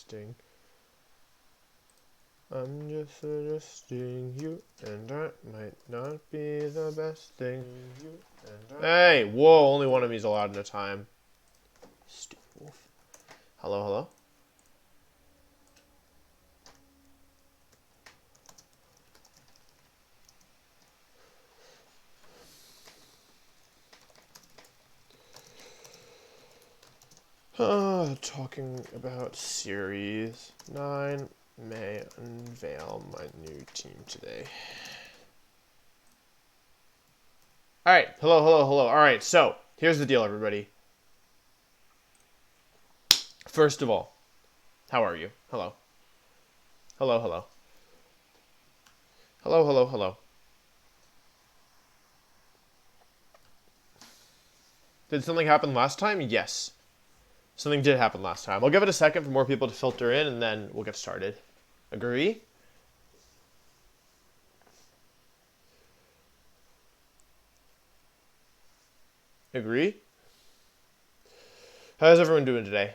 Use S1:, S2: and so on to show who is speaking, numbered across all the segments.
S1: suggesting. I'm just suggesting you, and that might not be the best thing. Hey, whoa, only one of me's allowed at a time. Stupid wolf. Hello, hello? Talking about Series 9 may unveil my new team today. Alright, hello, hello, hello. Alright, so, here's the deal, everybody. First of all, how are you? Hello. Hello, hello. Hello, hello, hello. Did something happen last time? Yes. Something did happen last time. I'll give it a second for more people to filter in, and then we'll get started. Agree? Agree? How's everyone doing today?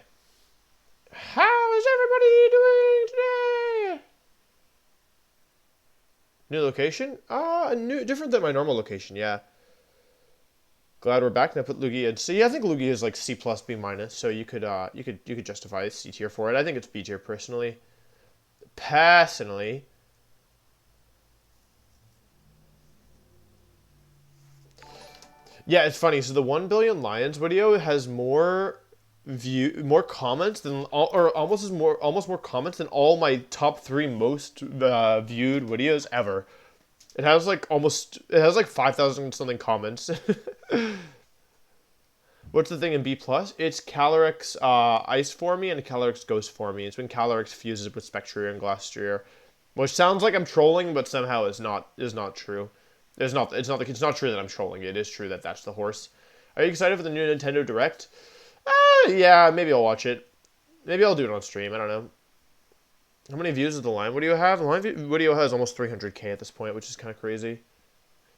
S1: How is everybody doing today? New location? Different than my normal location, yeah. Glad we're back. Now put Lugia in C. I think Lugia is like C plus B minus, so you could justify C tier for it. I think it's B tier personally. Personally. Yeah, it's funny. So the 1 Billion Lions video has more comments than almost more comments than all my top 3 most viewed videos ever. It has like 5,000 something comments. What's the thing in B+? It's Calyrex Ice for me and Calyrex Ghost for me. It's when Calyrex fuses with Spectrier and Glastrier. Which sounds like I'm trolling, but somehow is not true. It's not true that I'm trolling. It is true that that's the horse. Are you excited for the new Nintendo Direct? Yeah, maybe I'll watch it. Maybe I'll do it on stream. I don't know. How many views does the Line video have? The Line video has almost 300k at this point, which is kind of crazy.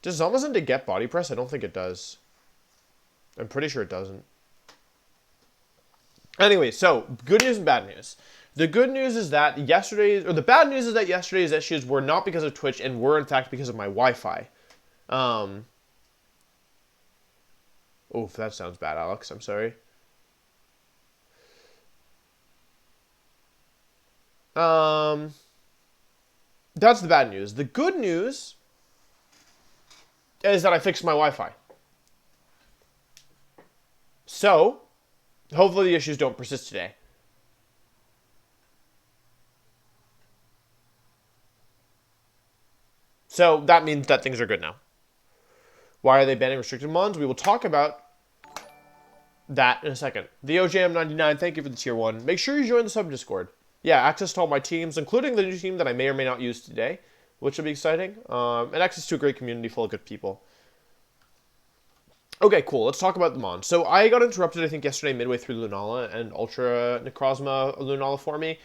S1: Does Zamazenta get body press? I don't think it does. I'm pretty sure it doesn't. Anyway, so good news and bad news. The good news is that the bad news is that yesterday's issues were not because of Twitch and were in fact because of my Wi-Fi. Oof, that sounds bad, Alex. I'm sorry. That's the bad news. The good news is that I fixed my Wi-Fi. So, hopefully the issues don't persist today. So, that means that things are good now. Why are they banning restricted mons? We will talk about that in a second. The OJM99, thank you for the tier 1. Make sure you join the sub Discord. Yeah, access to all my teams, including the new team that I may or may not use today, which will be exciting. And access to a great community full of good people. Okay, cool. Let's talk about the Mon. So I got interrupted, I think, yesterday midway through Lunala and Ultra Necrozma Lunala for me.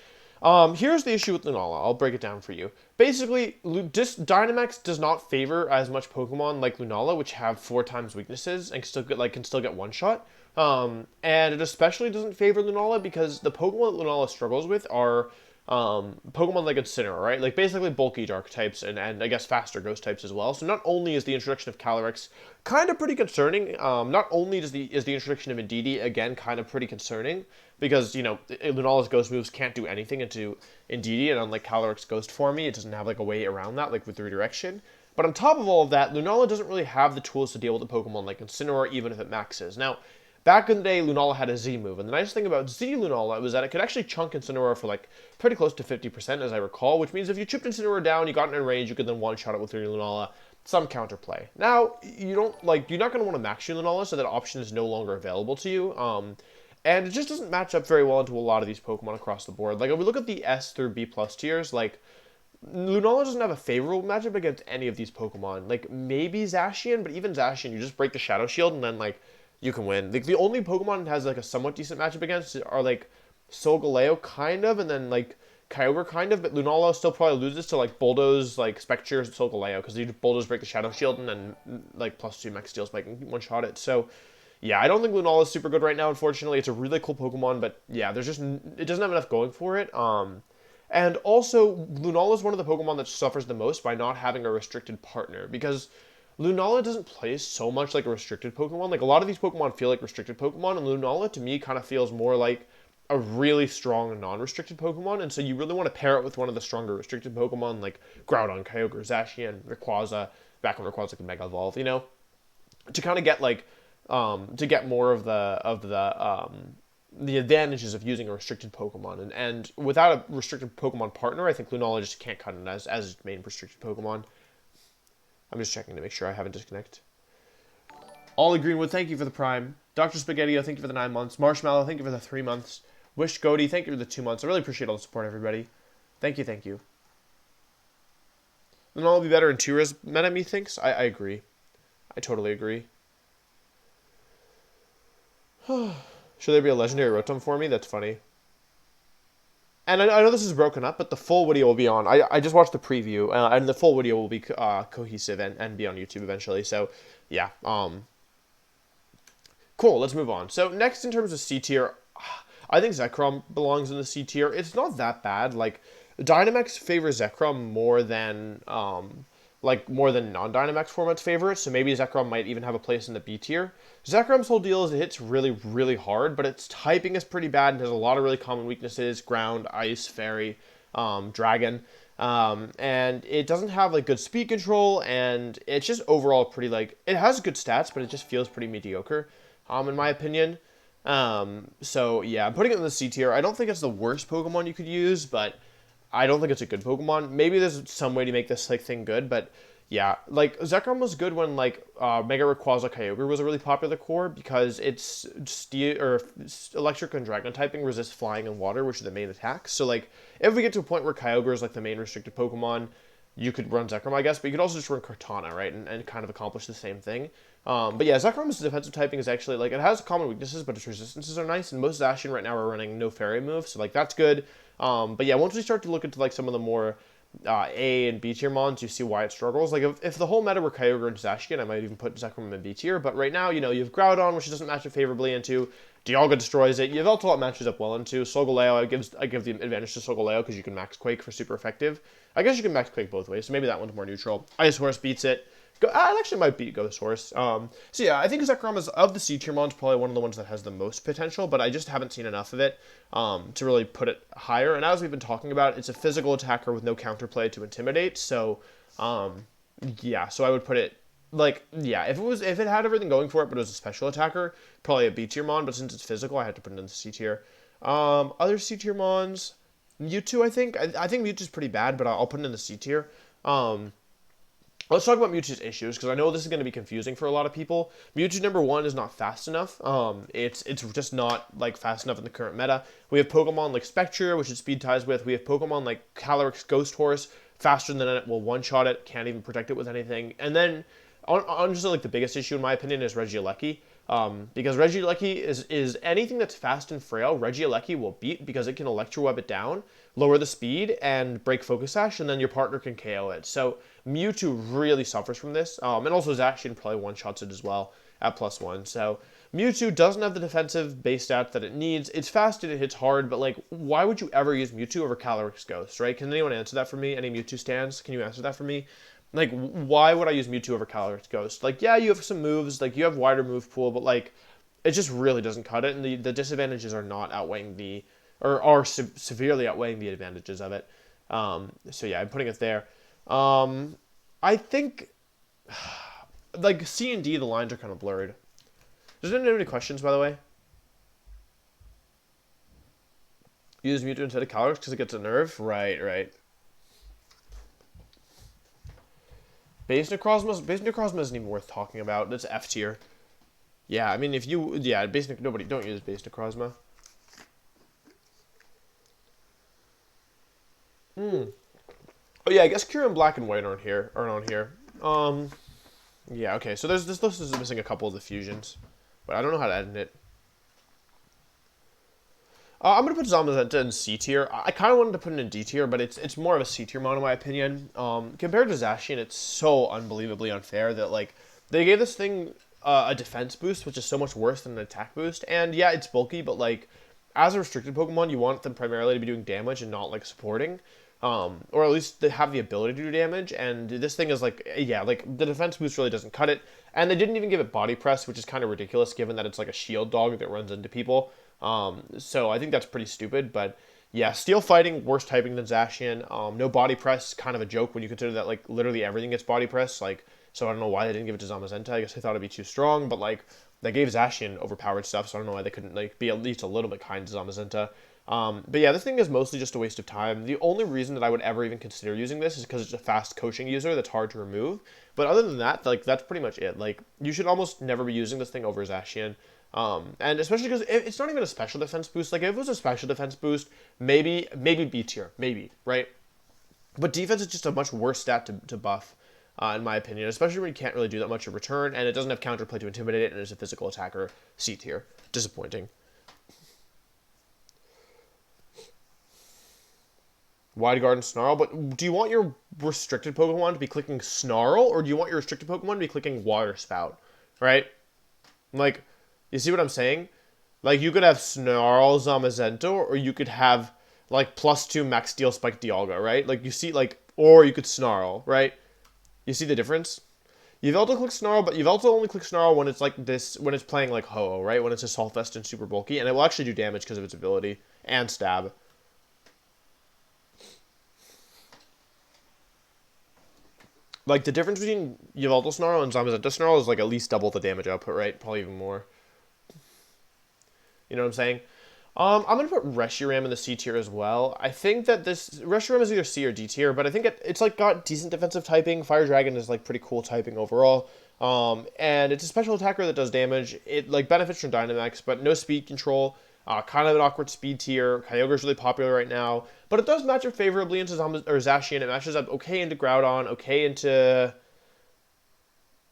S1: Here's the issue with Lunala. I'll break it down for you. Basically, Dynamax does not favor as much Pokemon like Lunala, which have 4 times weaknesses and can still get one shot. And it especially doesn't favor Lunala because the Pokemon that Lunala struggles with are Pokemon like Incineroar, right? Like basically bulky dark types and I guess faster ghost types as well. So not only is the introduction of Calyrex kind of pretty concerning, not only is the introduction of Indeedee again kind of pretty concerning because, you know, Lunala's ghost moves can't do anything into Indeedee, and unlike Calyrex Ghost for me, it doesn't have like a way around that, like with the redirection. But on top of all of that, Lunala doesn't really have the tools to deal with a Pokemon like Incineroar, even if it maxes. Now, back in the day, Lunala had a Z move, and the nice thing about Z Lunala was that it could actually chunk Incineroar for like pretty close to 50%, as I recall, which means if you chipped Incineroar down, you got it in range, you could then one-shot it with your Lunala, some counterplay. Now, you're not going to want to max your Lunala, so that option is no longer available to you, and it just doesn't match up very well into a lot of these Pokemon across the board. Like, if we look at the S through B plus tiers, like, Lunala doesn't have a favorable matchup against any of these Pokemon. Like, maybe Zacian, but even Zacian, you just break the Shadow Shield, and then, like, you can win. Like, the only Pokemon that has, like, a somewhat decent matchup against are, like, Solgaleo, kind of, and then, like, Kyogre, kind of, but Lunala still probably loses to, like, Bulldoze, like, Spectre, Solgaleo, because you Bulldoze break the Shadow Shield, and then, like, +2 Max Steel Spike and one-shot it. So, yeah, I don't think Lunala is super good right now, unfortunately. It's a really cool Pokemon, but yeah, it doesn't have enough going for it. And also, Lunala is one of the Pokemon that suffers the most by not having a restricted partner, because Lunala doesn't play so much like a restricted Pokemon. Like, a lot of these Pokemon feel like restricted Pokemon, and Lunala, to me, kind of feels more like a really strong non-restricted Pokemon, and so you really want to pair it with one of the stronger restricted Pokemon, like Groudon, Kyogre, Zacian, Rayquaza, back when Rayquaza could Mega Evolve, you know? To kind of get, like, to get more of the advantages of using a restricted Pokemon. And without a restricted Pokemon partner, I think Lunala just can't cut it as its main restricted Pokemon. I'm just checking to make sure I haven't disconnected. Ollie Greenwood, thank you for the Prime. Dr. Spaghettio, thank you for the 9 months. Marshmallow, thank you for the 3 months. Wish Goaty, thank you for the 2 months. I really appreciate all the support, everybody. Thank you, thank you. Lunala will be better in 2-res meta, methinks. I agree. I totally agree. Should there be a legendary Rotom for me? That's funny. And I know this is broken up, but the full video will be on. I just watched the preview, and the full video will be cohesive and be on YouTube eventually. So, yeah. Cool, let's move on. So, next in terms of C tier, I think Zekrom belongs in the C tier. It's not that bad. Like, Dynamax favors Zekrom more than non-Dynamax formats favor it, so maybe Zekrom might even have a place in the B tier. Zekrom's whole deal is it hits really, really hard, but its typing is pretty bad and has a lot of really common weaknesses: ground, ice, fairy, dragon. And it doesn't have like good speed control, and it's just overall pretty like, it has good stats, but it just feels pretty mediocre, in my opinion. So yeah, I'm putting it in the C tier. I don't think it's the worst Pokemon you could use, but I don't think it's a good Pokemon. Maybe there's some way to make this like thing good, but yeah, like Zekrom was good when like Mega Rayquaza Kyogre was a really popular core, because its steel or electric and dragon typing resists flying and water, which are the main attacks. So like if we get to a point where Kyogre is like the main restricted Pokemon, you could run Zekrom, I guess, but you could also just run Cortana, right, and kind of accomplish the same thing. But yeah, Zekrom's defensive typing is actually, like, it has common weaknesses, but its resistances are nice, and most Zacian right now are running no fairy moves, so like that's good. But yeah, once we start to look into like some of the more A and B tier mons, you see why it struggles. Like if the whole meta were Kyogre and Zacian, I might even put Zekrom in B tier. But right now, you know, you have Groudon, which doesn't match it favorably into. Dialga destroys it. You have Yveltal matches up well into. Solgaleo, I give the advantage to Solgaleo because you can max Quake for super effective. I guess you can max Quake both ways, so maybe that one's more neutral. Ice Horse beats it. It actually might beat Ghost Horse. So yeah, I think Zekrom is, of the C tier mons, probably one of the ones that has the most potential, but I just haven't seen enough of it to really put it higher. And as we've been talking about, it's a physical attacker with no counterplay to intimidate. So yeah, so I would put it like, yeah, if it had everything going for it, but it was a special attacker, probably a B tier mon. But since it's physical, I had to put it in the C tier. Other C tier mons, Mewtwo, I think. I think Mewtwo's pretty bad, but I'll put it in the C tier. Let's talk about Mewtwo's issues, because I know this is going to be confusing for a lot of people. Mewtwo number 1 is not fast enough. It's just not like fast enough in the current meta. We have Pokemon like Spectre, which it speed ties with. We have Pokemon like Calyrex Ghost Horse, faster than it will one-shot it, can't even protect it with anything. And then, honestly, like the biggest issue in my opinion is Regieleki. Because Regieleki is anything that's fast and frail, Regieleki will beat, because it can Electroweb it down, lower the speed, and break Focus Sash, and then your partner can KO it. So Mewtwo really suffers from this, and also Zacian probably one-shots it as well at +1. So Mewtwo doesn't have the defensive base stats that it needs. It's fast and it hits hard, but like, why would you ever use Mewtwo over Calyrex Ghost, right? Can anyone answer that for me? Any Mewtwo stands? Can you answer that for me? Like, why would I use Mewtwo over Calyrex Ghost? Like, yeah, you have some moves, like, you have wider move pool, but, like, it just really doesn't cut it, and the disadvantages are not outweighing are severely outweighing the advantages of it. So, yeah, I'm putting it there. I think, like, C and D, the lines are kind of blurred. Does anyone have any questions, by the way? Use Mewtwo instead of Calyrex because it gets a nerf? Right. Base Necrozma isn't even worth talking about. That's F tier. Yeah, I mean, nobody, don't use Base Necrozma. Oh yeah, I guess Kyurem Black and White aren't on here. Yeah, okay, so this list is missing a couple of the fusions, but I don't know how to edit it. I'm going to put Zamazenta in C tier. I kind of wanted to put it in D tier, but it's more of a C tier mon in my opinion. Compared to Zacian, it's so unbelievably unfair that, like, they gave this thing a defense boost, which is so much worse than an attack boost. And yeah, it's bulky, but like as a restricted Pokemon, you want them primarily to be doing damage and not like supporting, or at least they have the ability to do damage. And this thing is like, yeah, like the defense boost really doesn't cut it. And they didn't even give it body press, which is kind of ridiculous given that it's like a shield dog that runs into people. So I think that's pretty stupid, but yeah, Steel Fighting, worse typing than Zacian. No body press, kind of a joke when you consider that like literally everything gets body press. Like, so I don't know why they didn't give it to Zamazenta. I guess they thought it'd be too strong, but like they gave Zacian overpowered stuff, so I don't know why they couldn't like be at least a little bit kind to Zamazenta. But yeah, this thing is mostly just a waste of time. The only reason that I would ever even consider using this is because it's a fast coaching user that's hard to remove. But other than that, like that's pretty much it. Like you should almost never be using this thing over Zacian. And especially because it's not even a special defense boost. Like if it was a special defense boost, maybe B tier, maybe, right? But defense is just a much worse stat to buff, in my opinion, especially when you can't really do that much in return, and it doesn't have counterplay to intimidate it, and it's a physical attacker. C tier. Disappointing. Wide Guard and Snarl, but do you want your restricted Pokemon to be clicking Snarl, or do you want your restricted Pokemon to be clicking Water Spout, right? Like, you see what I'm saying? Like, you could have Snarl Zamazenta, or you could have, like, +2 Max Steel Spike Dialga, right? Like, you see, like, or you could Snarl, right? You see the difference? Yveltal clicks Snarl, but Yveltal only clicks Snarl when it's like this, when it's playing like Ho-Oh, right? When it's Assault Vest and super bulky, and it will actually do damage because of its ability, and Stab. Like, the difference between Yveltal Snarl and Zamazenta Snarl is, like, at least double the damage output, right? Probably even more. You know what I'm saying? I'm going to put Reshiram in the C tier as well. I think that this... Reshiram is either C or D tier, but I think it's like, got decent defensive typing. Fire Dragon is, like, pretty cool typing overall. And it's a special attacker that does damage. It, like, benefits from Dynamax, but no speed control. Kind of an awkward speed tier. Kyogre is really popular right now. But it does match up favorably into Zacian. It matches up okay into Groudon, okay into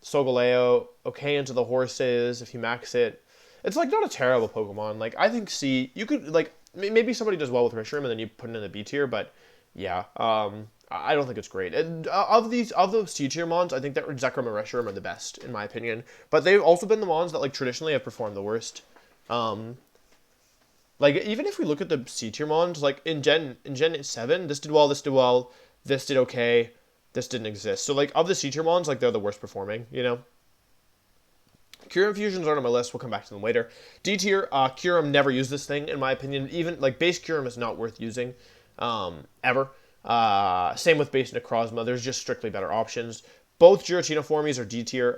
S1: Solgaleo, okay into the horses if you max it. It's, like, not a terrible Pokemon. Like, I think C, you could, like, maybe somebody does well with Reshiram and then you put it in the B tier, but yeah, I don't think it's great. And of those C tier mons, I think that Zekrom and Reshiram are the best, in my opinion. But they've also been the mons that, like, traditionally have performed the worst. Like, even if we look at the C tier mons, like, in Gen 7, this did well, this did well, this did okay, this didn't exist. So, like, of the C tier mons, like, they're the worst performing, you know? Kyurem fusions aren't on my list. We'll come back to them later. D tier, Kyurem never used this thing, in my opinion. Even, like, base Kyurem is not worth using, ever. Same with base Necrozma. There's just strictly better options. Both Giratina formies are D tier.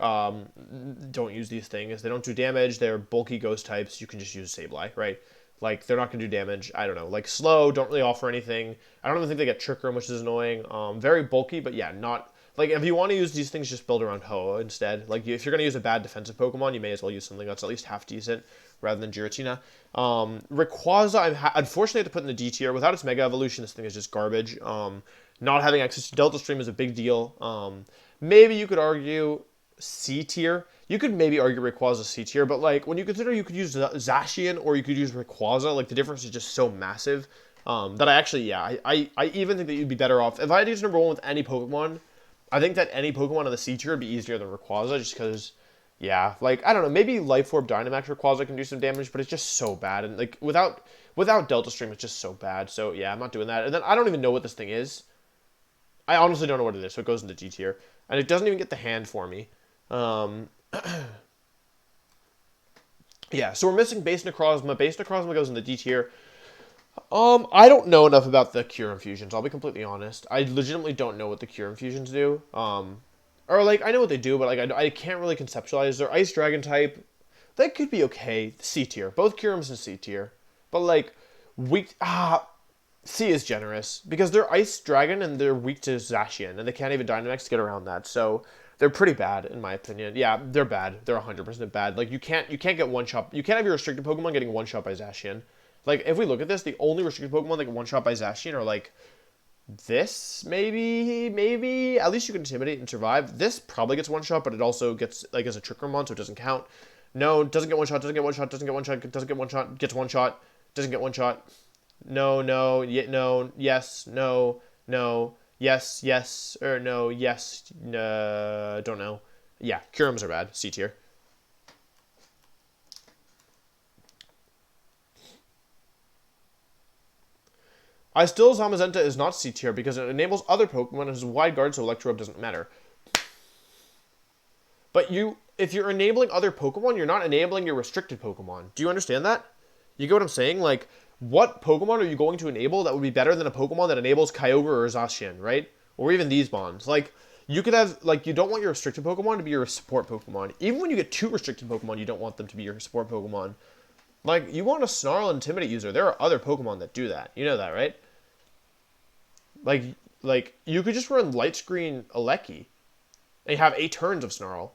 S1: Don't use these things. They don't do damage. They're bulky ghost types. You can just use Sableye, right? Like, they're not going to do damage. I don't know. Like, slow, don't really offer anything. I don't even think they get Trick Room, which is annoying. Very bulky, but yeah, not... Like, if you want to use these things, just build around Ho-Oh instead. Like, if you're going to use a bad defensive Pokemon, you may as well use something that's at least half decent rather than Giratina. Rayquaza, unfortunately, I have to put in the D tier. Without its Mega Evolution, this thing is just garbage. Not having access to Delta Stream is a big deal. Maybe you could argue C tier. You could maybe argue Rayquaza C tier, but, like, when you consider you could use Zacian or you could use Rayquaza, like, the difference is just so massive that I actually, yeah, I even think that you'd be better off. If I had to use number 1 with any Pokemon, I think that any Pokemon on the C tier would be easier than Rayquaza, just because, yeah, like, I don't know, maybe Life Orb Dynamax Rayquaza can do some damage, but it's just so bad, and, like, without Delta Stream, it's just so bad, so, yeah, I'm not doing that. And then I don't even know what this thing is. I honestly don't know what it is, so it goes into D tier, and it doesn't even get the hand for me. Yeah, so we're missing base Necrozma. Base Necrozma goes in the D tier. I don't know enough about the Cure Infusions, I'll be completely honest. I legitimately don't know what the Cure Infusions do. Or, like, I know what they do, but, like, I can't really conceptualize. Their Ice Dragon type, they could be okay. C tier. Both Curems in C tier. But, like, weak... C is generous. Because they're Ice Dragon and they're weak to Zacian, and they can't even Dynamax to get around that, so... They're pretty bad, in my opinion. Yeah, they're bad. They're 100% bad. Like, you can't get one-shot... You can't have your restricted Pokemon getting one-shot by Zacian. Like, if we look at this, the only restricted Pokemon that get one-shot by Zacian are, like, this, maybe. At least you can Intimidate and survive. This probably gets one-shot, but it also gets, like, as a Trick Room mon, so it doesn't count. No, doesn't get one-shot, doesn't get one-shot, doesn't get one-shot, doesn't get one-shot, gets one-shot, doesn't get one-shot. No, no, yes, no, yes, or no, yes, don't know. Yeah, Curems are bad, C tier. I still Zamazenta is not C tier because it enables other Pokemon and has a wide guard, so Electro doesn't matter. But if you're enabling other Pokemon, you're not enabling your restricted Pokemon. Do you understand that? You get what I'm saying? Like, what Pokemon are you going to enable that would be better than a Pokemon that enables Kyogre or Zacian, right? Or even these bonds. Like, you could have, like, you don't want your restricted Pokemon to be your support Pokemon. Even when you get 2 restricted Pokemon, you don't want them to be your support Pokemon. Like, you want a Snarl Intimidate user. There are other Pokemon that do that. You know that, right? Like you could just run Light Screen Aleki and you have 8 turns of Snarl.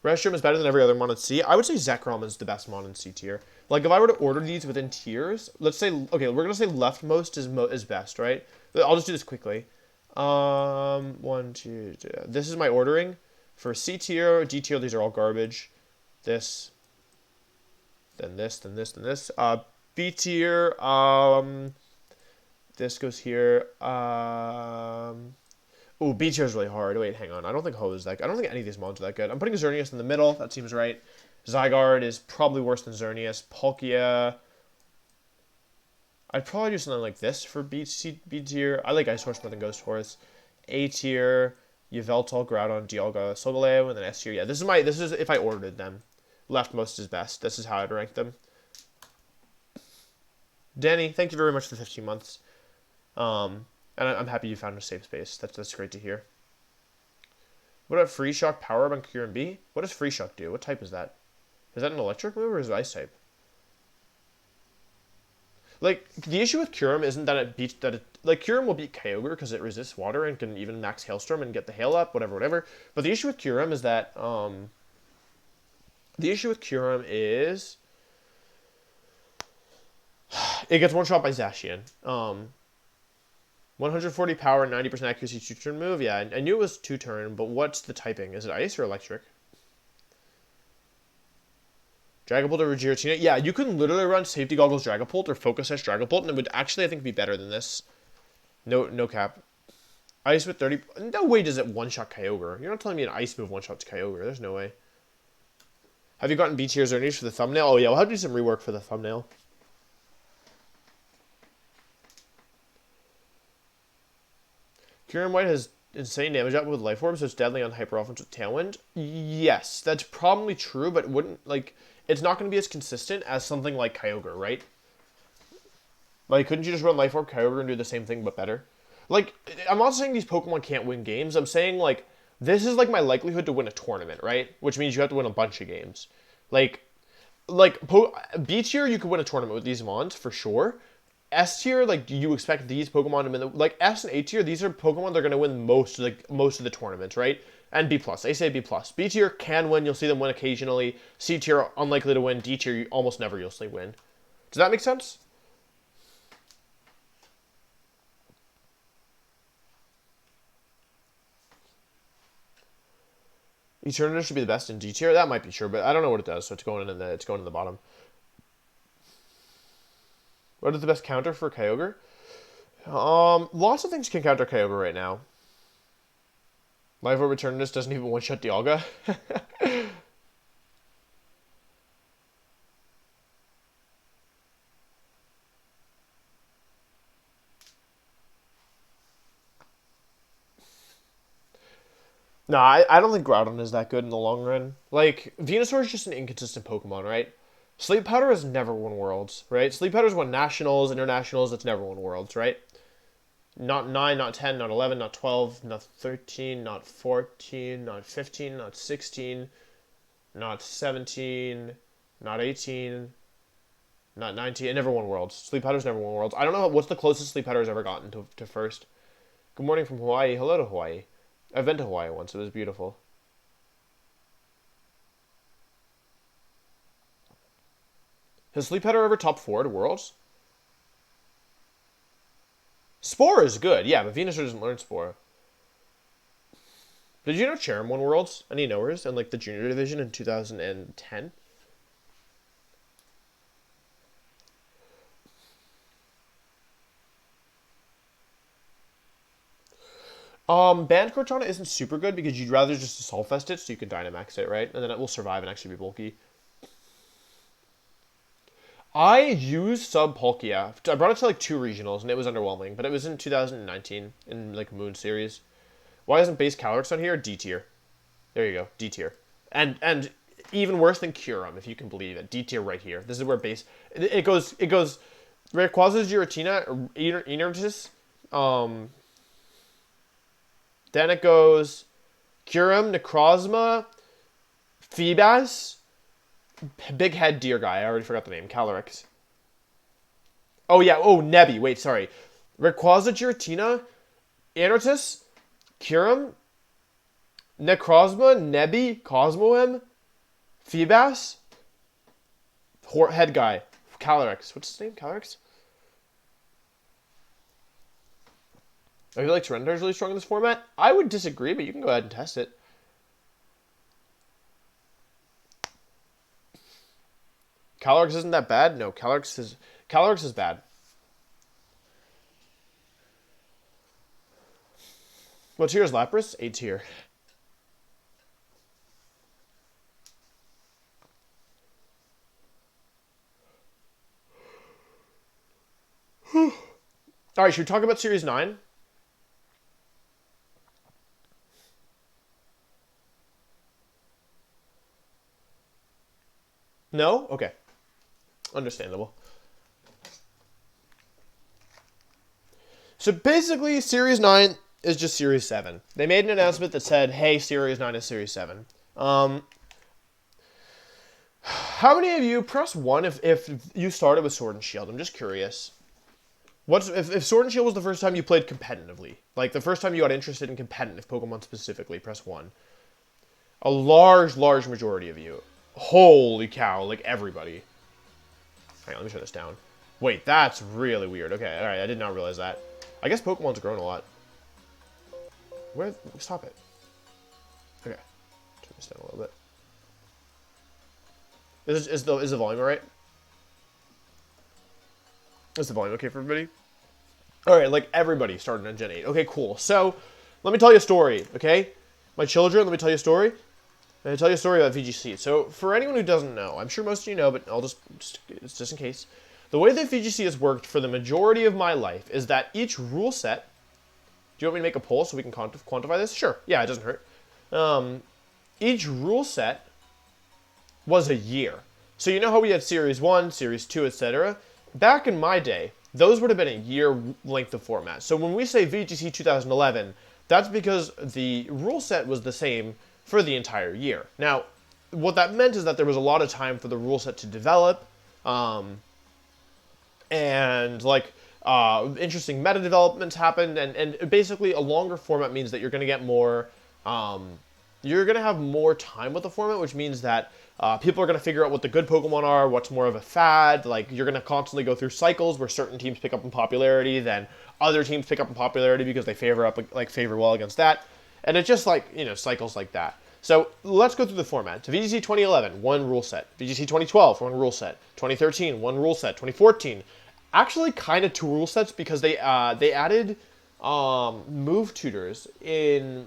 S1: Restroom is better than every other mon in C. I would say Zekrom is the best mon in C tier. Like, if I were to order these within tiers, let's say, okay, we're going to say leftmost is best, right? I'll just do this quickly. 1, 2, 3. This is my ordering. For C tier, D tier, these are all garbage. This, then this, then this, then this. B tier, this goes here. Ooh, B tier is really hard. Wait, hang on. I don't think Ho is that good. I don't think any of these mons are that good. I'm putting Xerneas in the middle. That seems right. Zygarde is probably worse than Xerneas. Palkia. I'd probably do something like this for B tier. I like Ice Horse more than Ghost Horse. A tier, Yveltal, Groudon, Dialga, Solgaleo, and then S tier. Yeah, this is if I ordered them. Leftmost is best. This is how I'd rank them. Danny, thank you very much for 15 months. And I'm happy you found a safe space. That's great to hear. What about Free Shock Power Up on Kyurem B? What does Free Shock do? What type is that? Is that an electric move or is it ice type? Like, the issue with Kyurem isn't that it beats like, Kyurem will beat Kyogre because it resists water and can even max Hailstorm and get the hail up, whatever. But the issue with Kyurem is that it gets one shot by Zacian. 140 power, 90% accuracy, 2-turn move. Yeah, I knew it was 2-turn, but what's the typing? Is it ice or electric? Dragapult or Giratina? Yeah, you can literally run Safety Goggles Dragapult or Focus Sash Dragapult, and it would actually, I think, be better than this. No cap. Ice with 30... No way does it one-shot Kyogre. You're not telling me an ice move one-shots Kyogre. There's no way. Have you gotten B tier Xerneas for the thumbnail? Oh, yeah, we'll have to do some rework for the thumbnail. Kyurem White has insane damage output with Life Orb, so it's deadly on Hyper Offense with Tailwind. Yes, that's probably true, but it wouldn't, like, it's not going to be as consistent as something like Kyogre, right? Like, couldn't you just run Life Orb Kyogre and do the same thing, but better? Like, I'm not saying these Pokemon can't win games. I'm saying, like, this is, like, my likelihood to win a tournament, right? Which means you have to win a bunch of games. Like B tier, you could win a tournament with these mons, for sure. S tier, like, you expect these Pokemon to win like S and A tier, these are Pokemon that are going to win most of the tournaments, right? And B plus, I say B plus. B tier can win, you'll see them win occasionally. C tier, unlikely to win. D tier, almost never you'll see win. Does that make sense? Eternatus should be the best in D tier. That might be true, but I don't know what it does, so it's going in the bottom. What is the best counter for Kyogre? Lots of things can counter Kyogre right now. Life Orb Eternatus doesn't even one-shot Dialga. No, I don't think Groudon is that good in the long run. Like, Venusaur is just an inconsistent Pokemon, right? Sleep Powder has never won Worlds, right? Sleep Powder's won Nationals, Internationals, it's never won Worlds, right? Not 9, not 10, not 11, not 12, not 13, not 14, not 15, not 16, not 17, not 18, not 19. It never won Worlds. Sleep Powder's never won Worlds. I don't know what's the closest Sleep Powder's ever gotten to first. Good morning from Hawaii. Hello to Hawaii. I've been to Hawaii once. It was beautiful. Has Sleep Powder ever top 4 to Worlds? Spore is good, yeah, but Venusaur doesn't learn Spore. Did you know Cherrim won Worlds? Any knowers in, like, the junior division in 2010? Band Cortana isn't super good because you'd rather just Assault Vest it so you can Dynamax it, right? And then it will survive and actually be bulky. I used Sub Palkia. I brought it to like 2 regionals, and it was underwhelming. But it was in 2019 in like Moon Series. Why isn't base Calyrex on here? D tier. There you go, D tier. And even worse than Kyurem, if you can believe it. D tier right here. This is where base it goes. Rayquaza, Giratina, Enertis. Then it goes Kyurem, Necrozma, Feebas, big head deer guy. I already forgot the name. Calyrex. Oh yeah. Oh Nebby. Wait, sorry. Rayquaza, Giratina, Enertis, Kyurem, Necrozma, Nebby, Cosmoem, Feebas, head guy, Calyrex. What's his name? Calyrex? I feel like Tyranitar is really strong in this format. I would disagree, but you can go ahead and test it. Calyrex isn't that bad? No, Calyrex is bad. What tier is Lapras? A tier. Alright, should we talk about Series 9? No? Okay. Understandable. So basically, Series 9 is just Series 7. They made an announcement that said, hey, Series 9 is Series 7. How many of you press 1 if you started with Sword and Shield? I'm just curious. If Sword and Shield was the first time you played competitively, like the first time you got interested in competitive Pokemon specifically, press 1. A large majority of you. Holy cow, like everybody. Hang on, let me turn this down. Wait, that's really weird. Okay, alright, I did not realize that. I guess Pokemon's grown a lot. Stop it. Okay, turn this down a little bit. Is the volume alright? Is the volume okay for everybody? Alright, like everybody started on Gen 8. Okay, cool. So, let me tell you a story, okay? My children, let me tell you a story. I'm going to tell you a story about VGC. So, for anyone who doesn't know, I'm sure most of you know, but I'll just in case. The way that VGC has worked for the majority of my life is that each rule set... Do you want me to make a poll so we can quantify this? Sure. Yeah, it doesn't hurt. Each rule set was a year. So you know how we had Series 1, Series 2, etc.? Back in my day, those would have been a year length of format. So when we say VGC 2011, that's because the rule set was the same for the entire year. Now, what that meant is that there was a lot of time for the rule set to develop, and like interesting meta developments happened, and basically a longer format means that you're going to get more, you're going to have more time with the format, which means that people are going to figure out what the good Pokemon are, what's more of a fad. Like, you're going to constantly go through cycles where certain teams pick up in popularity, then other teams pick up in popularity because they favor well against that. And it's just like, cycles like that. So let's go through the format. To VGC 2011, 1 rule set. VGC 2012, 1 rule set. 2013, 1 rule set. 2014, actually kind of 2 rule sets because they added move tutors in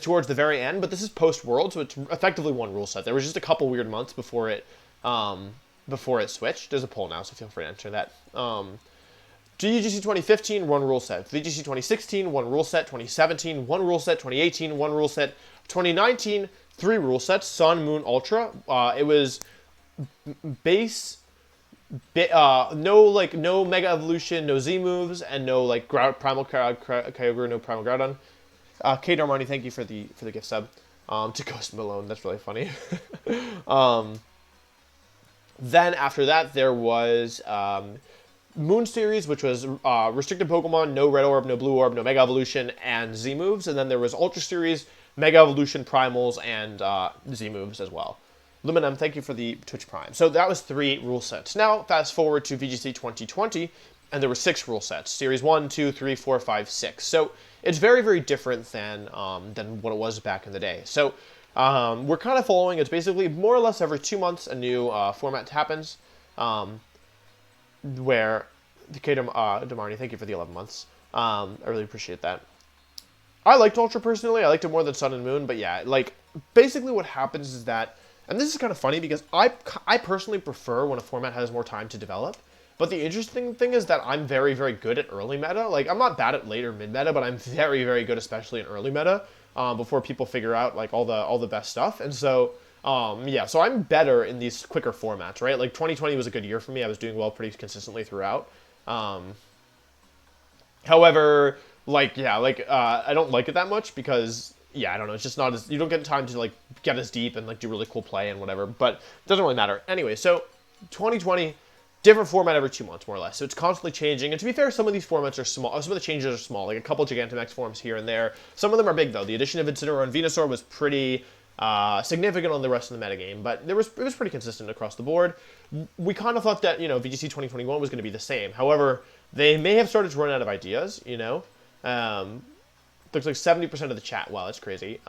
S1: towards the very end, but this is post World, so it's effectively 1 rule set. There was just a couple weird months before it switched. There's a poll now, so feel free to answer that. VGC 2015, 1 rule set. VGC 2016, 1 rule set. 2017, 1 rule set. 2018, 1 rule set. 2019, 3 rule sets. Sun, Moon, Ultra. It was base. No Mega Evolution, no Z moves, and no Primal Kyogre, no Primal Groudon. K Darmani, thank you for the gift sub. To Ghost Malone, that's really funny. Then after that, there was Moon Series, which was restricted Pokemon, no Red Orb, no Blue Orb, no Mega Evolution, and Z moves. And then there was Ultra Series, Mega Evolution, Primals, and Z moves as well. Luminum, thank you for the Twitch Prime. So that was 3 rule sets. Now, fast forward to VGC 2020, and there were 6 rule sets. Series 1, 2, 3, 4, 5, 6. So it's very, very different than what it was back in the day. So we're kind of following, it's basically more or less every 2 months a new format happens, where the K Damarni, thank you for the 11 months. I really appreciate that. I liked Ultra personally. I liked it more than Sun and Moon, but yeah, basically what happens is that And this is kind of funny because I personally prefer when a format has more time to develop. But the interesting thing is that I'm very, very good at early meta. Like, I'm not bad at later mid-meta, but I'm very, very good, especially in early meta, before people figure out, like, all the best stuff. And so, yeah, so I'm better in these quicker formats, right? Like, 2020 was a good year for me. I was doing well pretty consistently throughout. However, like, yeah, like, I don't like it that much because, yeah, I don't know, it's just not as, you don't get time to, like, get as deep and, like, do really cool play and whatever, but it doesn't really matter. Anyway, so, 2020, different format every 2 months, more or less, so it's constantly changing, and to be fair, some of these formats are small, some of the changes are small, like a couple Gigantamax forms here and there. Some of them are big, though. The addition of Incineroar and Venusaur was pretty significant on the rest of the metagame, but it was pretty consistent across the board. We kind of thought that, you know, VGC 2021 was going to be the same. However, they may have started to run out of ideas, you know. Looks like 70% of the chat. Wow, that's crazy.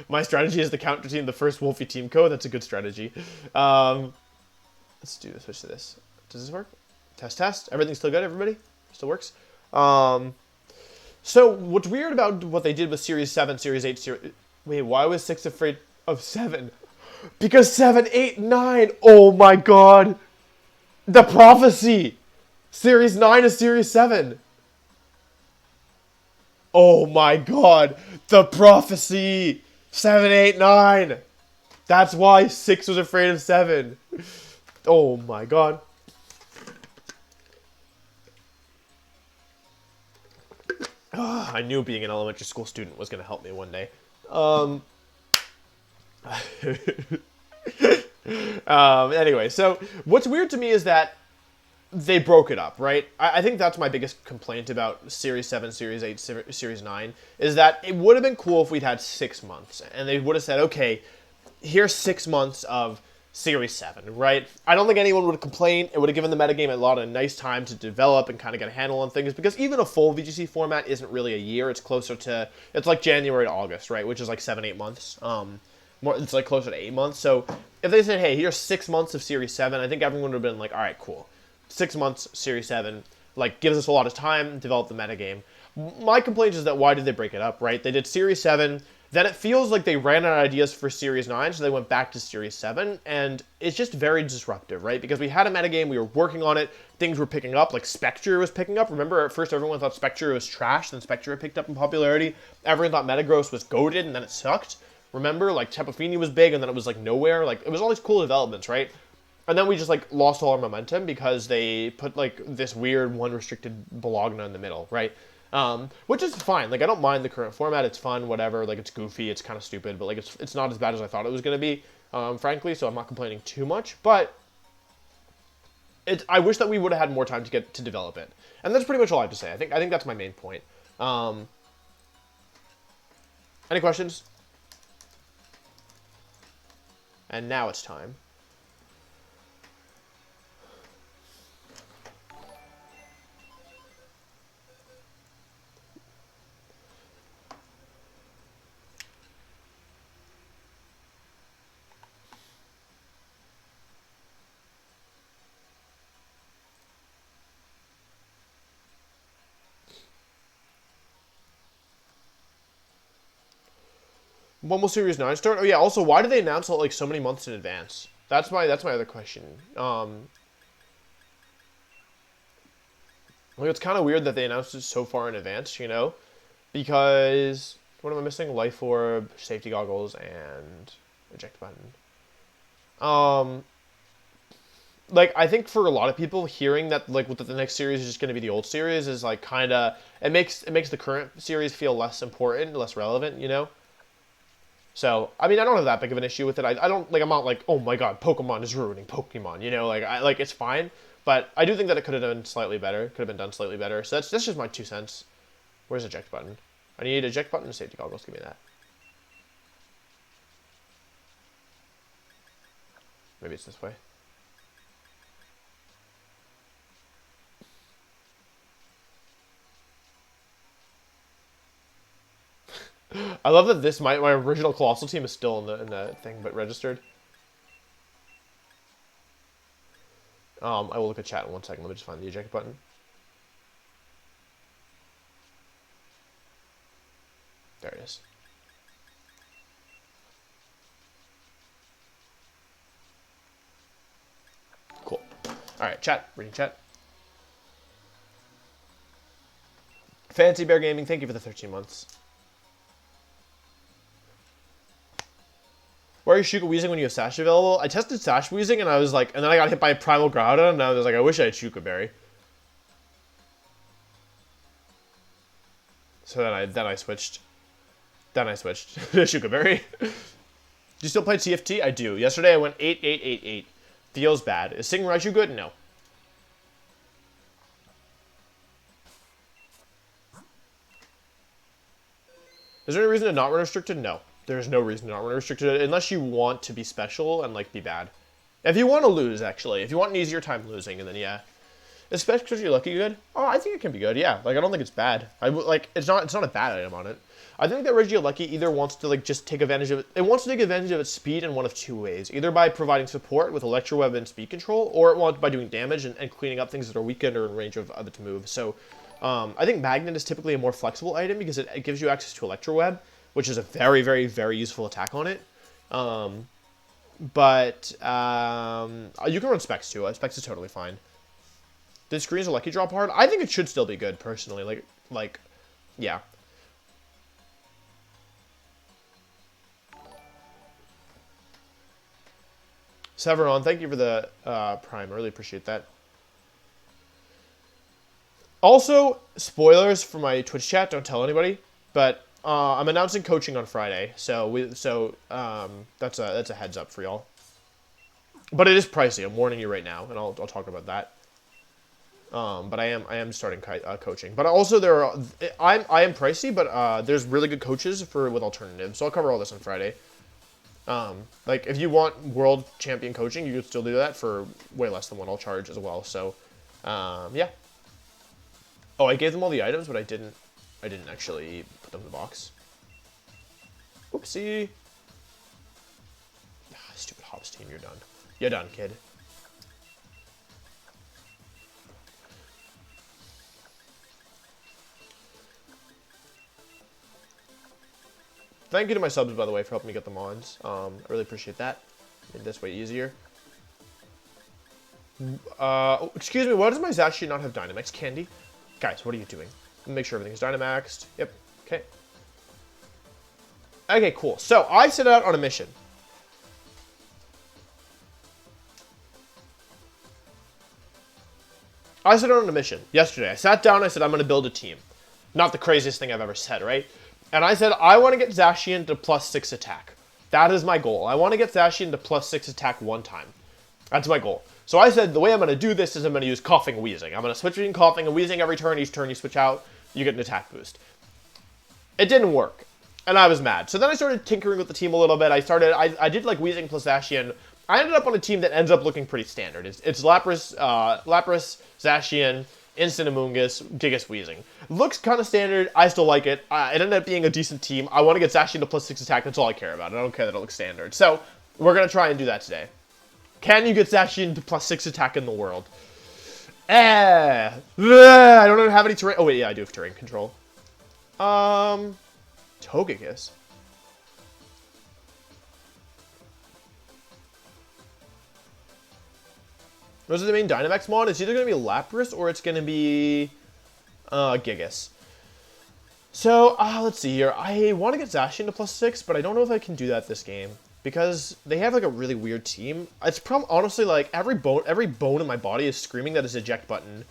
S1: My strategy is the counter team the first Wolfie team code. That's a good strategy. Let's do this. Switch to this. Does this work? Test, test. Everything's still good, everybody? Still works? So, what's weird about what they did with Series 7, Series 8, Series... Wait, why was 6 afraid of 7? Because 7, 8, 9... Oh my god! The prophecy! Series 9 is Series 7. Oh my god! The prophecy! 7, 8, 9! That's why 6 was afraid of 7. Oh my god. I knew being an elementary school student was going to help me one day. Anyway, so what's weird to me is that they broke it up, right? I think that's my biggest complaint about Series 7, Series 8, Series 9, is that it would have been cool if we'd had 6 months, and they would have said, okay, here's 6 months of Series 7, right? I don't think anyone would have complained. It would have given the metagame a lot of nice time to develop and kind of get a handle on things, because even a full VGC format isn't really a year. It's closer to, it's like January to August, right? Which is like 7, 8 months. It's like closer to 8 months. So if they said, hey, here's 6 months of Series 7, I think everyone would have been like, all right, cool. 6 months, Series 7, like, gives us a lot of time to develop the metagame. My complaint is that why did they break it up, right? They did Series 7, then it feels like they ran out of ideas for Series 9, so they went back to Series 7, and it's just very disruptive, right? Because we had a metagame, we were working on it, things were picking up, like Spectre was picking up. Remember, at first everyone thought Spectre was trash, then Spectre picked up in popularity. Everyone thought Metagross was goated, and then it sucked. Remember, like, Tapu Fini was big, and then it was, like, nowhere. Like, it was all these cool developments, right? And then we just, like, lost all our momentum because they put, like, this weird one-restricted Bologna in the middle, right? Which is fine. Like, I don't mind the current format. It's fun, whatever. Like, it's goofy. It's kind of stupid. But, like, it's not as bad as I thought it was going to be, frankly. So I'm not complaining too much. But I wish that we would have had more time to develop it. And that's pretty much all I have to say. I think that's my main point. Any questions? And now it's time. When will Series 9 start? Oh yeah, also, why did they announce it like so many months in advance? That's my other question. Like, it's kind of weird that they announced it so far in advance, you know? Because, what am I missing? Life Orb, Safety Goggles, and Eject Button. Like, I think for a lot of people, hearing that, like, the next series is just going to be the old series is, like, kind of, it makes the current series feel less important, less relevant, you know? So, I mean, I don't have that big of an issue with it. I don't, like, I'm not like, oh my god, Pokemon is ruining Pokemon, you know? Like, it's fine. But I do think that it could have done slightly better. Could have been done slightly better. So that's just my 2 cents. Where's eject button? I need eject button and safety goggles. Give me that. Maybe it's this way. I love that my original Colossal team is still in the thing, but registered. I will look at chat in 1 second. Let me just find the eject button. There it is. Alright, chat. Reading chat. Fancy Bear Gaming, thank you for the 13 months. Why are you Shuka Weezing when you have Sash available? I tested Sash Weezing and I was like, and then I got hit by a Primal Groudon and I was like, I wish I had Shuka Berry. So then I switched. Then I switched to Shuka Berry. Do you still play TFT? I do. Yesterday I went 8-8-8-8. Feels bad. Is Sing Raichu good? No. Is there any reason to not run restricted? No. There's no reason to not run restricted unless you want to be special and like be bad. If you want to lose, actually. If you want an easier time losing, and then yeah. Especially because you're lucky good. Oh, I think it can be good. Yeah, like I don't think it's bad. It's not a bad item on it. I think that Regieleki either wants to like just take advantage of it. It wants to take advantage of its speed in one of two ways: either by providing support with Electro Web and speed control, or it wants by doing damage and cleaning up things that are weakened or in range of its move. So, I think Magnet is typically a more flexible item because it gives you access to Electro Web, which is a very, very, very useful attack on it. But you can run Specs too. Specs is totally fine. Did Screens or Lucky drop hard? I think it should still be good, personally. Yeah. Severon, thank you for the Prime. I really appreciate that. Also, spoilers for my Twitch chat. Don't tell anybody. But I'm announcing coaching on Friday, so that's a heads up for y'all. But it is pricey. I'm warning you right now, and I'll talk about that. But I am starting coaching. But also I am pricey, but there's really good coaches with alternatives. So I'll cover all this on Friday. Like if you want world champion coaching, you can still do that for way less than what I'll charge as well. So, yeah. Oh, I gave them all the items, but I didn't actually put them in the box. Oopsie. Stupid Hops team, you're done. You're done, kid. Thank you to my subs, by the way, for helping me get the mods. I really appreciate that. Made this way easier. Excuse me, why does my Zacian not have Dynamax? Candy? Guys, what are you doing? Make sure everything's Dynamaxed. Yep. Okay. Okay, cool. So, I set out on a mission. I set out on a mission yesterday. I sat down, I said, I'm going to build a team. Not the craziest thing I've ever said, right? And I said, I want to get Zacian to +6 attack. That is my goal. I want to get Zacian to +6 attack one time. That's my goal. So I said, the way I'm going to do this is I'm going to use Coughing and Wheezing. I'm going to switch between Coughing and Wheezing every turn. Each turn you switch out, you get an attack boost. It didn't work. And I was mad. So then I started tinkering with the team a little bit. I did like Wheezing plus Zacian. I ended up on a team that ends up looking pretty standard. It's Lapras, Zacian, Instant Amoonguss, Gigas Weezing. Looks kind of standard. I still like it. It ended up being a decent team. I want to get Zacian to +6 attack. That's all I care about. I don't care that it looks standard. So we're going to try and do that today. Can you get Zacian to +6 attack in the world? I don't have any terrain. Oh, wait. Yeah, I do have terrain control. Togekiss. Those are the main Dynamax mod. It's either going to be Lapras or it's going to be Gigas. So, let's see here. I want to get Zacian to +6, but I don't know if I can do that this game. Because they have, like, a really weird team. It's honestly, like, every bone in my body is screaming that it's eject button.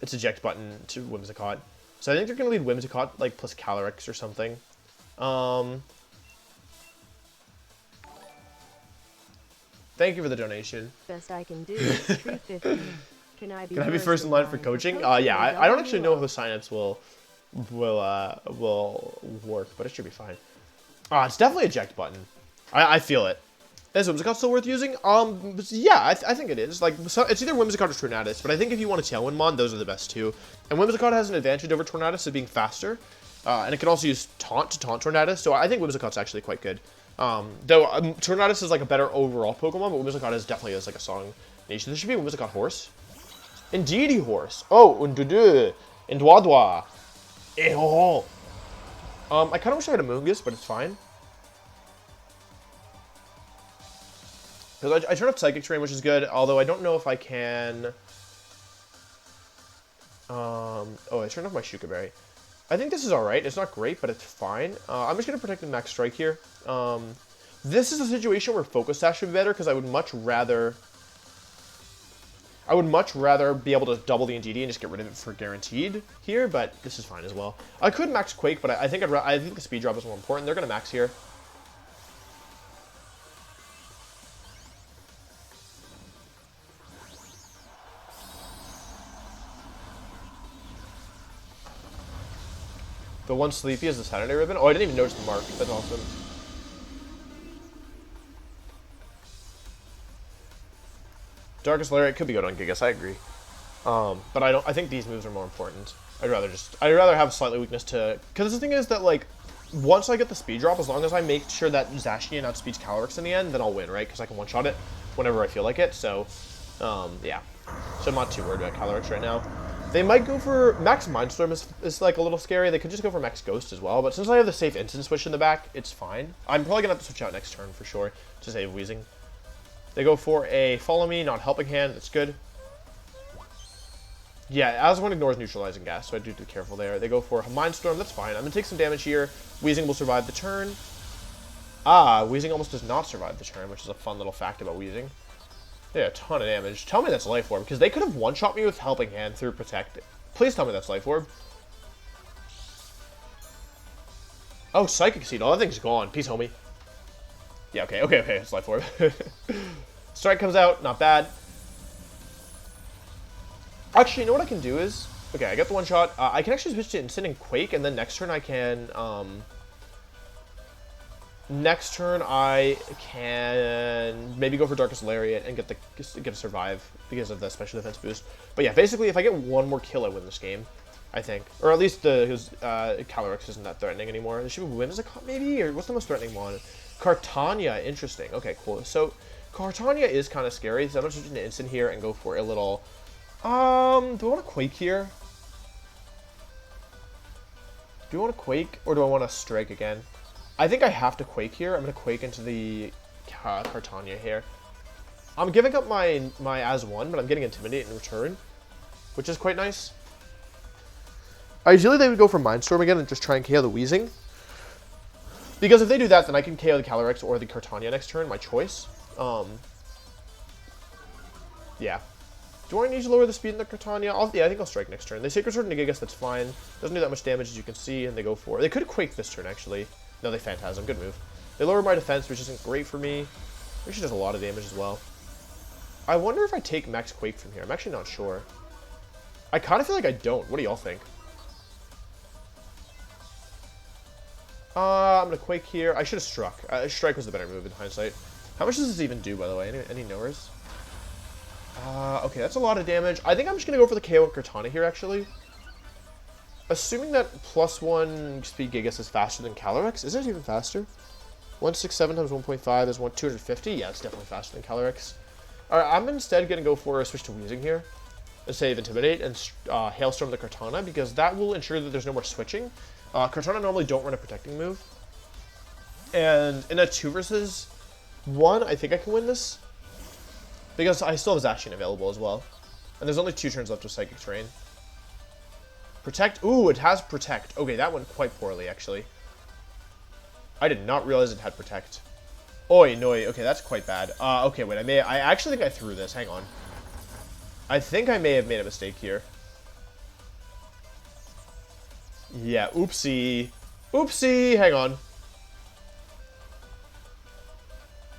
S1: It's eject button to Whimsicott. So I think they're going to lead Whimsicott, like, plus Calyrex or something. Thank you for the donation.
S2: Best I can do is 350. Can I be
S1: first in line for coaching? Yeah, I don't actually know how signups will work, but it should be fine. It's definitely eject button. I feel it. Is Whimsicott still worth using? Yeah, I think it is. Like, so it's either Whimsicott or Tornadus, but I think if you want a Tailwind Mon, those are the best two. And Whimsicott has an advantage over Tornadus of being faster, and it can also use Taunt to taunt Tornadus, so I think Whimsicott's actually quite good. Though Tornadus is like a better overall Pokemon, but Whimsicott is definitely like a strong nation. There should be a Whimsicott horse. Indeedy horse. Oh, Undudu. Indwadwa. Eho. I kind of wish I had a Moongus, but it's fine. Because I turn up Psychic Terrain, which is good, although I don't know if I can... oh, I turned off my Shuka Berry. I think this is alright. It's not great, but it's fine. I'm just going to protect the Max Strike here. This is a situation where Focus Sash would be better, because I would much rather be able to double the Indeedee and just get rid of it for guaranteed here, but this is fine as well. I could max Quake, but I think the speed drop is more important. They're going to max here. The one Sleepy is the Saturday Ribbon. Oh, I didn't even notice the mark. That's awesome. Darkest Lariat could be good on Gigas, I agree. But I think these moves are more important. I'd rather have slightly weakness to... Because the thing is that, like, once I get the speed drop, as long as I make sure that Zacian outspeeds Calyrex in the end, then I'll win, right? Because I can one-shot it whenever I feel like it, so... yeah. So I'm not too worried about Calyrex right now. They might go for... Max Mindstorm is like, a little scary. They could just go for Max Ghost as well, but since I have the safe instant switch in the back, it's fine. I'm probably going to have to switch out next turn for sure to save Wheezing. They go for a Follow Me, not Helping Hand. That's good. Yeah, as one ignores Neutralizing Gas, so I do have to be careful there. They go for a Mindstorm. That's fine. I'm going to take some damage here. Wheezing will survive the turn. Ah, Wheezing almost does not survive the turn, which is a fun little fact about Wheezing. They had a ton of damage. Tell me that's Life Orb, because they could have one-shot me with Helping Hand through Protect. Please tell me that's Life Orb. Oh, Psychic Seed. All that thing's gone. Peace, homie. Yeah, okay. It's Life Orb. Strike comes out. Not bad. Actually, you know what I can do is... Okay, I got the one-shot. I can actually switch to Instant and Quake, and then next turn I can... Next turn, I can maybe go for Darkest Lariat and get a survive because of the special defense boost. But yeah, basically, if I get one more kill, I win this game, I think. Or at least Calyrex isn't that threatening anymore. Should we win as a maybe? Or what's the most threatening one? Cartania, interesting. Okay, cool. So Cartania is kind of scary. So I'm going to switch into Instant here and go for a little... do I want to Quake here? Do I want to Quake or do I want to Strike again? I think I have to Quake here. I'm going to Quake into the Cartania here. I'm giving up my as-1, but I'm getting Intimidate in return, which is quite nice. Ideally, they would go for Mindstorm again and just try and KO the Wheezing. Because if they do that, then I can KO the Calyrex or the Cartania next turn, my choice. Yeah. Do I need to lower the speed in the Cartania? Yeah, I think I'll Strike next turn. They Sacred Sword into Gigas, that's fine. Doesn't do that much damage as you can see, and they go for... They could Quake this turn, actually. No, they Phantasm. Good move. They lower my defense, which isn't great for me. Which does a lot of damage as well. I wonder if I take Max Quake from here. I'm actually not sure. I kind of feel like I don't. What do y'all think? I'm going to Quake here. I should have Struck. Strike was the better move in hindsight. How much does this even do, by the way? Any knowers? Okay, that's a lot of damage. I think I'm just going to go for the KO and Cortana here, actually. Assuming that +1 speed Gigas is faster than Calyrex. Is it even faster? 167 times 1.5 is 250? Yeah, it's definitely faster than Calyrex. Alright, I'm instead going to go for a switch to Wheezing here. And save Intimidate and Hailstorm the Cortana, because that will ensure that there's no more switching. Cortana normally don't run a protecting move. And in a 2 versus 1, I think I can win this. Because I still have Zacian available as well. And there's only 2 turns left with Psychic Terrain. Protect. Ooh, it has Protect. Okay, that went quite poorly, actually. I did not realize it had Protect. Oi, noi. Okay, that's quite bad. Okay, wait. I actually think I threw this. Hang on. I think I may have made a mistake here. Yeah, oopsie. Oopsie. Hang on.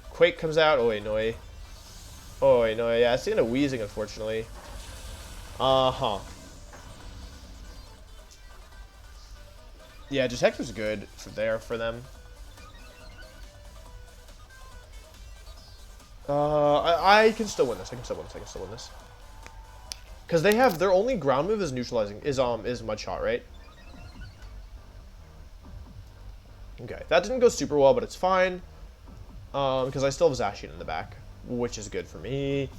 S1: Quake comes out. Oi, noi. Oi, noi. Yeah, it's into Wheezing, unfortunately. Uh-huh. Yeah, Detect was good for them. I can still win this. I can still win this. Because they have their only ground move is neutralizing is Mudshot, right? Okay, that didn't go super well, but it's fine. Because I still have Zacian in the back, which is good for me.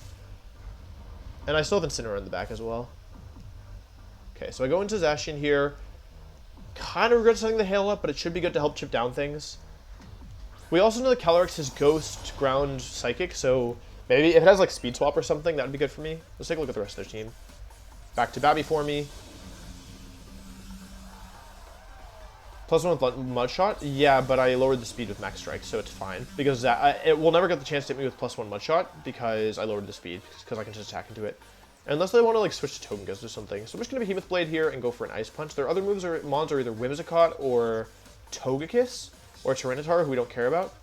S1: And I still have Incineroar in the back as well. Okay, so I go into Zacian here. Kind of regret setting the Hail up, but it should be good to help chip down things. We also know that Calyrex has Ghost, Ground, Psychic, so maybe if it has like Speed Swap or something, that would be good for me. Let's take a look at the rest of their team. Back to Babby for me. +1 with Mud Shot? Yeah, but I lowered the speed with Max Strike, so it's fine. Because it will never get the chance to hit me with +1 Mud Shot because I lowered the speed, because I can just attack into it. Unless they want to like switch to Togekiss or something. So I'm just going to Behemoth Blade here and go for an Ice Punch. Their other moves are Mons are either Whimsicott or Togekiss or Tyranitar, who we don't care about.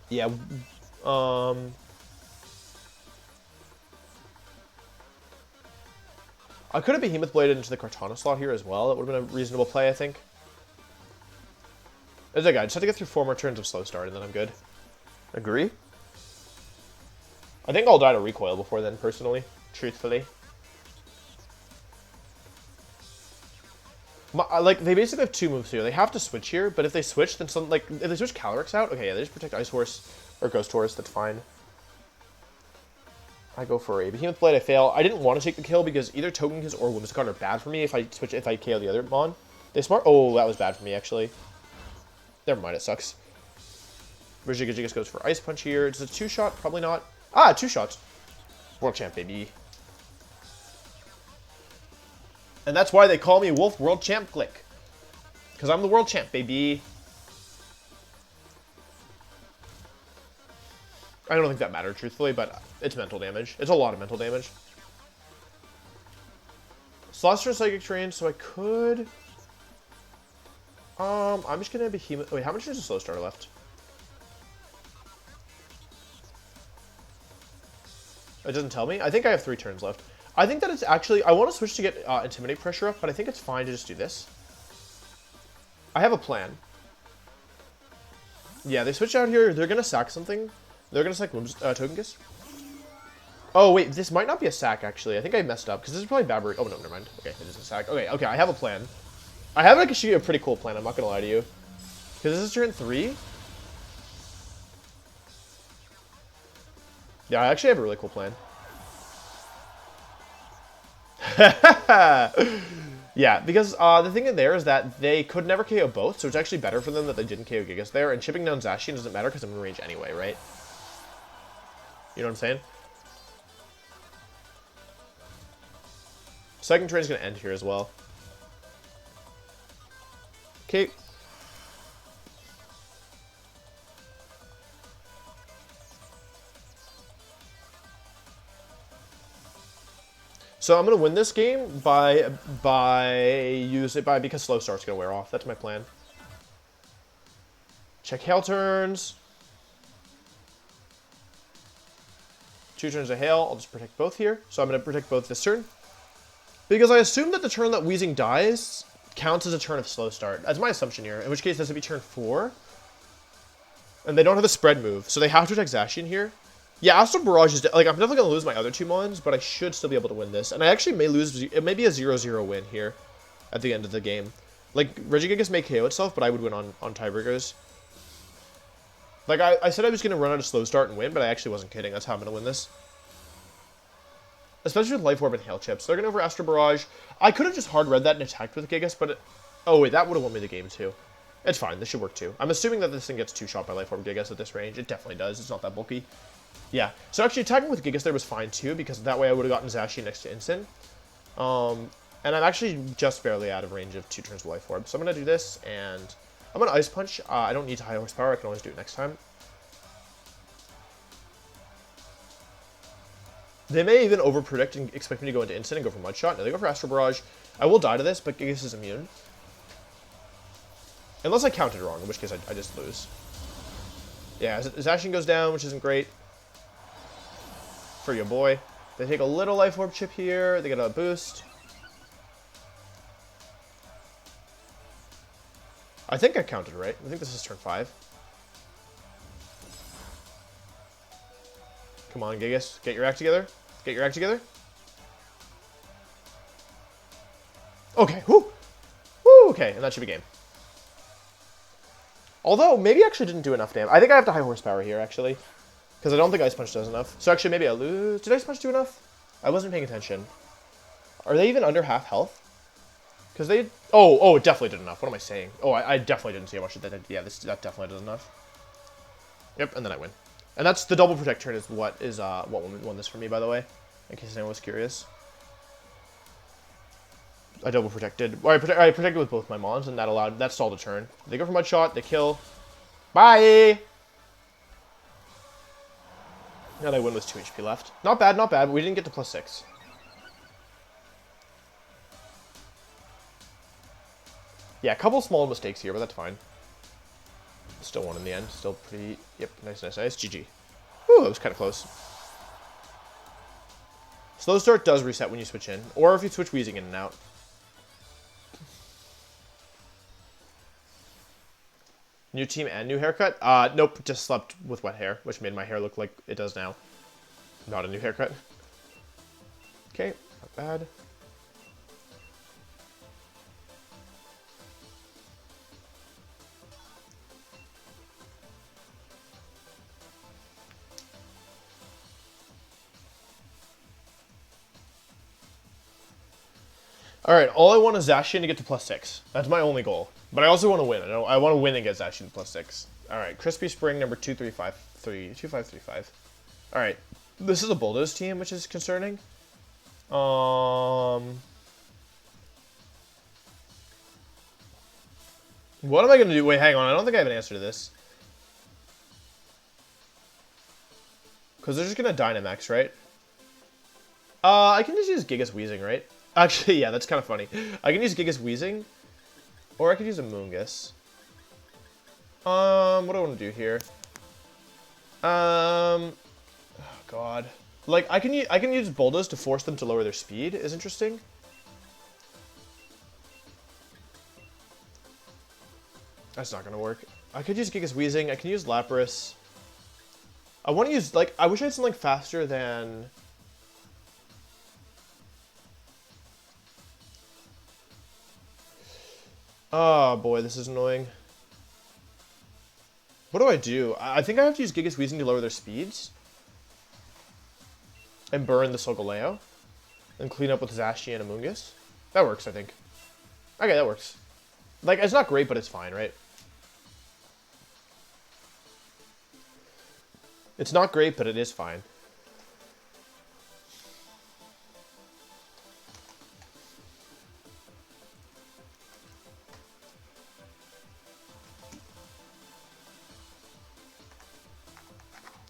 S1: Yeah, I could have Behemoth Bladed into the Kartana slot here as well. That would have been a reasonable play, I think. It's okay, I just have to get through 4 more turns of Slow Start and then I'm good. Agree? I think I'll die to Recoil before then, personally. Truthfully. Like, they basically have 2 moves here. They have to switch here, but if they switch, then if they switch Calyrex out, okay, yeah, they just protect Ice Horse or Ghost Horse, that's fine. I go for a Behemoth Blade, I fail. I didn't want to take the kill because either Togekiss or Whimsicott are bad for me if I KO the other Mon. They smart. Oh, that was bad for me, actually. Never mind, it sucks. Regigigas goes for Ice Punch here. It's a 2-shot, probably not. Ah, 2 shots. World Champ, baby. And that's why they call me Wolf World Champ Glick. Because I'm the World Champ, baby. I don't think that mattered, truthfully, but it's mental damage. It's a lot of mental damage. Celestial Psychic Terrain, so I could... I'm just gonna Behemoth... Wait, how much is a Slow Starter left? It doesn't tell me. I think I have 3 turns left. I think that it's actually... I want to switch to get Intimidate Pressure up, but I think it's fine to just do this. I have a plan. Yeah, they switch out here. They're gonna sack something. They're going to sack Togekiss. Oh, wait. This might not be a sack, actually. I think I messed up. Because this is probably Babbery. Oh, no, never mind. Okay, it is a sack. Okay, I have a plan. I have, like, actually a pretty cool plan. I'm not going to lie to you. Because this is turn 3. Yeah, I actually have a really cool plan. Yeah, because the thing in there is that they could never KO both. So it's actually better for them that they didn't KO Gigas there. And chipping down Zacian doesn't matter because I'm in range anyway, right? You know what I'm saying? Second turn is going to end here as well. Okay. So I'm going to win this game because Slow Start's going to wear off. That's my plan. Check Hail turns. 2 turns of Hail. I'll just protect both here. So I'm going to protect both this turn. Because I assume that the turn that Weezing dies counts as a turn of Slow Start. That's my assumption here. In which case, this would be turn 4. And they don't have a spread move. So they have to attack Zacian here. Yeah, Astral Barrage is... Like, I'm definitely going to lose my other 2 Mons, but I should still be able to win this. And I actually may lose... It may be a 0-0 win here at the end of the game. Like, Regigigas may KO itself, but I would win on tiebreakers. Like, I said I was going to run out of Slow Start and win, but I actually wasn't kidding. That's how I'm going to win this. Especially with Life Orb and Hail Chips. They're going to over Astral Barrage. I could have just hard read that and attacked with Gigas, but... Oh, wait, that would have won me the game, too. It's fine. This should work, too. I'm assuming that this thing gets 2-shot by Life Orb Gigas at this range. It definitely does. It's not that bulky. Yeah. So actually, attacking with Gigas there was fine, too, because that way I would have gotten Zacian next to Incin. And I'm actually just barely out of range of 2 turns of Life Orb. So I'm going to do this, and... I'm going to Ice Punch. I don't need to high horsepower. I can always do it next time. They may even overpredict and expect me to go into Instant and go for Mud Shot. No, they go for Astral Barrage. I will die to this, but Gigas is immune. Unless I counted wrong, in which case I just lose. Yeah, Zacian goes down, which isn't great. For your boy. They take a little Life Orb chip here. They get a boost. I think I counted right. I think this is turn 5. Come on, Gigas. Get your act together. Get your act together. Okay. Whoo! Woo! Okay, and that should be game. Although, maybe I actually didn't do enough damage. I think I have to high horsepower here, actually. Because I don't think Ice Punch does enough. So actually, maybe I lose. Did Ice Punch do enough? I wasn't paying attention. Are they even under half health? Because they... Oh, it definitely did enough. What am I saying? Oh, I definitely didn't see how much that did. Yeah, that definitely does enough. Yep, and then I win. And that's the double protect turn is what won this for me, by the way. In case anyone was curious. I double protected. Or I protected with both my mons, and that stalled a turn. They go for mud shot, they kill. Bye! And I win with 2 HP left. Not bad, not bad, but we didn't get to +6. Yeah, a couple small mistakes here, but that's fine. Still won in the end. Still pretty... Yep, nice. GG. Ooh, that was kind of close. Slow start does reset when you switch in. Or if you switch Wheezing in and out. New team and new haircut? Nope, just slept with wet hair, which made my hair look like it does now. Not a new haircut. Okay, not bad. Alright, all I want is Zacian to get to +6. That's my only goal. But I also want to win. I want to win and get Zacian to +6. Alright, Crispy Spring number 2535. Alright, this is a Bulldoze team, which is concerning. What am I going to do? Wait, hang on. I don't think I have an answer to this. Because they're just going to Dynamax, right? I can just use Gigas Weezing, right? Actually, yeah, that's kind of funny. I can use Gigas Weezing. Or I could use a Moongus. What do I want to do here? Oh, God. Like, I can use Bulldoze to force them to lower their speed, is interesting. That's not going to work. I could use Gigas Weezing. I can use Lapras. I want to use, like, I wish I had something faster than... Oh, boy, this is annoying. What do I do? I think I have to use Gigas Weezing to lower their speeds. And burn the Solgaleo. And clean up with Zacian and Amoonguss. That works, I think. Okay, that works. Like, it's not great, but it's fine, right? It's not great, but it is fine.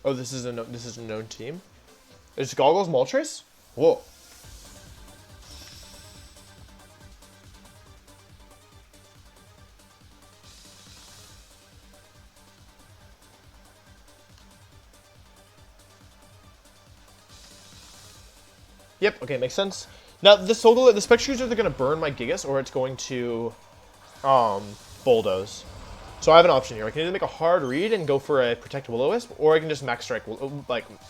S1: Oh, this is a known team. Is Goggles Moltres? Whoa. Yep. Okay, makes sense. Now the Spectre is either going to burn my Gigas or it's going to Bulldoze. So I have an option here. I can either make a hard read and go for a Protect Will-O-Wisp, or I can just Max Strike, or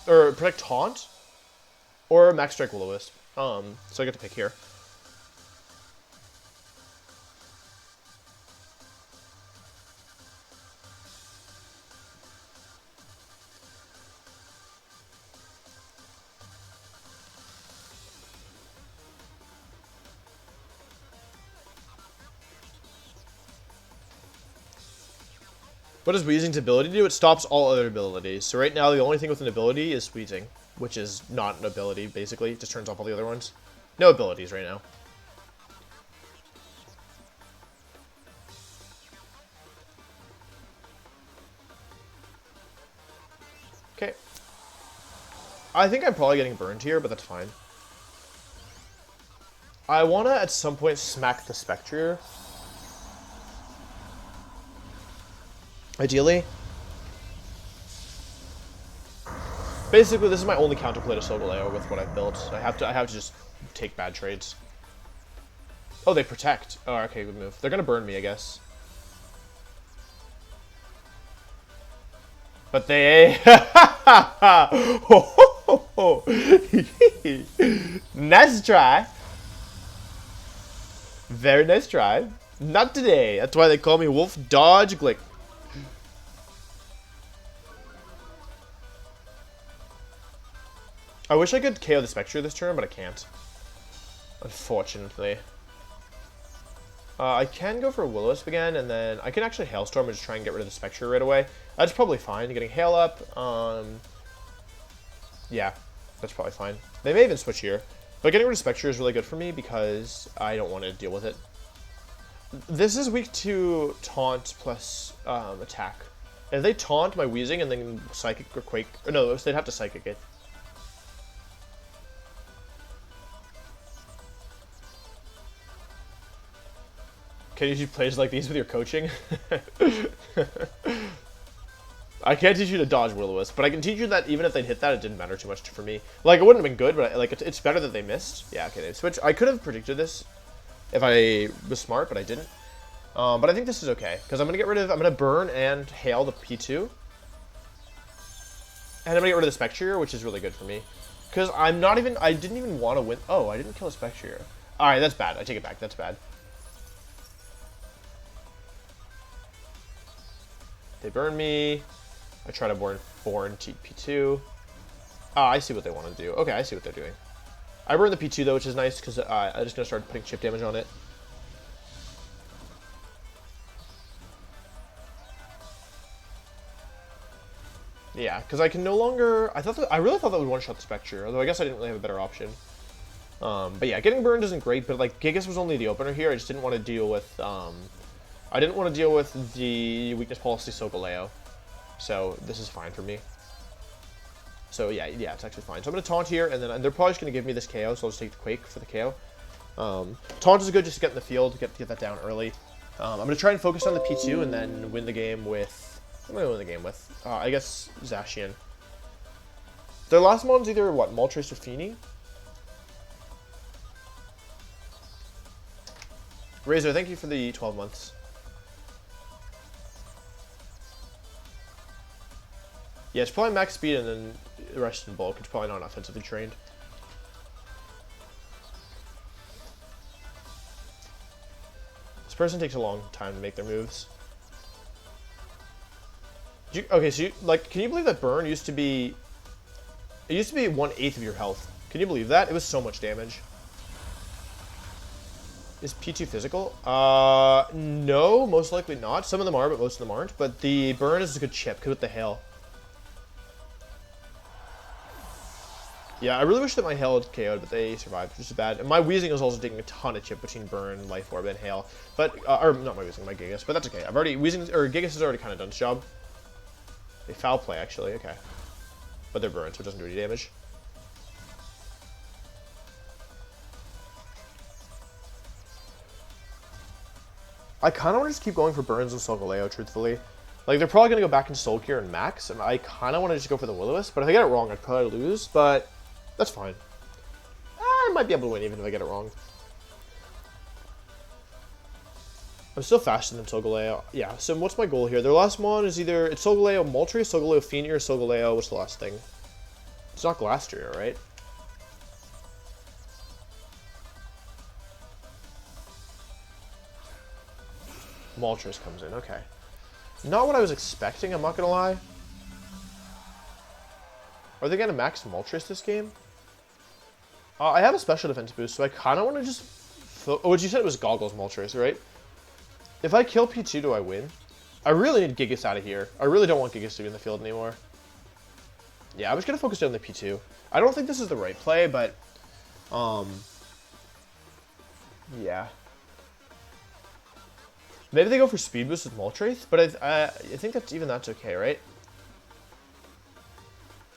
S1: Protect Taunt, or Max Strike Will-O-Wisp. So I get to pick here. What does Weezing's ability do? It stops all other abilities. So right now, the only thing with an ability is Weezing, which is not an ability, basically. It just turns off all the other ones. No abilities right now. Okay. I think I'm probably getting burned here, but that's fine. I want to, at some point, smack the Spectre. Ideally. Basically, this is my only counterplay to Solgaleo with what I've built. I have to just take bad trades. Oh, they protect. Oh, okay, good move. They're gonna burn me, I guess. But they... Nice try. Very nice try. Not today. That's why they call me Wolf Dodge Glick. I wish I could KO the Spectre this turn, but I can't. Unfortunately. I can go for Will-O-Wisp again, and then I can actually Hailstorm and just try and get rid of the Spectre right away. That's probably fine. Getting Hail up. Yeah, that's probably fine. They may even switch here. But getting rid of Spectre is really good for me because I don't want to deal with it. This is weak to Taunt plus attack. If they taunt my Weezing and then Psychic or Quake... Or no, they'd have to Psychic it. Can you teach plays like these with your coaching? I can't teach you to dodge Will-O-Wisp, but I can teach you that even if they'd hit that, it didn't matter too much for me. Like, it wouldn't have been good, but like it's better that they missed. Yeah, okay, they switched. I could have predicted this if I was smart, but I didn't. But I think this is okay, because I'm going to burn and Hail the P2. And I'm going to get rid of the Spectre, which is really good for me. Because I didn't even want to win. Oh, I didn't kill a Spectre. Alright, that's bad. I take it back. That's bad. They burn me. I try to burn P2. Ah, I see what they want to do. Okay, I see what they're doing. I burn the P2 though, which is nice because I'm just going to start putting chip damage on it. Yeah, because I can no longer... I really thought that would one-shot the Spectre, although I guess I didn't really have a better option. But yeah, getting burned isn't great, but like Gigas was only the opener here. I just didn't want to deal with... I didn't want to deal with the weakness policy Solgaleo. So this is fine for me. So yeah, it's actually fine. So I'm going to taunt here, and then they're probably just going to give me this KO, so I'll just take the Quake for the KO. Taunt is good just to get in the field, get that down early. I'm going to try and focus on the P2 and then win the game with... I'm going to win the game with, I guess, Zacian. Their last mon's either, what, Moltres or Feeny? Razor, thank you for the 12 months. Yeah, it's probably max speed and then the rest in bulk. It's probably not offensively trained. This person takes a long time to make their moves. Okay, so can you believe that burn used to be... It used to be 1/8 of your health. Can you believe that? It was so much damage. Is P2 physical? No, most likely not. Some of them are, but most of them aren't. But the burn is a good chip, because with the hail. Yeah, I really wish that my hail had KO'd, but they survived, which is bad. And my Weezing is also taking a ton of chip between burn, life orb, and hail. But, or not my Weezing, my Gigas, but that's okay. Gigas has already kind of done its job. They foul play, actually, okay. But they're burned, so it doesn't do any damage. I kind of want to just keep going for burns and Solgaleo, truthfully. Like, they're probably going to go back into Soul Cure and Max, and I kind of want to just go for the Will-O-Wisp, but if I get it wrong, I'd probably lose, but that's fine. I might be able to win even if I get it wrong. I'm still faster than Solgaleo. Yeah, so what's my goal here? Their last one is either, it's Solgaleo Moltres, Solgaleo Feeny, or Solgaleo, what's the last thing? It's not Glastrier, right? Moltres comes in, okay. Not what I was expecting, I'm not gonna lie. Are they gonna max Moltres this game? I have a special defense boost, so I kind of want to just... Oh, you said it was Goggles Moltres, right? If I kill P2, do I win? I really need Gigas out of here. I really don't want Gigas to be in the field anymore. Yeah, I'm just gonna focus down the P2. I don't think this is the right play, but... yeah. Maybe they go for Speed Boost with Moltres, but I think that's okay, right?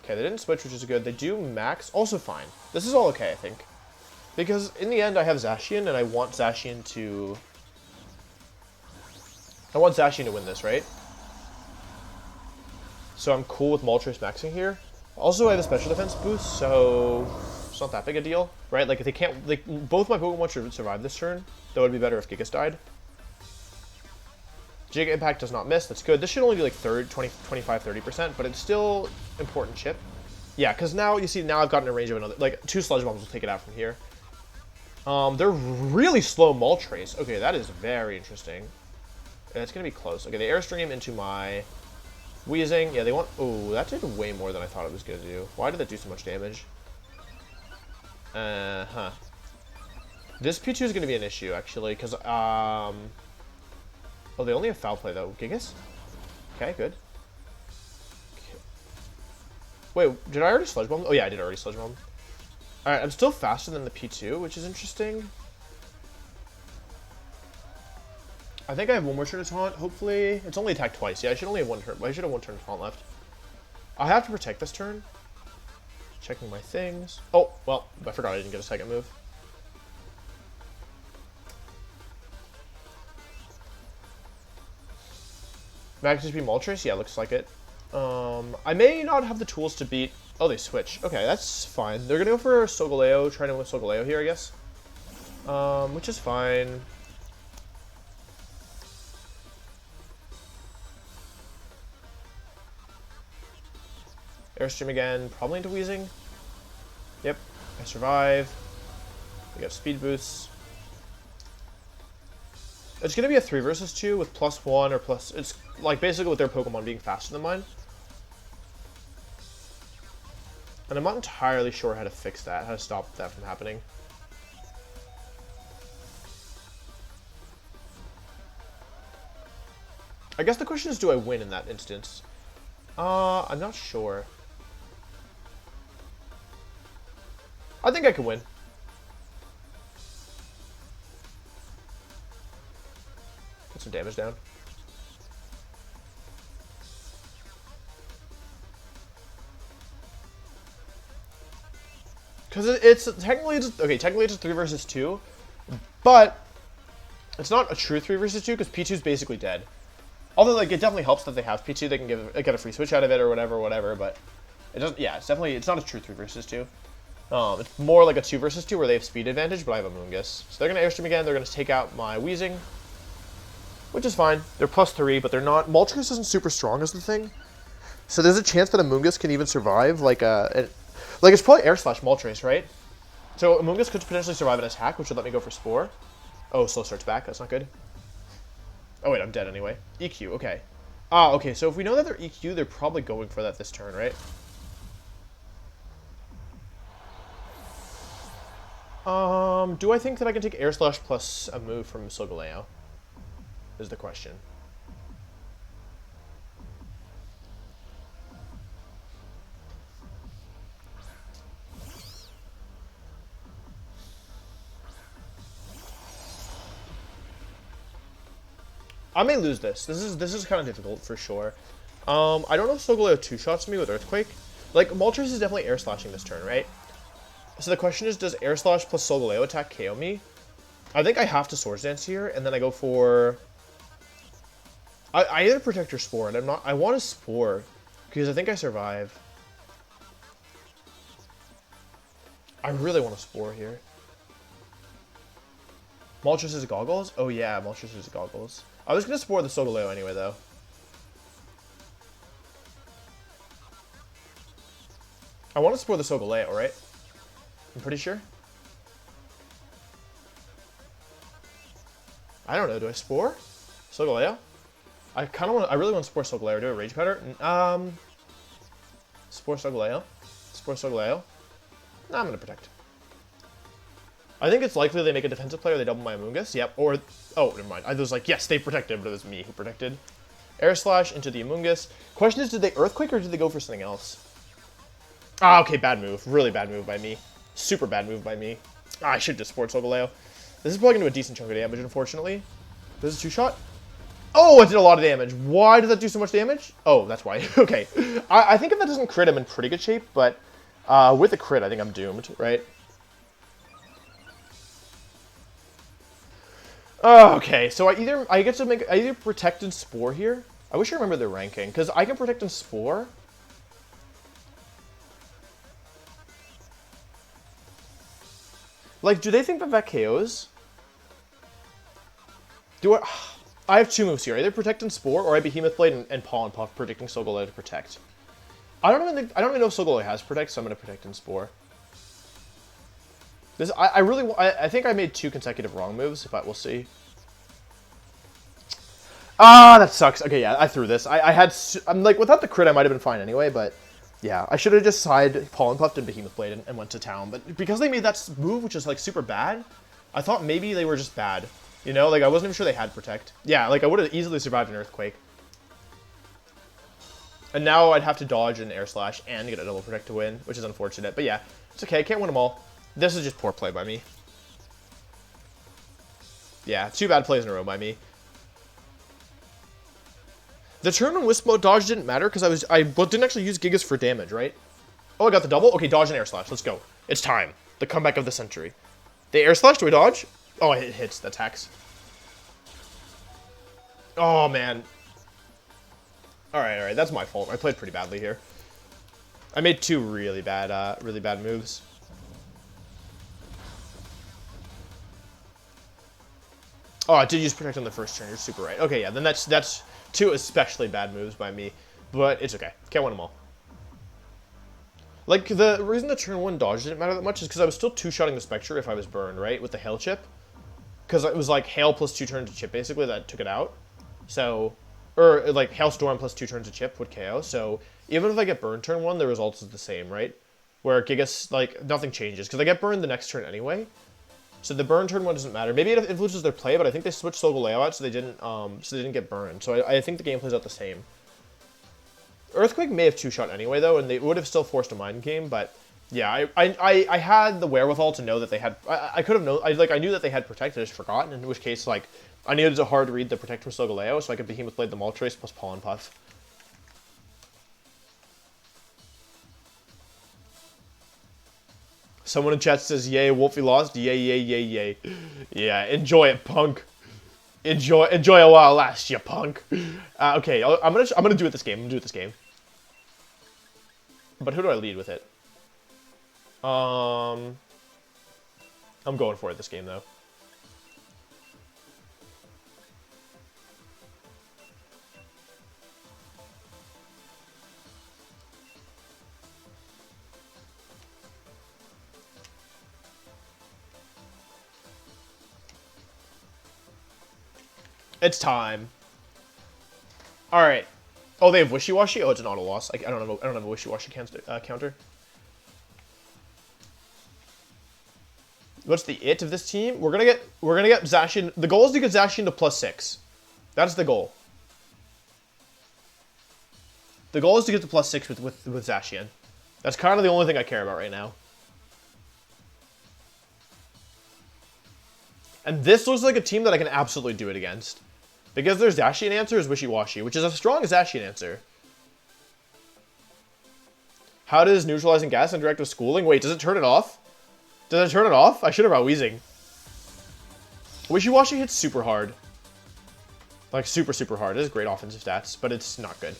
S1: Okay, they didn't switch, which is good. They do max, also fine. This is all okay, I think. Because in the end, I have Zacian, and I want Zacian to... win this, right? So I'm cool with Moltres maxing here. Also, I have a special defense boost, so it's not that big a deal, right? Like, if they can't... Like, both my Pokemon should survive this turn. That would be better if Gigas died. Giga Impact does not miss. That's good. This should only be like 25-30%, but it's still important chip. Yeah, because now, you see, now I've gotten a range of another... Like, 2 Sludge Bombs will take it out from here. They're really slow Moltres. Okay, that is very interesting. It's going to be close. Okay, they Airstream into my Weezing. Yeah, they want... Oh, that did way more than I thought it was going to do. Why did that do so much damage? This P2 is going to be an issue, actually, because, oh, they only have Foul Play, though. Gigas? Okay, good. Okay. Wait, did I already Sludge Bomb? Oh, yeah, I did already Sludge Bomb. Alright, I'm still faster than the P2, which is interesting. I think I have one more turn to taunt, hopefully. It's only attacked twice. Yeah, I should only have one turn. I should have one turn to taunt left. I have to protect this turn. Checking my things. Oh, well, I forgot I didn't get a second move. Max HP Moltres? Yeah, looks like it. I may not have the tools to beat... Oh, they switch. Okay, that's fine. They're going to go for Solgaleo, trying to win Solgaleo here, I guess. Which is fine. Airstream again, probably into Wheezing. Yep, I survive. We have speed boosts. It's going to be a 3 versus 2 with +1 or plus... It's like basically with their Pokemon being faster than mine. And I'm not entirely sure how to fix that, how to stop that from happening. I guess the question is, do I win in that instance? I'm not sure. I think I can win. Get some damage down. Because it's technically it's a 3 versus 2, but it's not a true 3 versus 2 because P2 is basically dead. Although like it definitely helps that they have P2, they can get a free switch out of it or whatever. But it doesn't. Yeah, it's not a true 3 versus 2. It's more like a 2 versus 2 where they have speed advantage, but I have a Moongus. So they're gonna Airstream again. They're gonna take out my Wheezing, which is fine. They're +3, but they're not. Moltres isn't super strong as the thing, so there's a chance that a Moongus can even survive like like, it's probably Air Slash Moltres, right? So Amoonguss could potentially survive an attack, which would let me go for Spore. Oh, slow starts back. That's not good. Oh, wait, I'm dead anyway. EQ, okay. Ah, okay, so if we know that they're EQ, they're probably going for that this turn, right? Do I think that I can take Air Slash plus a move from Solgaleo? Is the question. I may lose this. This is kind of difficult for sure. I don't know if Solgaleo two-shots me with Earthquake. Like, Moltres is definitely Air Slashing this turn, right? So the question is, does Air Slash plus Solgaleo attack KO me? I think I have to Swords Dance here, and then I go for... I either Protect or Spore, and I want to Spore, because I think I survive. I really want to Spore here. Moltres' Goggles? Oh yeah, Moltres' Goggles. I was going to Spore the Solgaleo anyway, though. I want to Spore the Solgaleo, right? I'm pretty sure. I don't know. Do I Spore Solgaleo? I really want to Spore Solgaleo. Do a Rage Powder? Spore Solgaleo. Spore Solgaleo. Nah, I'm going to Protect. I think it's likely they make a defensive play or they double my Amoonguss. Yep. Or, oh, never mind. I was like, yes, they protected, but it was me who protected. Air Slash into the Amoonguss. Question is, did they Earthquake or did they go for something else? Ah, okay, bad move. Really bad move by me. Super bad move by me. Ah, I should just Sport Solgaleo. This is probably going to do a decent chunk of damage, unfortunately. This is a 2-shot. Oh, it did a lot of damage. Why does that do so much damage? Oh, that's why. Okay. I think if that doesn't crit, I'm in pretty good shape, but with a crit, I think I'm doomed, right? Oh, okay, so I either Protect and Spore here. I wish I remember their ranking, because I can Protect and Spore. Like, do they think that KOs? I have 2 moves here. Either Protect and Spore, or I Behemoth Blade and Pollen Puff, predicting Solgaleo to Protect. I don't even know if Solgaleo has Protect, so I'm going to Protect and Spore. I think I made 2 consecutive wrong moves, but we'll see. Ah, that sucks. Okay, yeah, I threw this. I'm like, without the crit, I might have been fine anyway, but yeah, I should have just side Pollen Puffed and Behemoth Blade and went to town. But because they made that move, which is like super bad, I thought maybe they were just bad. You know, like I wasn't even sure they had Protect. Yeah, like I would have easily survived an Earthquake. And now I'd have to dodge an Air Slash and get a double Protect to win, which is unfortunate. But yeah, it's okay. I can't win them all. This is just poor play by me. Yeah, 2 bad plays in a row by me. The turn on Wisp mode dodge didn't matter because I didn't actually use Gigas for damage, right? Oh, I got the double? Okay, dodge and Air Slash. Let's go. It's time. The comeback of the century. The Air Slash, do we dodge? Oh, it hits. That's hacks. Oh, man. Alright. That's my fault. I played pretty badly here. I made 2 really bad moves. Oh, I did use Protect on the first turn. You're super right. Okay, yeah, then that's 2 especially bad moves by me. But it's okay. Can't win them all. Like, the reason the turn 1 dodge didn't matter that much is because I was still 2-shotting the Spectre if I was burned, right? With the Hail Chip. Because it was like Hail plus 2 turns to chip, basically, that took it out. So, or like Hailstorm plus 2 turns to chip would KO. So, even if I get burned turn 1, the result is the same, right? Where Gigas, like, nothing changes. Because I get burned the next turn anyway. So the burn turn 1 doesn't matter. Maybe it influences their play, but I think they switched Solgaleo out so they didn't get burned. So I think the game plays out the same. Earthquake may have 2-shot anyway, though, and they would have still forced a mind game, but yeah, I had the wherewithal to know that they had... I could have known... I knew that they had Protect, I just forgot, in which case, like, I needed to hard read the Protect from Solgaleo so I could Behemoth Blade the Moltres plus Pollen Puff. Someone in chat says, yay, Wolfie lost. Yay. Yeah, enjoy it, punk. Enjoy a while last, you punk. Okay, I'm gonna do it this game. But who do I lead with it? I'm going for it this game, though. It's time. All right. Oh, they have Wishy-Washy? Oh, it's an auto loss. I don't have a Wishy-Washy counter. What's the it of this team? We're gonna get Zacian. The goal is to get Zacian to +6. That's the goal. The goal is to get to +6 with Zacian. That's kind of the only thing I care about right now. And this looks like a team that I can absolutely do it against. Because their Zacian answer is Wishy-Washy, which is a strong Zacian answer. How does neutralizing gas interact with schooling? Wait, does it turn it off? Does it turn it off? I should have brought Wheezing. Wishy-Washy hits super hard. Like, super hard. It has great offensive stats, but it's not good.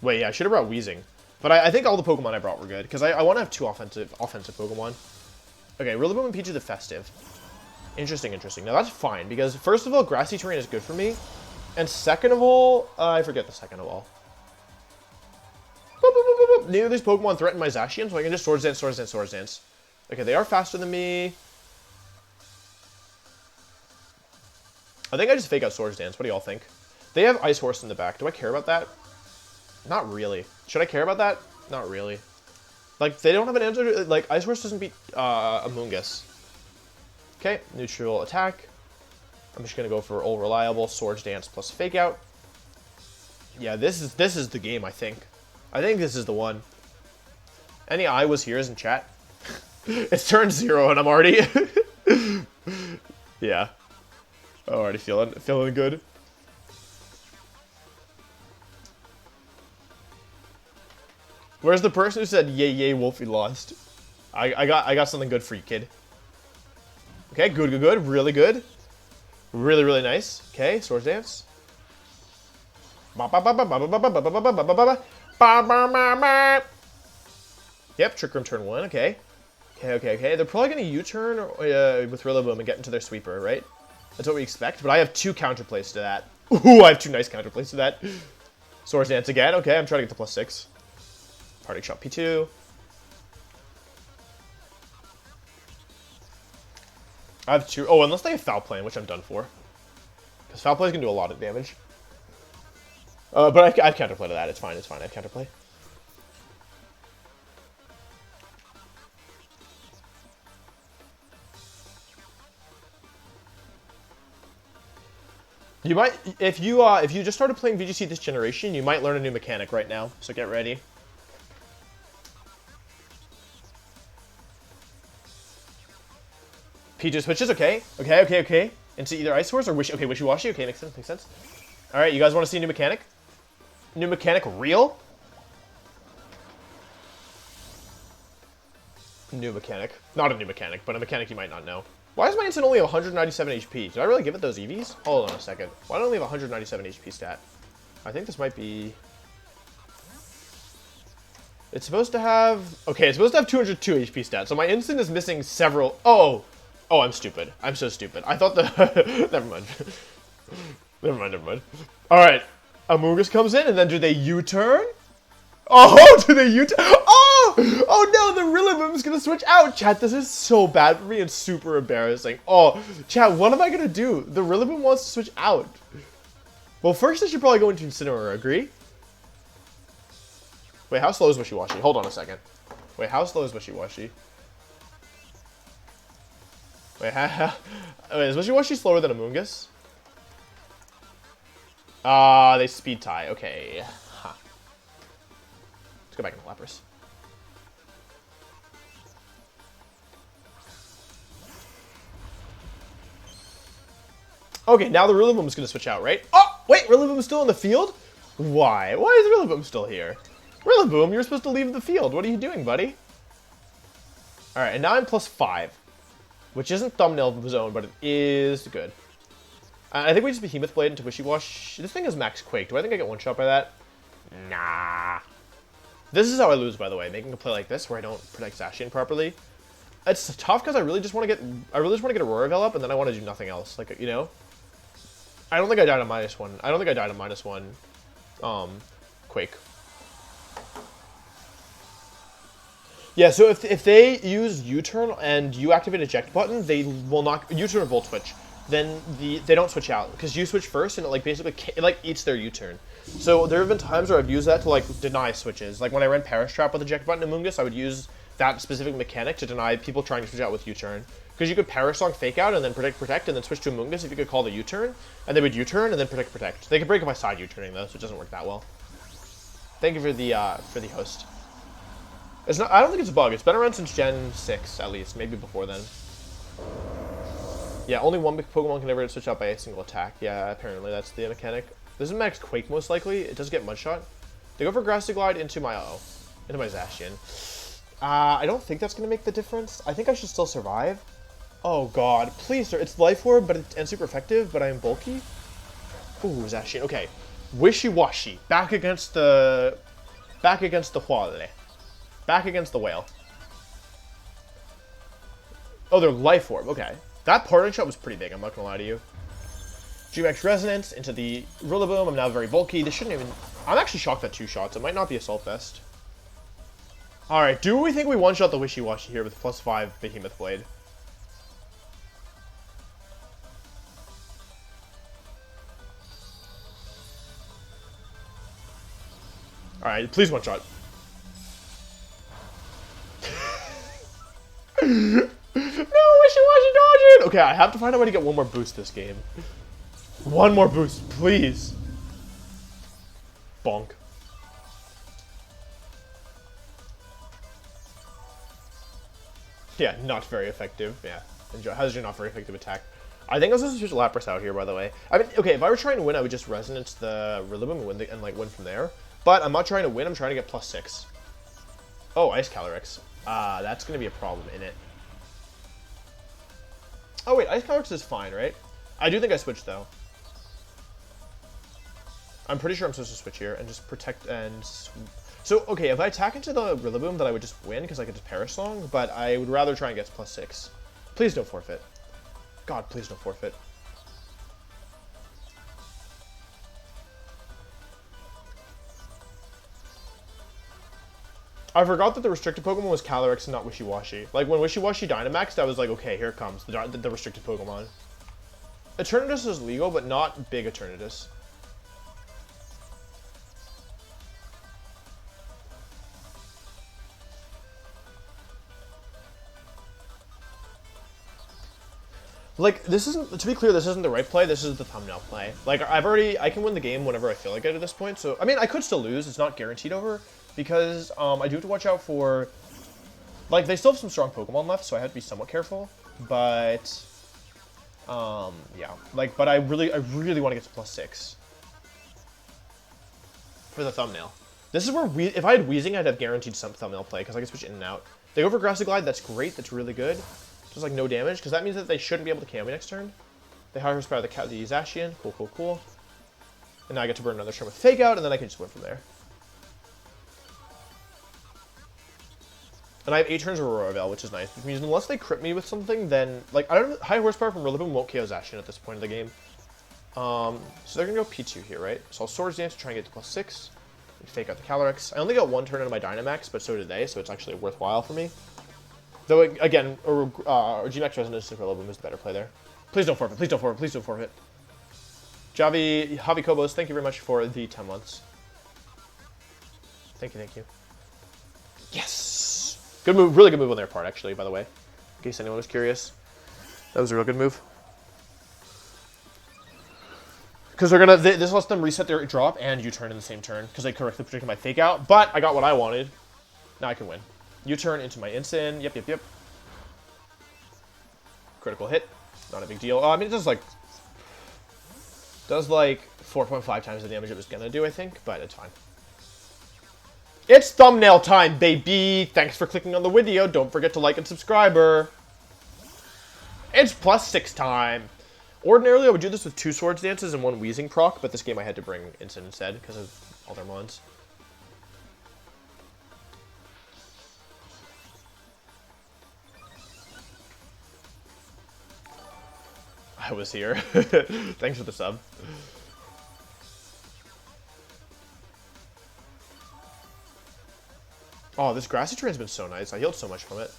S1: Wait, yeah, I should have brought Wheezing. But I think all the Pokemon I brought were good, because I want to have 2 offensive Pokemon. Okay, Rillaboom and Pichu the Festive. Interesting. Now that's fine, because first of all, grassy terrain is good for me. And second of all, I forget the second of all. Neither of these Pokemon threaten my Zacian, so I can just Swords Dance. Okay, they are faster than me. I think I just fake out Swords Dance. What do y'all think? They have Ice Horse in the back. Do I care about that? Not really. Should I care about that? Not really. Like, they don't have an answer. Like, Ice Horse doesn't beat Amoonguss. Okay, neutral attack. I'm just gonna go for All Reliable, Swords Dance plus Fake Out. Yeah, this is the game, I think. I think this is the one. Any I was here's in chat? It's turn 0 and I'm already... Yeah. I'm already feeling good. Where's the person who said, yay, Wolfie lost? I got something good for you, kid. Okay, good. Really good. Really nice. Okay, Swords Dance. Yep, Trick Room turn 1. Okay. They're probably going to U-turn with Rillaboom and get into their sweeper, right? That's what we expect. But I have 2 counterplays to that. Ooh, I have 2 nice counterplays to that. Swords Dance again. Okay, I'm trying to get to +6. Parting Shot P2. I have 2. Oh, unless they have Foul Play, which I'm done for. Because Foul Play is going to do a lot of damage. But I have Counterplay to that. It's fine. I have Counterplay. You might, if you just started playing VGC this generation, you might learn a new mechanic right now. So get ready. P2 switches, okay. Okay. Into either Ice Horse or Wishy-Washy. Okay, makes sense. Alright, you guys want to see a new mechanic? New mechanic real? New mechanic. Not a new mechanic, but a mechanic you might not know. Why is my instant only 197 HP? Did I really give it those EVs? Hold on a second. Why don't I only have 197 HP stat? I think this might be... It's supposed to have... Okay, it's supposed to have 202 HP stat, so my instant is missing several... Oh, I'm stupid. I'm so stupid. I thought the... Never mind. Never mind. Alright. Amoonguss comes in, and then do they U-turn? Oh, do they U-turn? Oh no, the Rillaboom's gonna switch out. Chat, this is so bad for me and super embarrassing. Oh, chat, what am I gonna do? The Rillaboom wants to switch out. Well, first I should probably go into Incineroar, agree? Wait, how slow is Wishy-Washy? Hold on a second. Wait, how slow is Wishy-Washy? Wait, is Wishy-Washy slower than Amoonguss? They speed tie. Okay. Huh. Let's go back into Lapras. Okay, now the Rillaboom is going to switch out, right? Oh, wait, Rillaboom is still in the field? Why? Why is Rillaboom still here? Rillaboom, you're supposed to leave the field. What are you doing, buddy? Alright, and now I'm +5. Which isn't thumbnail zone, but it is good. I think we just Behemoth Blade into Wishy-Wash. This thing is max Quake. Do I think I get one shot by that? Nah. This is how I lose, by the way. Making a play like this where I don't protect Zacian properly. It's tough because I really just want to get Aurora Veil up, and then I want to do nothing else. Like, you know? I don't think I died on -1. I don't think I died on -1 Quake. Yeah, so if they use U-turn and you activate eject button, they will not U-turn or Volt Switch. Then they don't switch out because you switch first, and it like basically eats their U-turn. So there have been times where I've used that to like deny switches. Like when I ran Perish Trap with eject button Amoonguss, I would use that specific mechanic to deny people trying to switch out with U-turn. Because you could Perish Song Fake Out and then Protect, and then switch to Amoonguss if you could call the U-turn, and they would U-turn and then Protect. They could break up my side U-turning though, so it doesn't work that well. Thank you for the host. It's not. I don't think it's a bug. It's been around since Gen 6 at least, maybe before then. Yeah, only one big Pokemon can ever switch out by a single attack. Yeah, apparently that's the mechanic. This is max Quake most likely. It does get Mudshot. They go for Grassy Glide into my Zacian. I don't think that's gonna make the difference. I think I should still survive. Oh god, please, sir. It's Life Orb, and super effective, but I am bulky. Ooh, Zacian. Okay, Wishy-Washy. Back against the Huale. Back against the whale. Oh, they're Life Orb. Okay. That parting shot was pretty big, I'm not gonna lie to you. G-Max Resonance into the Rillaboom. I'm now very bulky. This shouldn't even... I'm actually shocked at 2 shots. It might not be Assault Vest. Alright, do we think we one-shot the Wishy-Washy here with +5 Behemoth Blade? Alright, please one-shot. No, Wishy-Washy dodging! Okay, I have to find a way to get one more boost this game. One more boost, please. Bonk. Yeah, not very effective. Yeah, enjoy. How's your not very effective attack? I think I was supposed to switch Lapras out here, by the way. I mean, okay, if I were trying to win, I would just Resonance the Rillaboom and win from there. But I'm not trying to win. I'm trying to get +6. Oh, Ice Calyrex. That's gonna be a problem in it. Oh wait, Ice Calyrex is fine, right? I do think I switched though. I'm pretty sure I'm supposed to switch here and just protect and... So, okay, if I attack into the Rillaboom, then I would just win because I could just Perish Song, but I would rather try and get +6. Please don't forfeit. God, please don't forfeit. I forgot that the restricted Pokemon was Calyrex and not Wishy-Washy. Like, when Wishy-Washy Dynamaxed, I was like, okay, here it comes, the restricted Pokemon. Eternatus is legal, but not big Eternatus. Like, this isn't, to be clear, this isn't the right play, this is the thumbnail play. Like, I can win the game whenever I feel like it at this point, so, I mean, I could still lose, it's not guaranteed over, because, I do have to watch out for, like, they still have some strong Pokemon left, so I have to be somewhat careful, but, yeah. Like, but I really want to get to +6. For the thumbnail. This is where, if I had Weezing, I'd have guaranteed some thumbnail play, because I can switch in and out. They go for Grassy Glide, that's great, that's really good. Just like no damage, because that means that they shouldn't be able to KO me next turn. They high horsepower the Zacian. Cool, cool, cool. And now I get to burn another turn with Fake Out, and then I can just win from there. And I have 8 turns of Aurora Veil, which is nice. Which means unless they crit me with something, then like I don't high horsepower from Rillaboom won't KO Zacian at this point of the game. So they're gonna go P2 here, right? So I'll Swords Dance to try and get to +6. And Fake Out the Calyrex. I only got 1 turn into my Dynamax, but so did they, so it's actually worthwhile for me. Though, again, G-Max Resonance to Rillaboom is the better play there. Please don't forfeit, please don't forfeit, please don't forfeit. Javi Kobos, thank you very much for the 10 months. Thank you, thank you. Yes! Good move, really good move on their part, actually, by the way. In case anyone was curious. That was a real good move. Because this lets them reset their drop and U-turn in the same turn, because they correctly predicted my Fake Out, but I got what I wanted. Now I can win. U-turn into my Instant. Yep, yep, yep. Critical hit. Not a big deal. I mean, it does like 4.5 times the damage it was going to do, I think, but it's fine. It's thumbnail time, baby! Thanks for clicking on the video. Don't forget to like and subscribe. It's +6 time. Ordinarily, I would do this with 2 Swords Dances and 1 Weezing proc, but this game I had to bring Instant instead because of all their mons. I was here. Thanks for the sub. Oh, this Grassy Terrain's been so nice. I healed so much from it.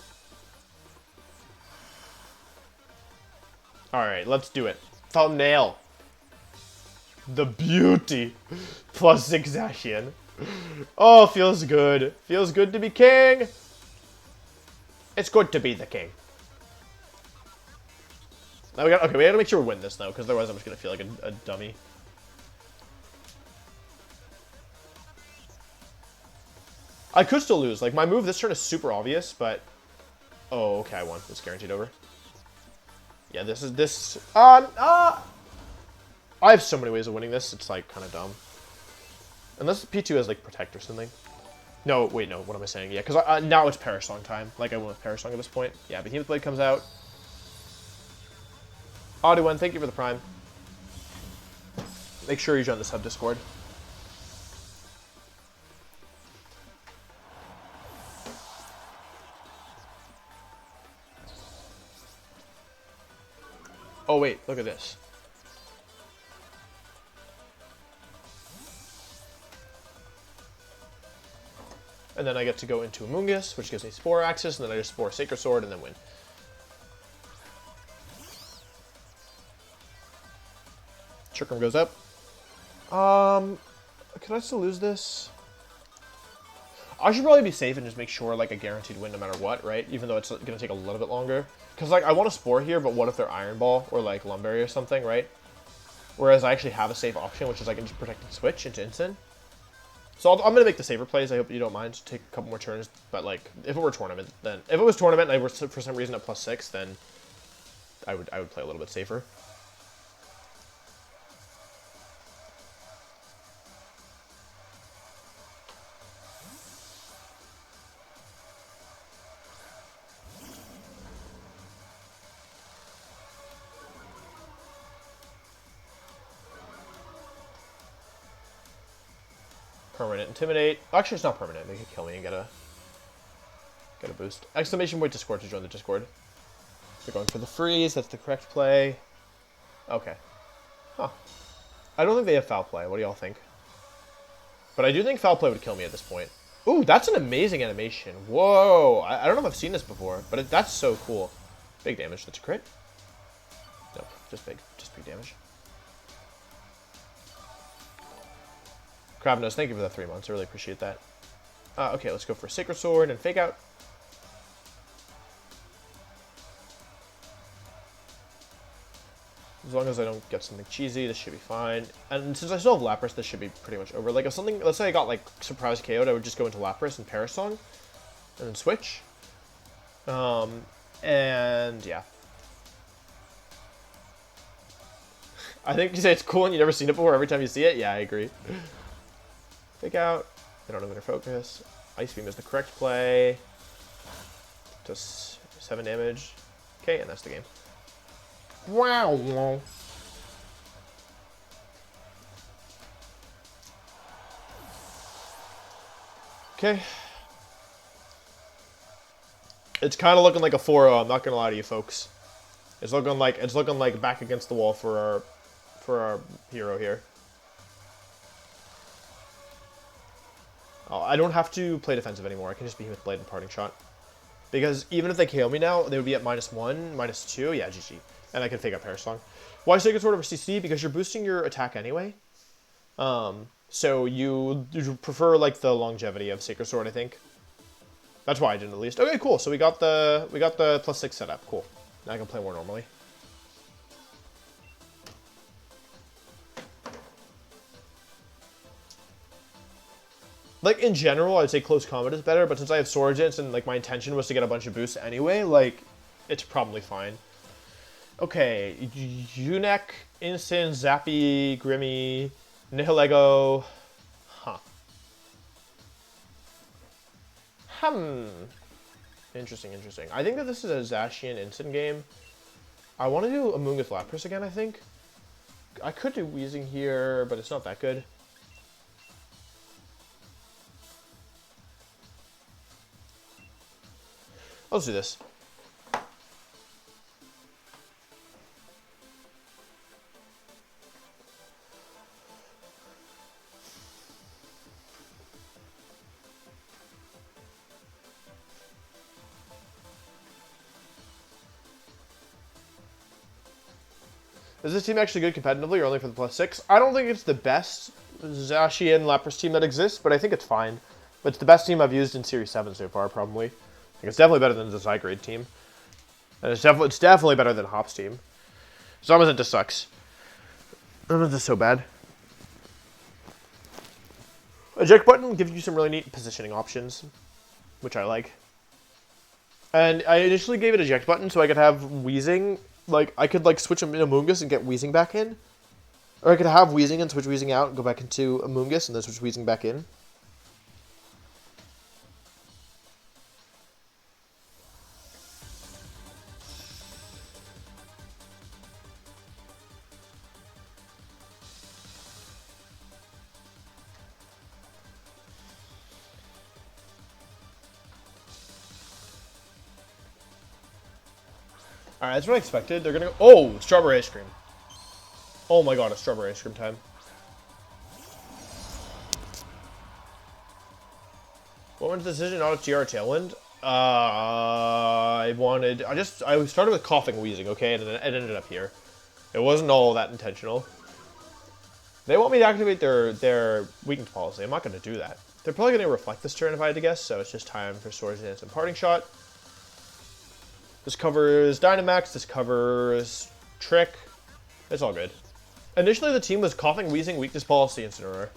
S1: Alright, let's do it. Thumbnail. The beauty. +6 Zacian. Oh, feels good. Feels good to be king. It's good to be the king. Now we gotta make sure we win this though, because otherwise I'm just gonna feel like a dummy. I could still lose. Like my move this turn is super obvious, but oh, okay, I won. It's guaranteed over. Yeah, I have so many ways of winning this. It's like kind of dumb. Unless P2 has like Protect or something. No, wait, no. What am I saying? Yeah, because now it's Perish Song time. Like I went with Perish Song at this point. Yeah, Behemoth Blade comes out. Auduen, thank you for the Prime. Make sure you join the sub Discord. Oh wait, look at this. And then I get to go into Amoonguss, which gives me Spore access, and then I just Spore Sacred Sword and then win. Zekrom goes up. Can I still lose this? I should probably be safe and just make sure like a guaranteed win no matter what, right? Even though it's gonna take a little bit longer. Because like I want to Spore here, but what if they're Iron Ball or like Lumberry or something, right? Whereas I actually have a safe option, which is I can just Protect and Switch into Instant. So I'm gonna make the safer plays. I hope you don't mind. Just take a couple more turns. But like, if it were tournament, then if it was tournament and I were for some reason at +6, then I would play a little bit safer. Permanent Intimidate. Actually, it's not permanent. They could kill me and get a boost. Exclamation point Discord to join the Discord. They're going for the freeze. That's the correct play. Okay. Huh. I don't think they have foul play. What do y'all think? But I do think foul play would kill me at this point. Ooh, that's an amazing animation. Whoa. I don't know if I've seen this before, but that's so cool. Big damage. That's a crit? Nope. Just big damage. Crabnose, thank you for the 3 months. I really appreciate that. Okay, let's go for a Sacred Sword and Fake Out. As long as I don't get something cheesy, this should be fine. And since I still have Lapras, this should be pretty much over. Like, if something, let's say I got, like, surprise KO'd, I would just go into Lapras and Parasong, and then switch. And, yeah. I think you say it's cool and you've never seen it before every time you see it. Yeah, I agree. Fake out. They don't have inner focus. Ice Beam is the correct play. Does 7 damage. Okay, and that's the game. Wow. Okay. It's kind of looking like a 4-0. I'm not gonna lie to you, folks. It's looking like back against the wall for our hero here. Oh, I don't have to play defensive anymore. I can just be with Blade and Parting Shot. Because even if they KO me now, they would be at -1, -2. Yeah, GG. And I can fake out Parasong. Why Sacred Sword over CC? Because you're boosting your attack anyway. So you prefer like the longevity of Sacred Sword, I think. That's why I did at least. Okay, cool. So we got the +6 set up. Cool. Now I can play more normally. Like, in general, I'd say close combat is better, but since I have Sword Dance and, like, my intention was to get a bunch of boosts anyway, like, it's probably fine. Okay, Unek, Instant, Zappy, Grimmy, Nihilego. Huh. Interesting. I think that this is a Zacian Instant game. I want to do Amoonguss Lapras again, I think. I could do Weezing here, but it's not that good. Let's do this. Is this team actually good competitively or only for the +6? I don't think it's the best Zacian Lapras team that exists, but I think it's fine. But it's the best team I've used in Series 7 so far, probably. I think it's definitely better than the Zygrade team. And it's definitely better than Hop's team. As long as it just sucks. None of this is so bad. Eject button gives you some really neat positioning options, which I like. And I initially gave it eject button so I could have Weezing. Like, I could, like, switch him in Amoonguss and get Weezing back in. Or I could have Weezing and switch Weezing out and go back into Amoonguss and then switch Weezing back in. Alright, that's what I expected. They're gonna go... Oh! Strawberry ice cream. Oh my god, it's strawberry ice cream time. What was the decision? Not a GR Tailwind? I started with coughing wheezing, okay? And then it ended up here. It wasn't all that intentional. They want me to activate their weakness policy. I'm not going to do that. They're probably going to reflect this turn if I had to guess, so it's just time for Sword Dance and Parting Shot. This covers Dynamax, this covers Trick. It's all good. Initially, the team was coughing, wheezing, weakness policy, Incineroar.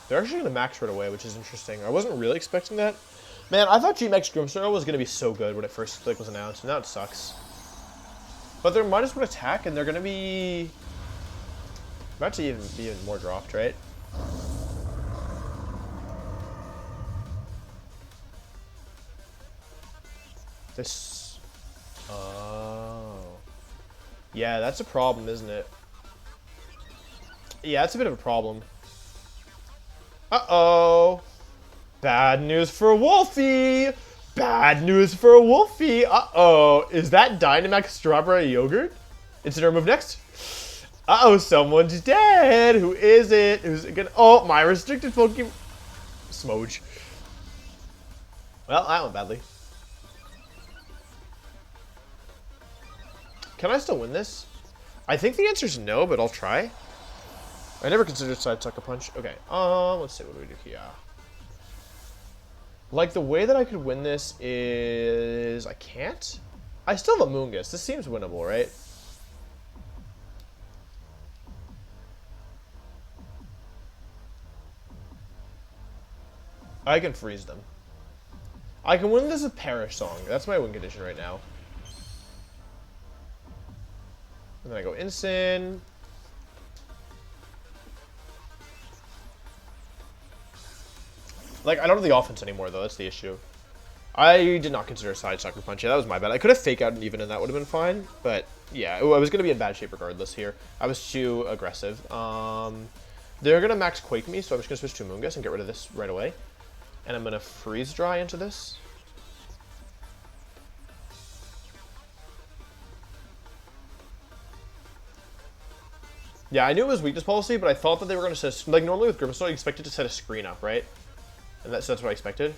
S1: They're actually going to max right away, which is interesting. I wasn't really expecting that. Man, I thought GMX Grimmsnarl was going to be so good when it first was announced, and now it sucks. But they're -1 attack, and they're going to be... about to be even more dropped, right? This... Oh... Yeah, that's a problem, isn't it? Yeah, it's a bit of a problem. Uh-oh. Bad news for Wolfie! Bad news for Wolfie! Uh-oh. Is that Dynamax Strawberry Yogurt? Incident move next. Uh-oh, someone's dead! Who is it? Who's it gonna... Oh, my restricted Pokemon... Smoge. Well, that went badly. Can I still win this? I think the answer's no, but I'll try. I never considered Side Sucker Punch. Okay, let's see, what do we do here? Like, the way that I could win this is... I can't? I still have a Moongus. This seems winnable, right? I can freeze them. I can win this with Perish Song. That's my win condition right now. And then I go Instant. Like, I don't have the offense anymore, though. That's the issue. I did not consider Side Sucker Punch. Yeah, that was my bad. I could have Fake Out and even, and that would have been fine. But, yeah, I was going to be in bad shape regardless here. I was too aggressive. They're going to max Quake me, so I'm just going to switch to Moongus and get rid of this right away. And I'm going to Freeze Dry into this. Yeah, I knew it was weakness policy, but I thought that they were going to set... Like, normally with Grimmsnarl, you expect it to set a screen up, right? And that's what I expected.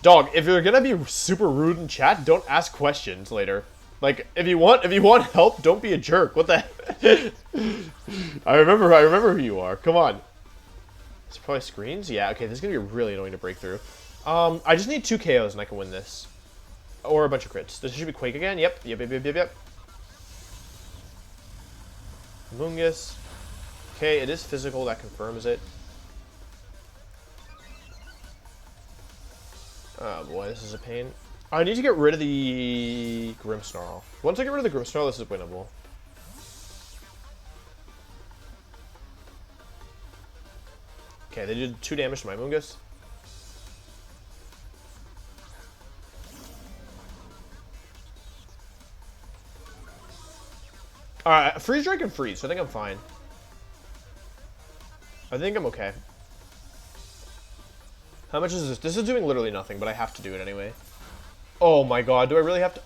S1: Dog, if you're gonna be super rude in chat, don't ask questions later. Like, if you want help, don't be a jerk. What the heck? I remember who you are. Come on. It's probably screens? Yeah, okay, this is gonna be really annoying to break through. I just need 2 KOs and I can win this. Or a bunch of crits. This should be Quake again. Yep. Moongus. Okay, it is physical, that confirms it. Oh boy, this is a pain. I need to get rid of the Grimmsnarl. Once I get rid of the Grimmsnarl, this is winnable. Okay, they did 2 damage to my Moongus. Alright, Freeze Dry can freeze, so I think I'm fine. I think I'm okay. How much is this? This is doing literally nothing, but I have to do it anyway. Oh my god, do I really have to...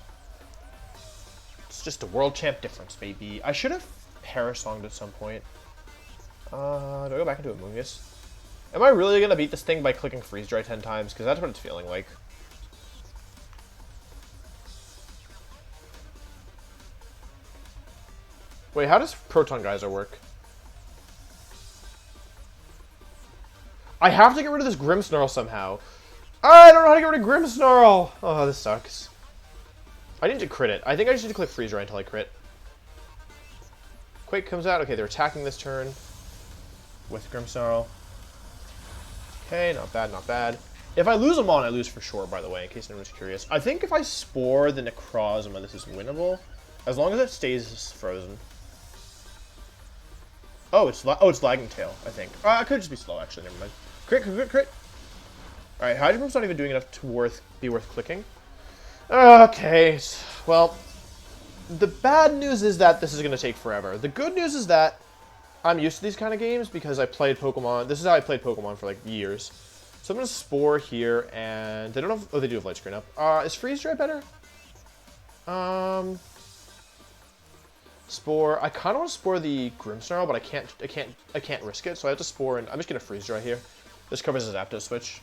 S1: It's just a world champ difference, baby. I should have Parasonged at some point. Do I go back into a Moongus? Am I really going to beat this thing by clicking Freeze Dry 10 times? Because that's what it's feeling like. Wait, how does Proton Geyser work? I have to get rid of this Grimmsnarl somehow. I don't know how to get rid of Grimmsnarl! Oh, this sucks. I need to crit it. I think I just need to click Freeze Dry until I crit. Quake comes out. Okay, they're attacking this turn with Grimmsnarl. Okay, not bad, not bad. If I lose them on, I lose for sure, by the way, in case anyone's curious. I think if I Spore the Necrozma, this is winnable. As long as it stays frozen. Oh, it's lagging tail, I think. It could just be slow, actually. Never mind. Crit, crit, crit. Alright, Hydro Pump's not even doing enough to be worth clicking. Okay, well, the bad news is that this is going to take forever. The good news is that I'm used to these kind of games because I played Pokemon. This is how I played Pokemon for, like, years. So I'm going to Spore here, and they don't have... Oh, they do have Light Screen up. Is Freeze Dry better? Spore. I kind of want to Spore the Grimmsnarl, but I can't risk it, so I have to Spore, and I'm just going to Freeze Dry here. This covers his Zapdos switch.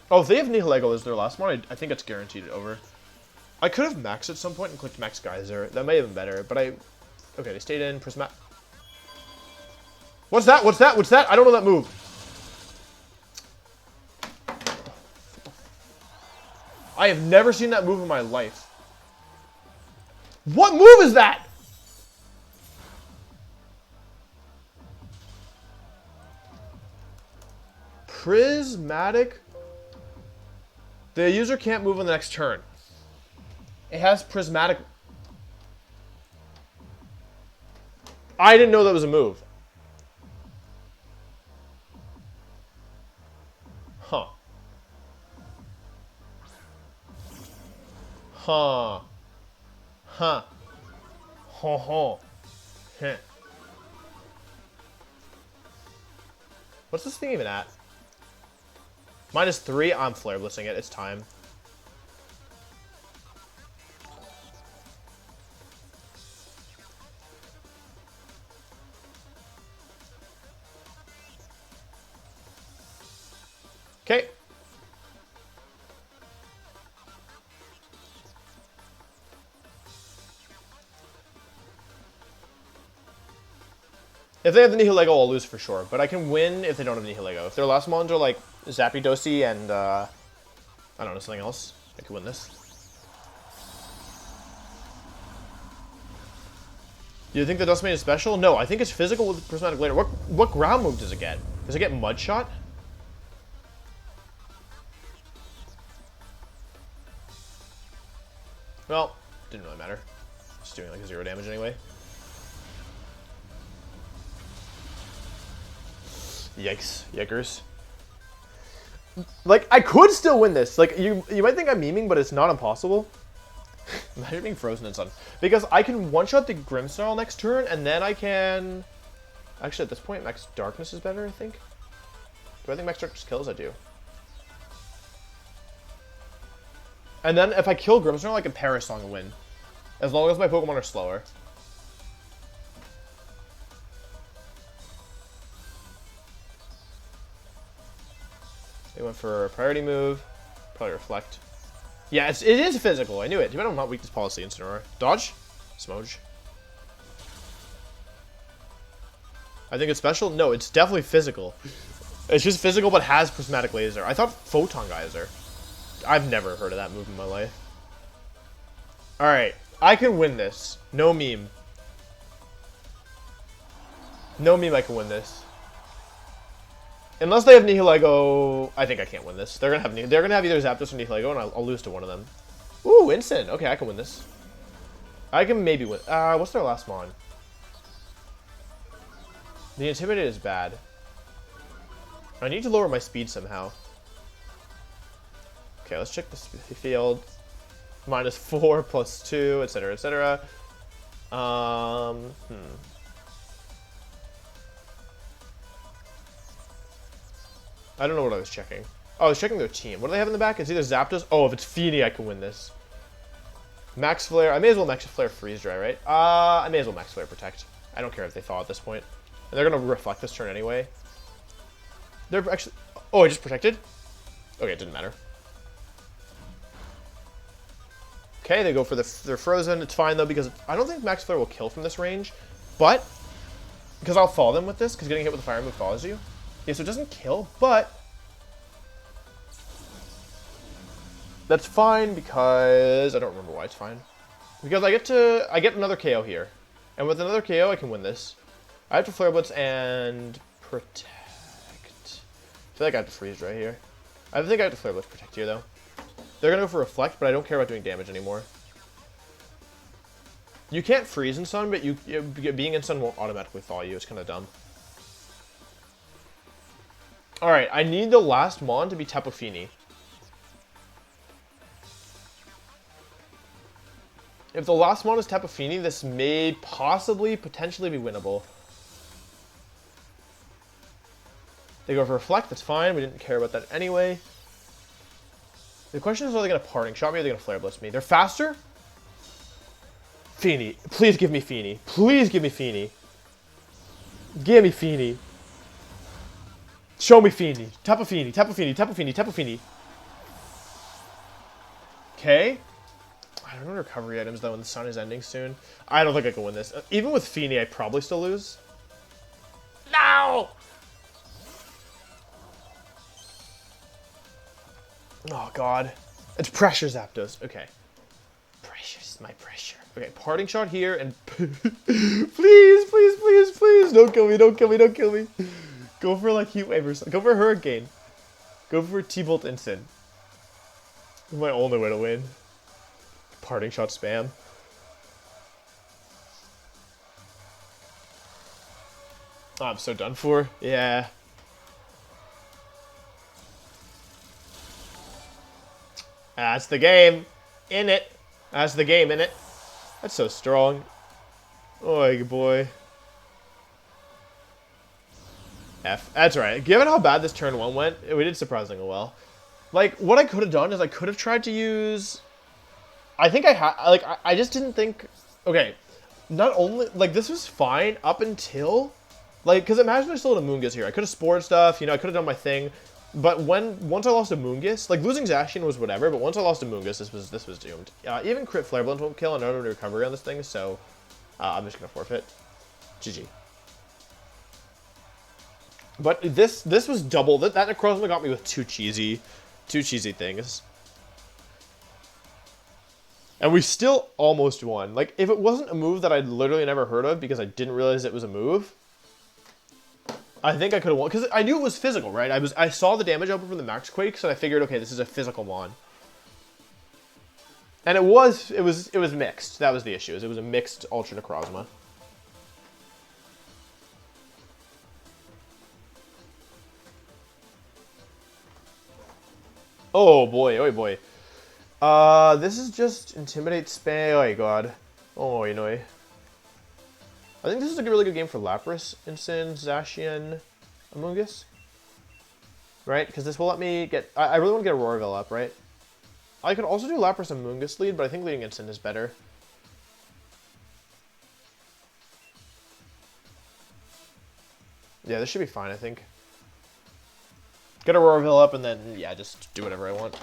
S1: Oh, if they have Nihilego as their last one, I think it's guaranteed over. I could have maxed at some point and clicked Max Geyser. That may have been better, but I... Okay, they stayed in. Prismat. What's that? What's that? What's that? I don't know that move. I have never seen that move in my life. What move is that? Prismatic. The user can't move on the next turn. It has prismatic. I didn't know that was a move. Huh. Huh. Huh. Ho ho. Heh. What's this thing even at? -3, I'm Flare Blissing it. It's time. Okay. If they have the Nihilego, I'll lose for sure. But I can win if they don't have Nihilego. If their last mons are like Zapdos and I don't know, something else, I can win this. Do you think the Dustmane is special? No, I think it's physical with Prismatic Layer. What ground move does it get? Does it get Mud Shot? Well, didn't really matter. Just doing like 0 damage anyway. Yikes. Yikers. Like, I could still win this. Like, you might think I'm memeing, but it's not impossible. Imagine being frozen in sun. Because I can one-shot the Grimmsnarl next turn, and then I can... Actually, at this point, Max Darkness is better, I think. Do I think Max Darkness kills? I do. And then if I kill Grimmsnarl, I can Parasong Song and win. As long as my Pokemon are slower. They went for a priority move. Probably Reflect. Yeah, it is physical. I knew it. Too bad I'm not weakness policy in Incineroar. Dodge? Smoge. I think it's special? No, it's definitely physical. It's just physical but has Prismatic Laser. I thought Photon Geyser. I've never heard of that move in my life. Alright. I can win this. No meme. No meme I can win this. Unless they have Nihilego, I think I can't win this. They're gonna have either Zapdos or Nihilego, and I'll lose to one of them. Ooh, instant. Okay, I can win this. I can maybe win. What's their last mon? The Intimidate is bad. I need to lower my speed somehow. Okay, let's check the field. -4, +2, etc., etc. I don't know what I was checking. Oh, I was checking their team. What do they have in the back? It's either Zapdos. Oh, if it's Feeny, I can win this. Max Flare. I may as well Max Flare Freeze Dry, right? I may as well Max Flare Protect. I don't care if they thaw at this point. And they're going to Reflect this turn anyway. They're actually... Oh, I just protected? Okay, it didn't matter. Okay, they go for they're frozen. It's fine, though, because I don't think Max Flare will kill from this range. But, because I'll thaw them with this, because getting hit with a fire move thaws you. Yeah, so it doesn't kill, but... That's fine, because... I don't remember why it's fine. Because I get another KO here. And with another KO, I can win this. I have to Flare Blitz and Protect. I feel like I have to Freeze Dry here. I think I have to Flare Blitz Protect here, though. They're going to go for Reflect, but I don't care about doing damage anymore. You can't freeze in Sun, but being in Sun won't automatically thaw you. It's kind of dumb. Alright, I need the last Mon to be Tapu Fini. If the last Mon is Tapu Fini, this may potentially be winnable. They go for Reflect, that's fine. We didn't care about that anyway. The question is, are they going to Parting Shot me or are they going to Flare Blitz me? They're faster? Fini. Please give me Fini. Please give me Fini. Give me Fini. Show me Fini. Tapu Fini. Tapu Fini. Tapu Fini. Tapu Fini. Okay. I don't know recovery items, though, when the sun is ending soon. I don't think I can win this. Even with Fini, I probably still lose. No! Oh, God. It's pressure, Zapdos. Okay. Pressure's my pressure. Okay, Parting Shot here, and... please, please, please, please! Don't kill me, don't kill me, don't kill me! Go for, like, Heat Wave or something. Go for Hurricane. Go for T-Bolt Instant. It's my only way to win. Parting Shot spam. Oh, I'm so done for. Yeah. That's the game. In it. That's the game, in it. That's so strong. Oh, boy. F. That's right. Given how bad this turn 1 went, we did surprisingly well. Like, what I could have done is I could have tried to use... I think I just didn't think... Okay. Not only... Like, this was fine up until... Like, because imagine I still had a Moongus here. I could have Spored stuff, you know, I could have done my thing. But once I lost a Moongus, like, losing Zacian was whatever, but once I lost a Moongus, this was doomed. Even Crit Flare Blitz won't kill, and I don't have any recovery on this thing, so I'm just going to forfeit. GG. But this was double. That Necrozma got me with two cheesy things. And we still almost won. Like, if it wasn't a move that I'd literally never heard of because I didn't realize it was a move, I think I could have won. Because I knew it was physical, right? I saw the damage output from the Max Quakes, and I figured, okay, this is a physical mon. And it was mixed. That was the issue. It was a mixed Ultra Necrozma. Oh boy, oh boy. This is just Intimidate Spam. Oh my god. Oh, you know. I think this is a really good game for Lapras, Incin, Zacian, Amoonguss. Right? Because this will let me get... I really want to get Auroraville up, right? I could also do Lapras Amoonguss lead, but I think leading Incin is better. Yeah, this should be fine, I think. Get Auroraville up, and then, yeah, just do whatever I want.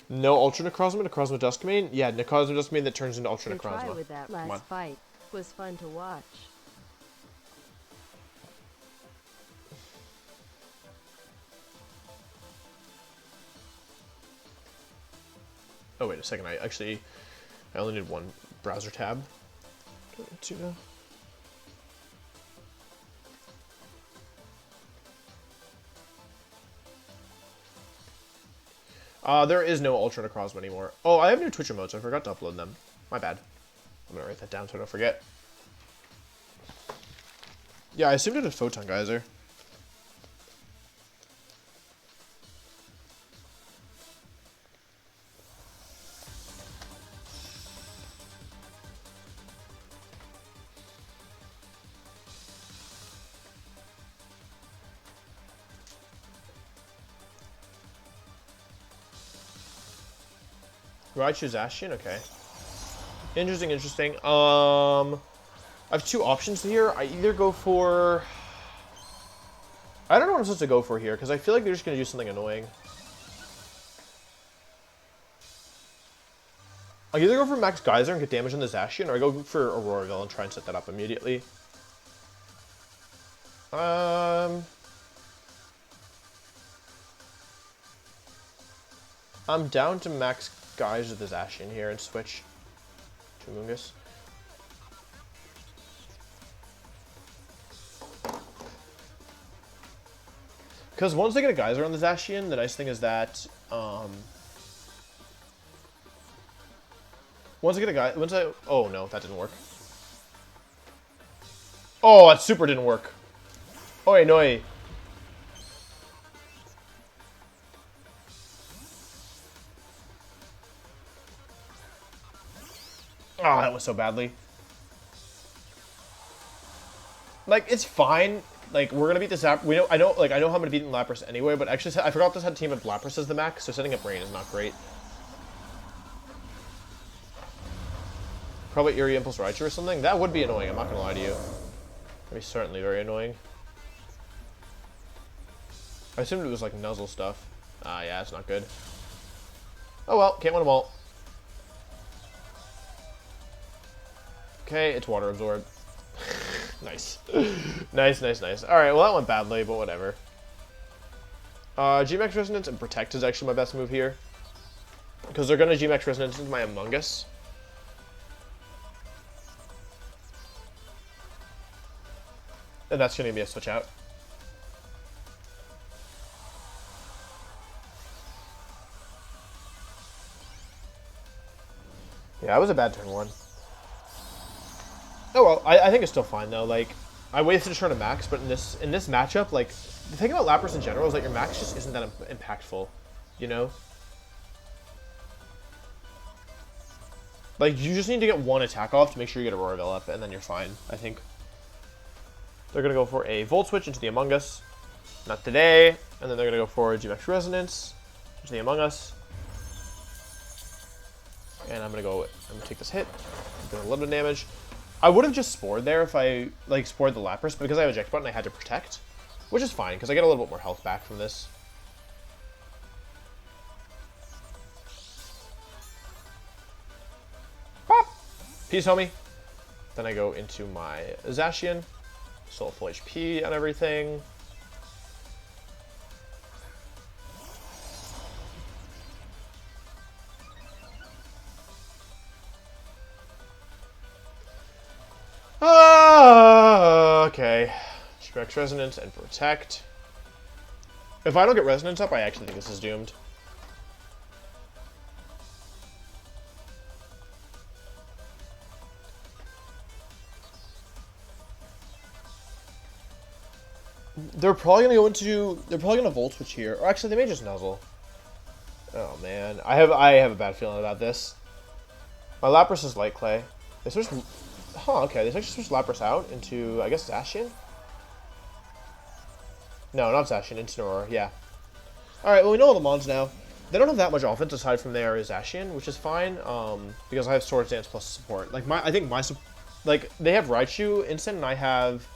S1: No Ultra Necrozma, Necrozma Duskmane? Yeah, Necrozma Duskmane that turns into Ultra Necrozma.
S2: Try with that last fight. Was fun to watch.
S1: Oh, wait a second. I only need one browser tab. There is no Ultra Necrozma anymore. Oh, I have new Twitch emotes. I forgot to upload them. My bad. I'm gonna write that down so I don't forget. Yeah, I assumed it was Photon Geyser. Raichu Zacian? Okay. Interesting, interesting. I have two options here. I either go for... I don't know what I'm supposed to go for here, because I feel like they're just going to do something annoying. I either go for Max Geyser and get damage on the Zacian, or I go for Auroraville and try and set that up immediately. I'm down to Max Geyser the Zacian here and switch to Amoonguss. Because once I get a Geyser on the Zacian, the nice thing is that, once I oh no, that didn't work. Oh, that super didn't work. Oi, no. Oh, that was so badly. Like, it's fine. Like, we're gonna beat this app. I know how I'm gonna beat Lapras anyway, but actually, I forgot this had a team of Lapras as the max, so setting up Rain is not great. Probably Eerie Impulse Raichu or something. That would be annoying, I'm not gonna lie to you. That'd be certainly very annoying. I assumed it was like Nuzzle stuff. Ah, yeah, it's not good. Oh well, can't win them all. Okay, it's Water Absorb. Nice. Nice. Alright, well that went badly, but whatever. G-Max Resonance and Protect is actually my best move here. Because they're going to G-Max Resonance into my Amoonguss. And that's going to be a switch out. Yeah, that was a bad turn one. Oh well, I think it's still fine though. Like, I wasted a turn of Max, but in this matchup, like, the thing about Lapras in general is that your Max just isn't that impactful, you know? Like, you just need to get one attack off to make sure you get a Auroraville up, and then you're fine, I think. They're going to go for a Volt Switch into the Amoonguss. Not today. And then they're going to go for a G-Max Resonance into the Amoonguss. And I'm going to take this hit. Do a little bit of damage. I would have just Spored there if I, like, Spored the Lapras, but because I have Eject Button, I had to Protect. Which is fine, because I get a little bit more health back from this. Pop! Peace, homie. Then I go into my Zacian. Still full HP on everything. Okay. Rex Resonance and Protect. If I don't get Resonance up, I actually think this is doomed. They're probably gonna go into. They're probably gonna Volt Switch here, or actually, they may just Nuzzle. Oh man, I have a bad feeling about this. My Lapras is Light Clay. They switched. Huh? Okay, they actually switched Lapras out into, I guess, Zacian. No, not Zacian. Incineroar. Yeah. All right. Well, we know all the mons now. They don't have that much offense aside from their Zacian, which is fine. Because I have Swords Dance plus support. Like I think my, like they have Raichu instant, and I have,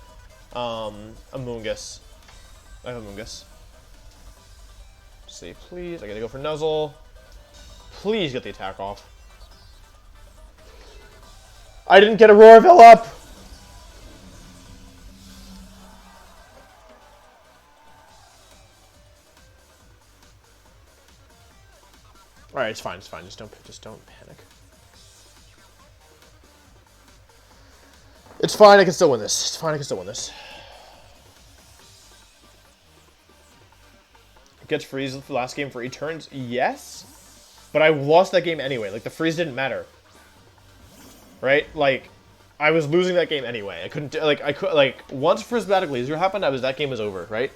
S1: Amoonguss. I have Amoonguss. Let's see, please. I gotta go for Nuzzle. Please get the attack off. I didn't get a Roarville up! Alright, it's fine, it's fine. Just don't panic. It's fine, I can still win this. It's fine, I can still win this. Gets freeze for the last game for 8 turns? Yes. But I lost that game anyway. Like, the freeze didn't matter. Right? Like, I was losing that game anyway. I couldn't, like, once Prismatic Laser happened, that game was over, right?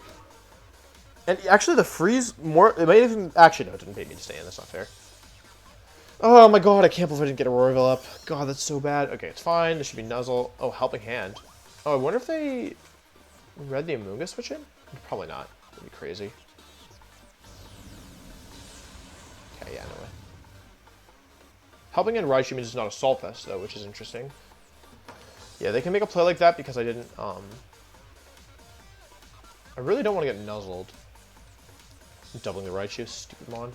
S1: And actually, the freeze, it might even, actually, no, it didn't pay me to stay in. That's not fair. Oh my god, I can't believe I didn't get a Roarville up. God, that's so bad. Okay, it's fine. This should be Nuzzle. Oh, Helping Hand. Oh, I wonder if they read the Amoonguss switch in? Probably not. That'd be crazy. Okay, yeah, no way. Helping Hand Raichu means it's not a Assault Vest, though, which is interesting. Yeah, they can make a play like that because I didn't, I really don't want to get Nuzzled. I'm doubling the Raichu, stupid mon.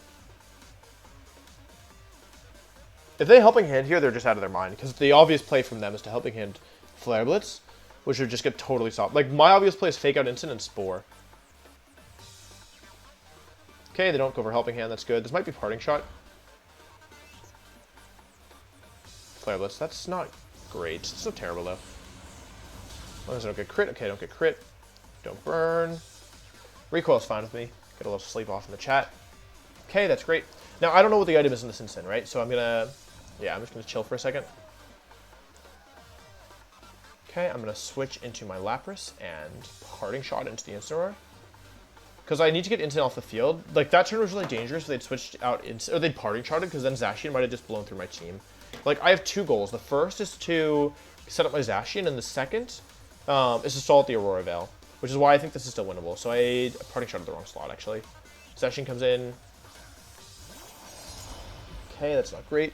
S1: If they Helping Hand here, they're just out of their mind. Because the obvious play from them is to Helping Hand Flare Blitz, which would just get totally stopped. Like, my obvious play is Fake Out Instant and Spore. Okay, they don't go for Helping Hand, that's good. This might be Parting Shot. Flare Blitz, that's not great. It's so terrible, though. As long as I don't get crit. Okay, don't get crit. Don't burn. Recoil's fine with me. Get a little sleep off in the chat. Okay, that's great. Now, I don't know what the item is in this instant, right? So I'm gonna... Yeah, I'm just gonna chill for a second. Okay, I'm gonna switch into my Lapras and Parting Shot into the Incineroar. Because I need to get Instant off the field. Like, that turn was really dangerous if they'd switched out Instant... Or they'd Parting Shotted, because then Zacian might have just blown through my team. Like, I have 2 goals. The first is to set up my Zacian, and the second is to stall at the Aurora Veil. Which is why I think this is still winnable. So I Parting Shot at the wrong slot, actually. Zacian comes in. Okay, that's not great.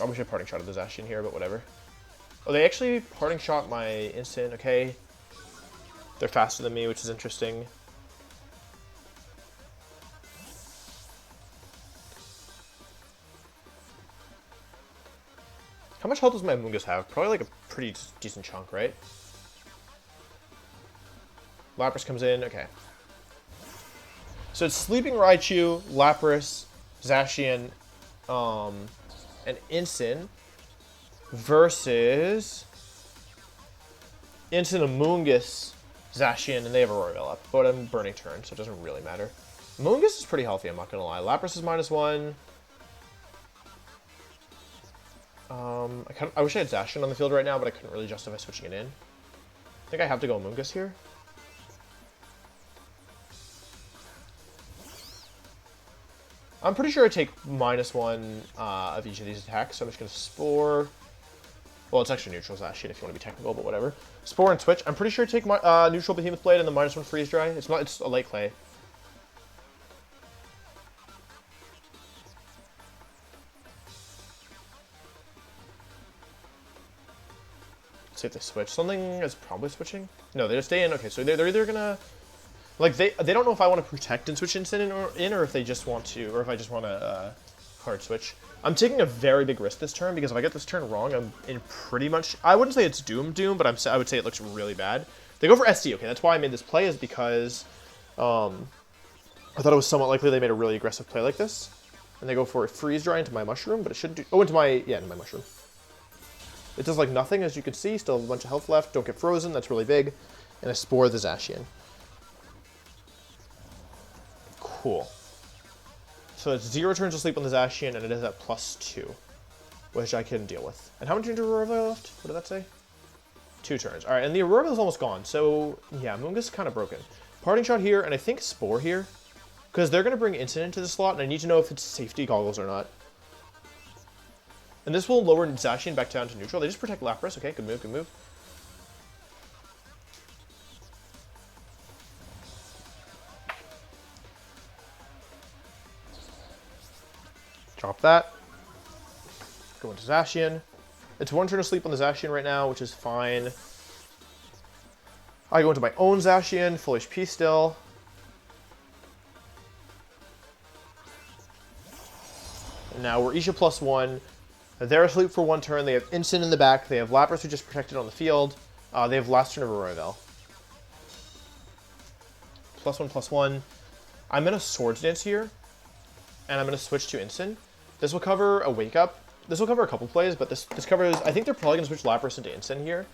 S1: I wish I Parting Shot at the Zacian here, but whatever. Oh, they actually Parting Shot my instant. Okay. They're faster than me, which is interesting. How much health does my Amoonguss have? Probably like a pretty decent chunk, right? Lapras comes in. Okay. So it's Sleeping Raichu, Lapras, Zacian, and Incin versus Incin, Amoonguss, Zacian, and they have a Royal up. But I'm burning turn, so it doesn't really matter. Amoonguss is pretty healthy, I'm not gonna lie. Lapras is -1. I wish I had Zacian on the field right now, but I couldn't really justify switching it in. I think I have to go Amoonguss here. I'm pretty sure I take -1 of each of these attacks, so I'm just going to Spore. Well, it's actually neutral Zacian if you want to be technical, but whatever. Spore and Twitch. I'm pretty sure I take my neutral Behemoth Blade and the -1 Freeze Dry. It's a Light Clay. see if they switch. Something is probably switching. No, they just stay in. Okay, so they're either gonna like they don't know if I want to protect and switch instant or if they just want to, or if I just want to hard switch. I'm taking a very big risk this turn because if I get this turn wrong, I'm in pretty much. I wouldn't say it's doom, but I would say it looks really bad. They go for SD. Okay, that's why I made this play is because I thought it was somewhat likely they made a really aggressive play like this, and they go for a freeze dry into my mushroom, but it should do. Oh, into my mushroom. It does like nothing, as you can see. Still have a bunch of health left. Don't get frozen. That's really big. And I spore the Zacian. Cool. So it's 0 turns of sleep on the Zacian, and it is at +2, which I can deal with. And how much Aurora Veil left? What did that say? 2 turns. All right, and the Aurora Veil is almost gone. So yeah, Moongus is kind of broken. Parting Shot here, and I think Spore here, because they're going to bring Instant into the slot, and I need to know if it's safety goggles or not. And this will lower Zacian back down to neutral. They just protect Lapras. Okay, good move, good move. Drop that. Go into Zacian. It's 1 turn of sleep on the Zacian right now, which is fine. I go into my own Zacian, full HP still. And now we're Isha +1. They're asleep for 1 turn. They have Instant in the back. They have Lapras who just protected on the field. They have last turn of Aurora Veil. +1/+1. I'm going to Swords Dance here. And I'm going to switch to Instant. This will cover a Wake Up. This will cover a couple plays, but this covers... I think they're probably going to switch Lapras into Instant here.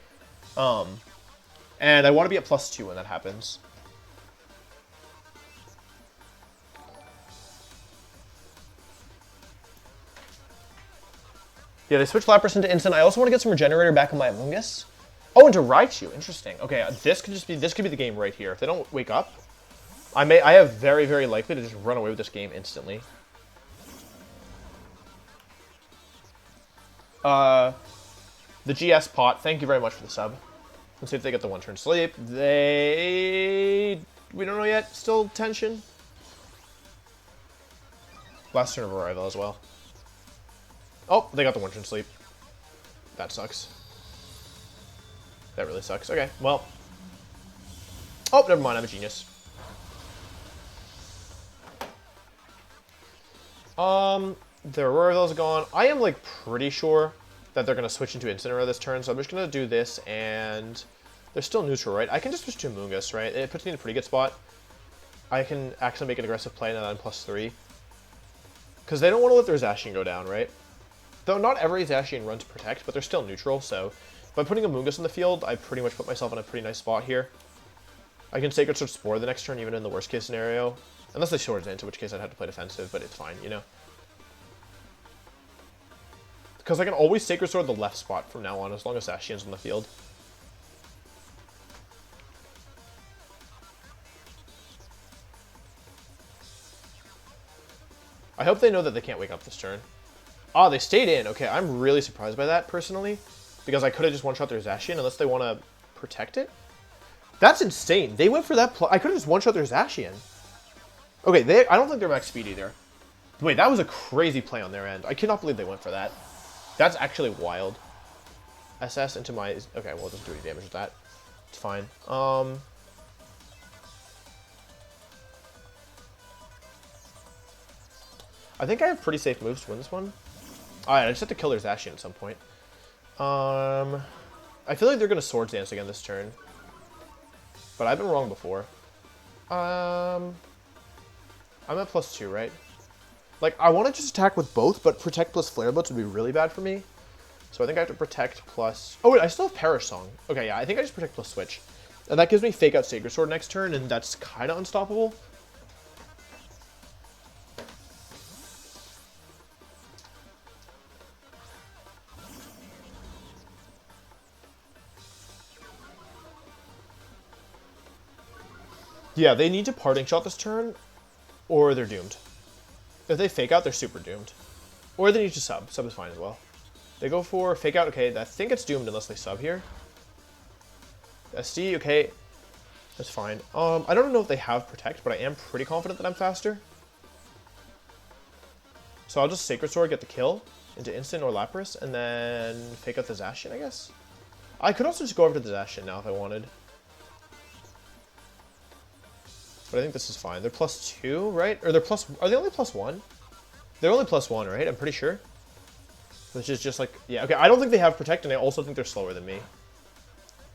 S1: And I want to be at +2 when that happens. Yeah, they switch Lapras into Instant. I also want to get some Regenerator back on my Amoonguss. Oh, into Raichu. Interesting. Okay, this could be the game right here. If they don't wake up, I have very, very likely to just run away with this game instantly. The GS pot, thank you very much for the sub. Let's see if they get the 1 turn sleep. We don't know yet. Still tension. Last turn of Arrival as well. Oh, they got the 1 turn sleep. That sucks. That really sucks. Okay, well. Oh, never mind. I'm a genius. Their Aurora is gone. I am like pretty sure that they're going to switch into Incineroar this turn, so I'm just going to do this, and they're still neutral, right? I can just switch to Amoonguss, right? It puts me in a pretty good spot. I can actually make an aggressive play now that I'm +3. Because they don't want to let their Zacian go down, right? Though not every Zacian runs Protect, but they're still neutral, so by putting Amoonguss in the field, I pretty much put myself in a pretty nice spot here. I can Sacred Sword Spore the next turn, even in the worst case scenario. Unless they Swords Dance, in which case I'd have to play defensive, but it's fine, you know? Because I can always Sacred Sword the left spot from now on, as long as Zacian's on the field. I hope they know that they can't wake up this turn. Ah, they stayed in. Okay, I'm really surprised by that, personally. Because I could have just one-shot their Zacian, unless they want to protect it. That's insane. They went for that I could have just one-shot their Zacian. Okay, I don't think they're max speed either. Wait, that was a crazy play on their end. I cannot believe they went for that. That's actually wild. SS into my... Okay, well, it doesn't do any damage with that. It's fine. I think I have pretty safe moves to win this one. Alright, I just have to kill their Zacian at some point. I feel like they're going to Swords Dance again this turn. But I've been wrong before. I'm at +2, right? Like, I want to just attack with both, but Protect plus Flare Blitz would be really bad for me. So I think I have to Protect plus... Oh, wait, I still have Perish Song. Okay, yeah, I think I just Protect plus Switch. And that gives me Fake Out Sacred Sword next turn, and that's kind of unstoppable. Yeah, they need to Parting Shot this turn, or they're doomed. If they Fake Out, they're super doomed. Or they need to sub. Sub is fine as well. They go for Fake Out. Okay, I think it's doomed unless they sub here. SD, okay. That's fine. I don't know if they have Protect, but I am pretty confident that I'm faster. So I'll just Sacred Sword, get the kill into Instant or Lapras, and then Fake Out the Zacian, I guess. I could also just go over to the Zacian now if I wanted. But I think this is fine. They're +2, right? Or they're plus... Are they only +1? They're only +1, right? I'm pretty sure. Which is just like... Yeah, okay. I don't think they have Protect, and I also think they're slower than me.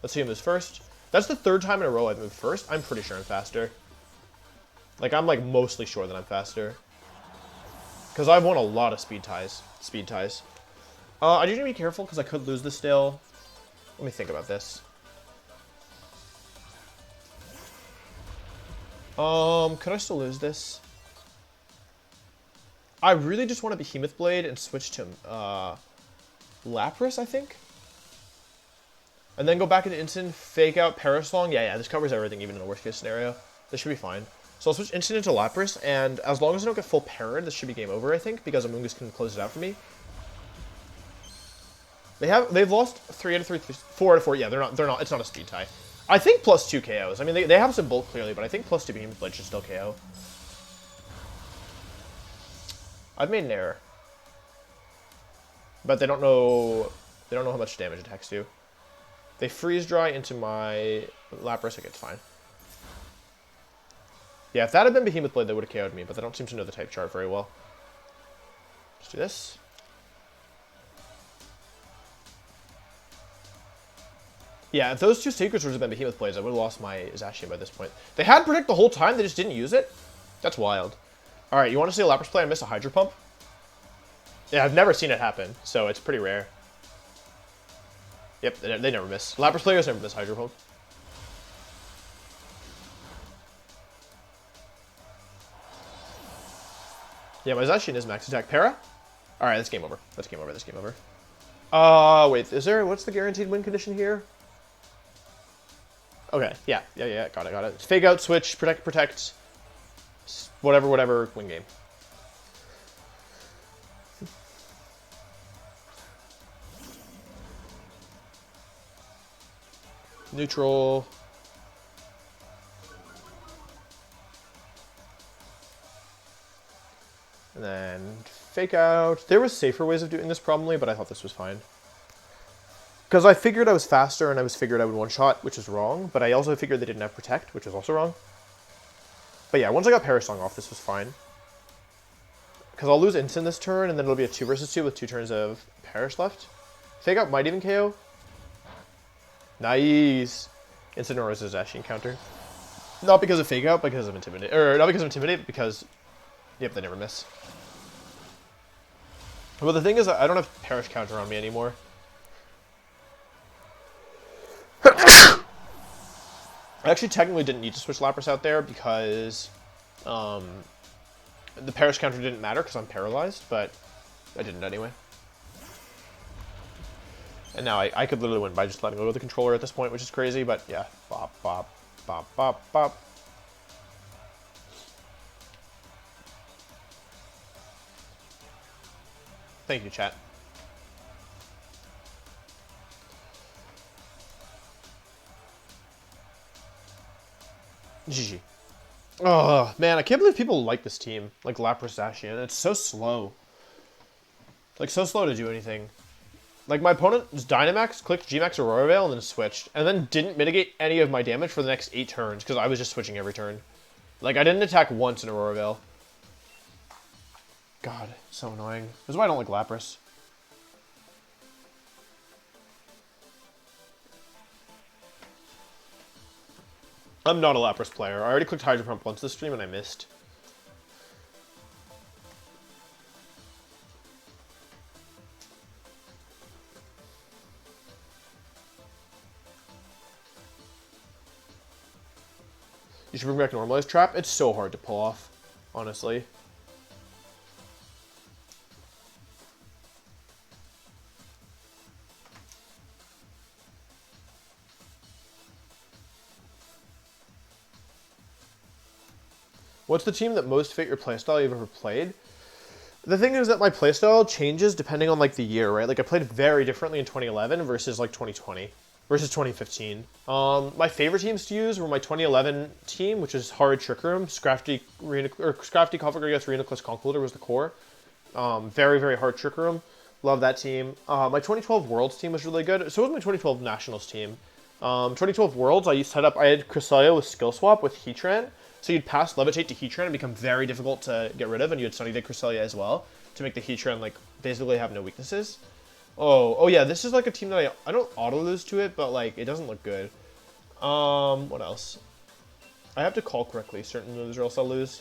S1: Let's see who moves first. That's the 3rd time in a row I've moved first. I'm pretty sure I'm faster. Like, I'm like mostly sure that I'm faster. Because I've won a lot of speed ties. I do need to be careful because I could lose this still. Let me think about this. Could I still lose this? I really just want to Behemoth Blade and switch to Lapras, I think. And then go back into Instant, fake out Paraslong. Yeah, this covers everything, even in a worst case scenario. This should be fine. So I'll switch Instant into Lapras, and as long as I don't get full parried, this should be game over, I think, because Amoonguss can close it out for me. They've lost 3 out of 3, 4 out of 4. Yeah, they're not. It's not a speed tie. I think +2 KOs. I mean, they have some bulk clearly, but I think +2 Behemoth Blade should still KO. I've made an error, but they don't know how much damage attacks do. They freeze dry into my Lapras. Okay, it's fine. Yeah, if that had been Behemoth Blade, they would have KO'd me, but they don't seem to know the type chart very well. Let's do this. Yeah, if those two Sacred Swords had been Behemoth Blades, I would have lost my Zacian by this point. They had Protect the whole time, they just didn't use it? That's wild. Alright, you want to see a Lapras play and miss a Hydro Pump? Yeah, I've never seen it happen, so it's pretty rare. Yep, they never miss. Lapras players never miss Hydro Pump. Yeah, my Zacian is max attack. Para? Alright, that's game over. That's game over. Wait, what's the guaranteed win condition here? Okay, yeah, got it. Fake out, switch, protect, whatever, win game. Neutral. And then fake out. There was safer ways of doing this probably, but I thought this was fine. Because I figured I was faster and I figured I would one-shot, which is wrong, but I also figured they didn't have Protect, which is also wrong. But yeah, once I got Paraslong off, this was fine. Because I'll lose Instant this turn, and then it'll be a 2 versus 2 with 2 turns of Perish left. Fake out might even KO. Nice. Instant or is a Zacian counter. Not because of fake out, because of Intimidate. Or not because of Intimidate, but because... Yep, they never miss. But the thing is, I don't have Perish counter on me anymore. I actually technically didn't need to switch Lapras out there because the Perish counter didn't matter because I'm paralyzed, but I didn't anyway. And now I could literally win by just letting go of the controller at this point, which is crazy, but yeah. Bop, bop, bop, bop, bop. Thank you, chat. GG. Oh, man, I can't believe people like this team. Like Lapras Zacian. It's so slow. Like, so slow to do anything. Like, my opponent was Dynamax, clicked Gmax Aurora Veil, and then switched. And then didn't mitigate any of my damage for the next 8 turns, because I was just switching every turn. Like, I didn't attack once in Aurora Veil. God, so annoying. This is why I don't like Lapras. I'm not a Lapras player. I already clicked Hydro Pump once this stream and I missed. You should bring back Normalized Trap. It's so hard to pull off, honestly. What's the team that most fit your playstyle you've ever played? The thing is that my playstyle changes depending on, like, the year, right? Like, I played very differently in 2011 versus, like, 2020. Versus 2015. My favorite teams to use were my 2011 team, which is Hard Trick Room, Scrafty, Configurator, Rhinoculus, Conkeldurr was the core. Very, very hard Trick Room. Love that team. My 2012 Worlds team was really good. So was my 2012 Nationals team. 2012 Worlds, I had Cresselia with Skill Swap with Heatran. So you'd pass Levitate to Heatran and become very difficult to get rid of, and you had Sunny Day Cresselia as well to make the Heatran like basically have no weaknesses. Oh yeah, this is like a team that I don't auto lose to it, but like it doesn't look good. What else? I have to call correctly certain moves or else I'll lose.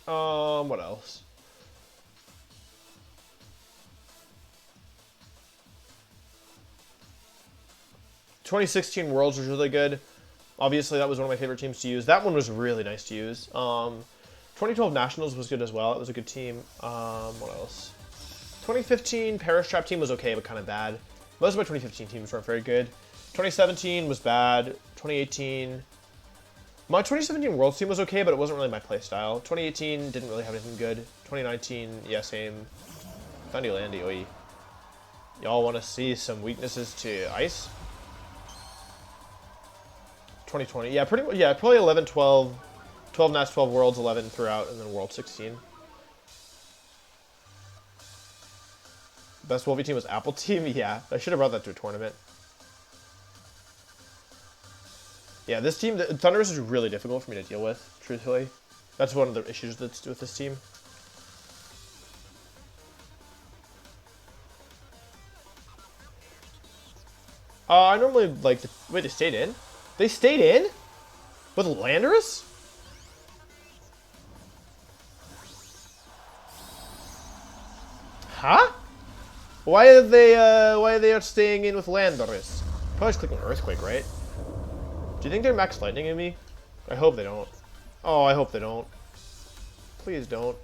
S1: What else? '16 Worlds was really good. Obviously, that was one of my favorite teams to use. That one was really nice to use. 2012 Nationals was good as well. It was a good team. What else? 2015 Paris Trap team was okay, but kind of bad. Most of my 2015 teams weren't very good. 2017 was bad. 2018... My 2017 Worlds team was okay, but it wasn't really my playstyle. 2018 didn't really have anything good. 2019, yeah, same. Thundy Landy, oi. Y'all want to see some weaknesses to Ice? 2020, yeah, probably 11, 12, 12 Nats, 12 Worlds, 11 throughout, and then World 16. Best Wolvie team was Apple Team? Yeah, I should have brought that to a tournament. Yeah, this team, Thundurus is really difficult for me to deal with, truthfully. That's one of the issues with this team. I normally like the... Wait, they stayed in? They stayed in? With Landorus? Huh? Why are they not staying in with Landorus? Probably just clicking Earthquake, right? Do you think they're max lightning me? I hope they don't. Oh, I hope they don't. Please don't.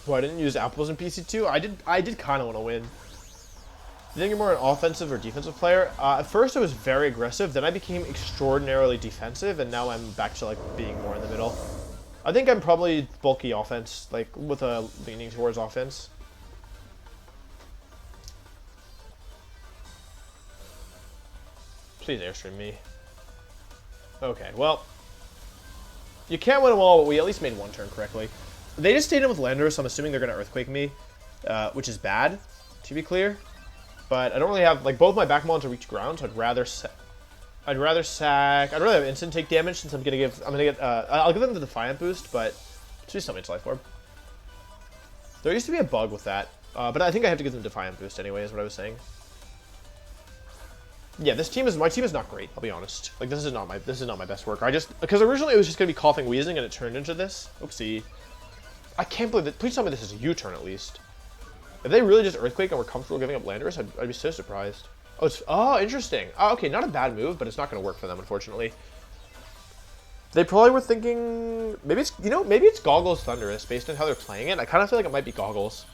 S1: Well, I didn't use apples in PC2. I did kind of want to win. Do you think you're more an offensive or defensive player? At first I was very aggressive, then I became extraordinarily defensive, and now I'm back to like being more in the middle. I think I'm probably bulky offense, like with a leaning towards offense. Please airstream me. Okay, well, you can't win them all, but we at least made one turn correctly. They just stayed in with Landorus, so I'm assuming they're going to Earthquake me, which is bad, to be clear. But I don't really have, like, both my back mons are reach ground, so I'd rather have instant take damage since I'll give them the Defiant boost, but it's just something to Life Orb. There used to be a bug with that, but I think I have to give them Defiant boost anyway, is what I was saying. Yeah, my team is not great, I'll be honest. Like, this is not my best work. Because originally it was just going to be Coughing Wheezing, and it turned into this. Oopsie. I can't believe that. Please tell me this is a U-turn at least. If they really just Earthquake and were comfortable giving up Landorus, I'd be so surprised. Oh, interesting. Oh, okay, not a bad move, but it's not going to work for them, unfortunately. They probably were thinking, maybe it's Goggles Thundurus based on how they're playing it. I kind of feel like it might be Goggles.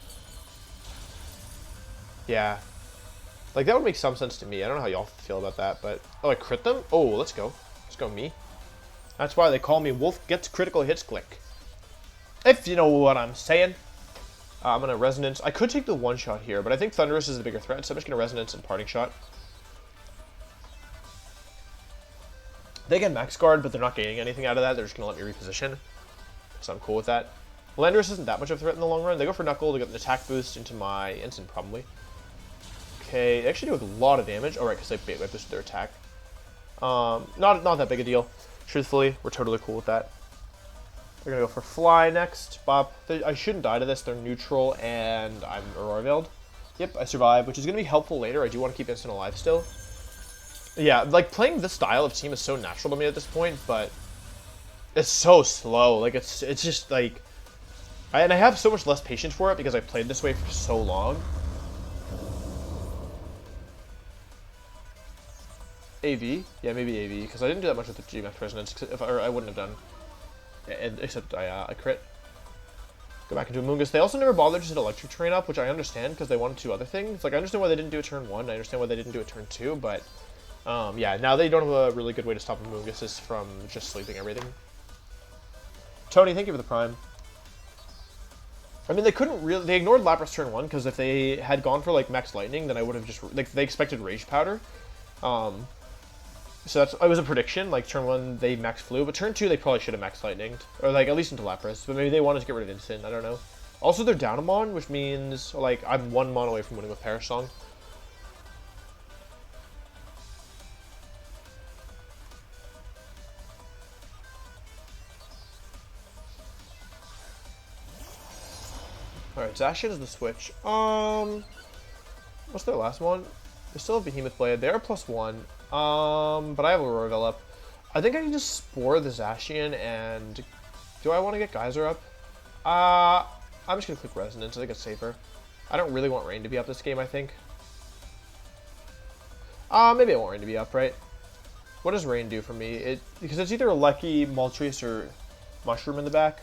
S1: Yeah. Like, that would make some sense to me. I don't know how y'all feel about that, but... Oh, I crit them? Oh, let's go. Let's go, me. That's why they call me Wolf Gets Critical Hits Click. If you know what I'm saying. I'm going to Resonance. I could take the one-shot here, but I think Thundurus is the bigger threat, so I'm just going to Resonance and Parting Shot. They get Max Guard, but they're not gaining anything out of that. They're just going to let me reposition. So I'm cool with that. Landorus isn't that much of a threat in the long run. They go for Knuckle to get an attack boost into my Instant, probably. Okay, they actually do a lot of damage. Oh, right, because they boosted their attack. Not that big a deal. Truthfully, we're totally cool with that. They're going to go for Fly next. Bop. I shouldn't die to this. They're neutral, and I'm Aurora Veiled. Yep, I survived, which is going to be helpful later. I do want to keep Instant alive still. Yeah, like, playing this style of team is so natural to me at this point, but it's so slow. Like, it's just, like... and I have so much less patience for it because I played this way for so long. AV? Yeah, maybe AV, because I didn't do that much with the G-Max Resonance, or I wouldn't have done. Except I crit. Go back into Amoonguss. They also never bothered to set Electric Terrain up, which I understand, because they wanted to do other things. Like, I understand why they didn't do a turn 1, I understand why they didn't do a turn 2, but... yeah, now they don't have a really good way to stop Amoongusses from just sleeping everything. Tony, thank you for the Prime. I mean, they couldn't really... They ignored Lapras turn 1, because if they had gone for, like, Max Lightning, then I would have just... Like, they expected Rage Powder. So that's it was a prediction. Like turn 1 they max flu, but turn 2 they probably should have max lightninged, or like at least into Lapras. But maybe they wanted to get rid of instant. I don't know. Also they're down a mon, which means like I'm 1 mon away from winning with Perish Song. Alright, Zacian is the switch. What's their last one? They still have Behemoth Blade. They are +1. But I have Aurora up. I think I can just Spore the Zacian and... Do I want to get Geyser up? I'm just going to click Resonance. I think it's safer. I don't really want Rain to be up this game, I think. Maybe I want Rain to be up, right? What does Rain do for me? Because it's either a Lucky, Moltres, or Mushroom in the back.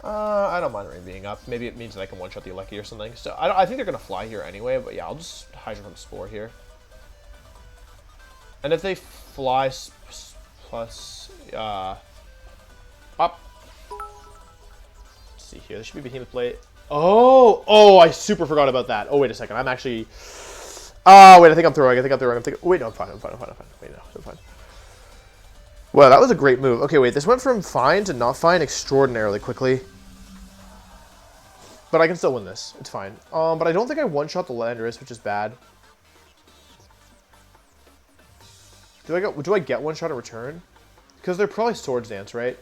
S1: I don't mind Rain being up. Maybe it means that I can one-shot the Lucky or something. So I think they're going to fly here anyway, but yeah, I'll just Hydro Pump Spore here. And if they fly plus up. Let's see here. There should be Behemoth Blade. Oh, I super forgot about that. Oh, wait a second. I'm actually... wait, I think I'm throwing. Wait, no, I'm fine. Wait, no, I'm fine. Well, that was a great move. Okay, wait, this went from fine to not fine extraordinarily quickly. But I can still win this. It's fine. But I don't think I one-shot the Landorus, which is bad. Do I get one-shot in return? Because they're probably Swords Dance, right?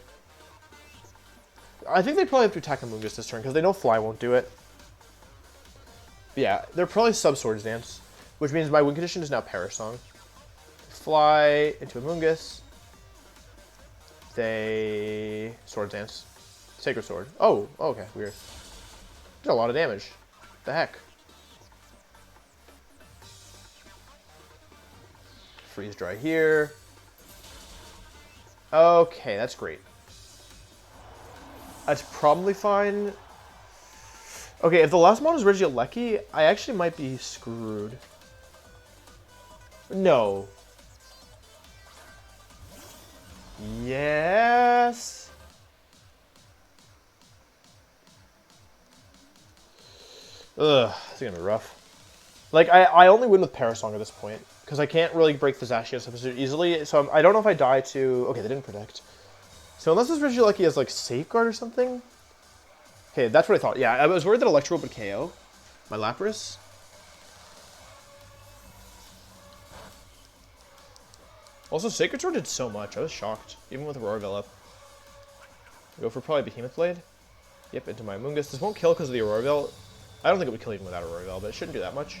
S1: I think they probably have to attack Amoonguss this turn, because they know Fly won't do it. But yeah, they're probably sub-Swords Dance, which means my win condition is now Perish Song. Fly into Amoonguss. They... Swords Dance. Sacred Sword. Oh, okay, weird. Did a lot of damage. The heck? Freeze Dry here. Okay, that's great. That's probably fine. Okay, if the last mon is Regieleki, I actually might be screwed. No. Yes. Ugh, it's gonna be rough. Like, I only win with Parasong at this point, because I can't really break the Zacian substitute easily, so I don't know if I die to... Okay, they didn't predict. So unless this Regieleki has, like, Safeguard or something? Okay, that's what I thought. Yeah, I was worried that Electro would KO my Lapras. Also, Sacred Sword did so much. I was shocked, even with Aurora Veil up. Go for probably Behemoth Blade. Yep, into my Amoonguss. This won't kill because of the Aurora Veil. I don't think it would kill even without Aurora Veil, but it shouldn't do that much.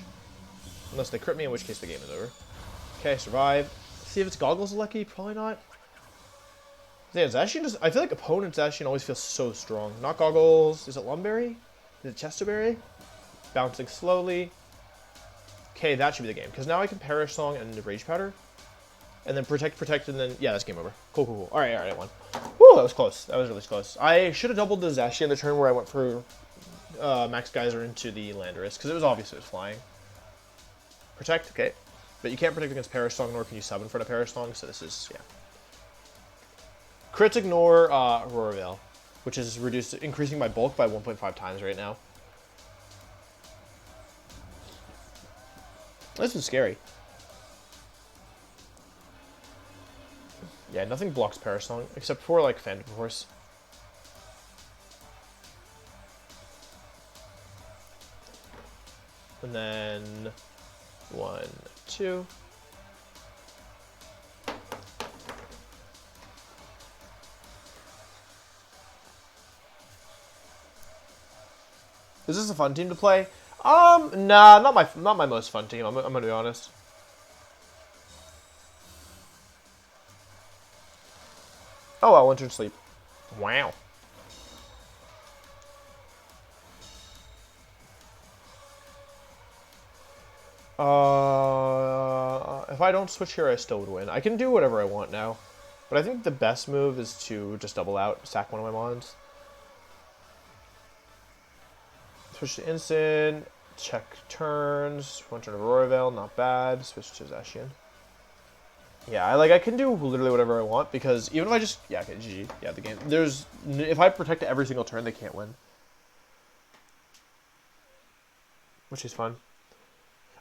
S1: Unless they crit me, in which case the game is over. Okay, survive. See if it's Goggles lucky. Probably not. Yeah, Zacian just... I feel like opponent Zacian always feels so strong. Not Goggles. Is it Lumberry? Is it Chesterberry? Bouncing slowly. Okay, that should be the game. Because now I can Perish Song and Rage Powder. And then Protect, and then... Yeah, that's game over. Cool. Alright, I won. Woo, that was close. That was really close. I should have doubled the Zacian the turn where I went for Max Geyser into the Landorus. Because it was obvious it was flying. Protect, okay. But you can't protect against Perish Song, nor can you sub in front of Perish Song, so this is... Yeah. Crit ignore Aurora Veil, which is increasing my bulk by 1.5 times right now. This is scary. Yeah, nothing blocks Perish Song, except for, like, Phantom Force. And then... 1, 2... Is this a fun team to play? Nah, not my most fun team. I'm gonna be honest. Oh, I went to sleep. Wow. If I don't switch here, I still would win. I can do whatever I want now, but I think the best move is to just double out, sack one of my mons. Switch to Instant, check turns, one turn of Aurora Veil, not bad. Switch to Zacian. Yeah, I can do literally whatever I want because even if I just, yeah, okay, GG. Yeah, the game, if I protect every single turn, they can't win. Which is fun.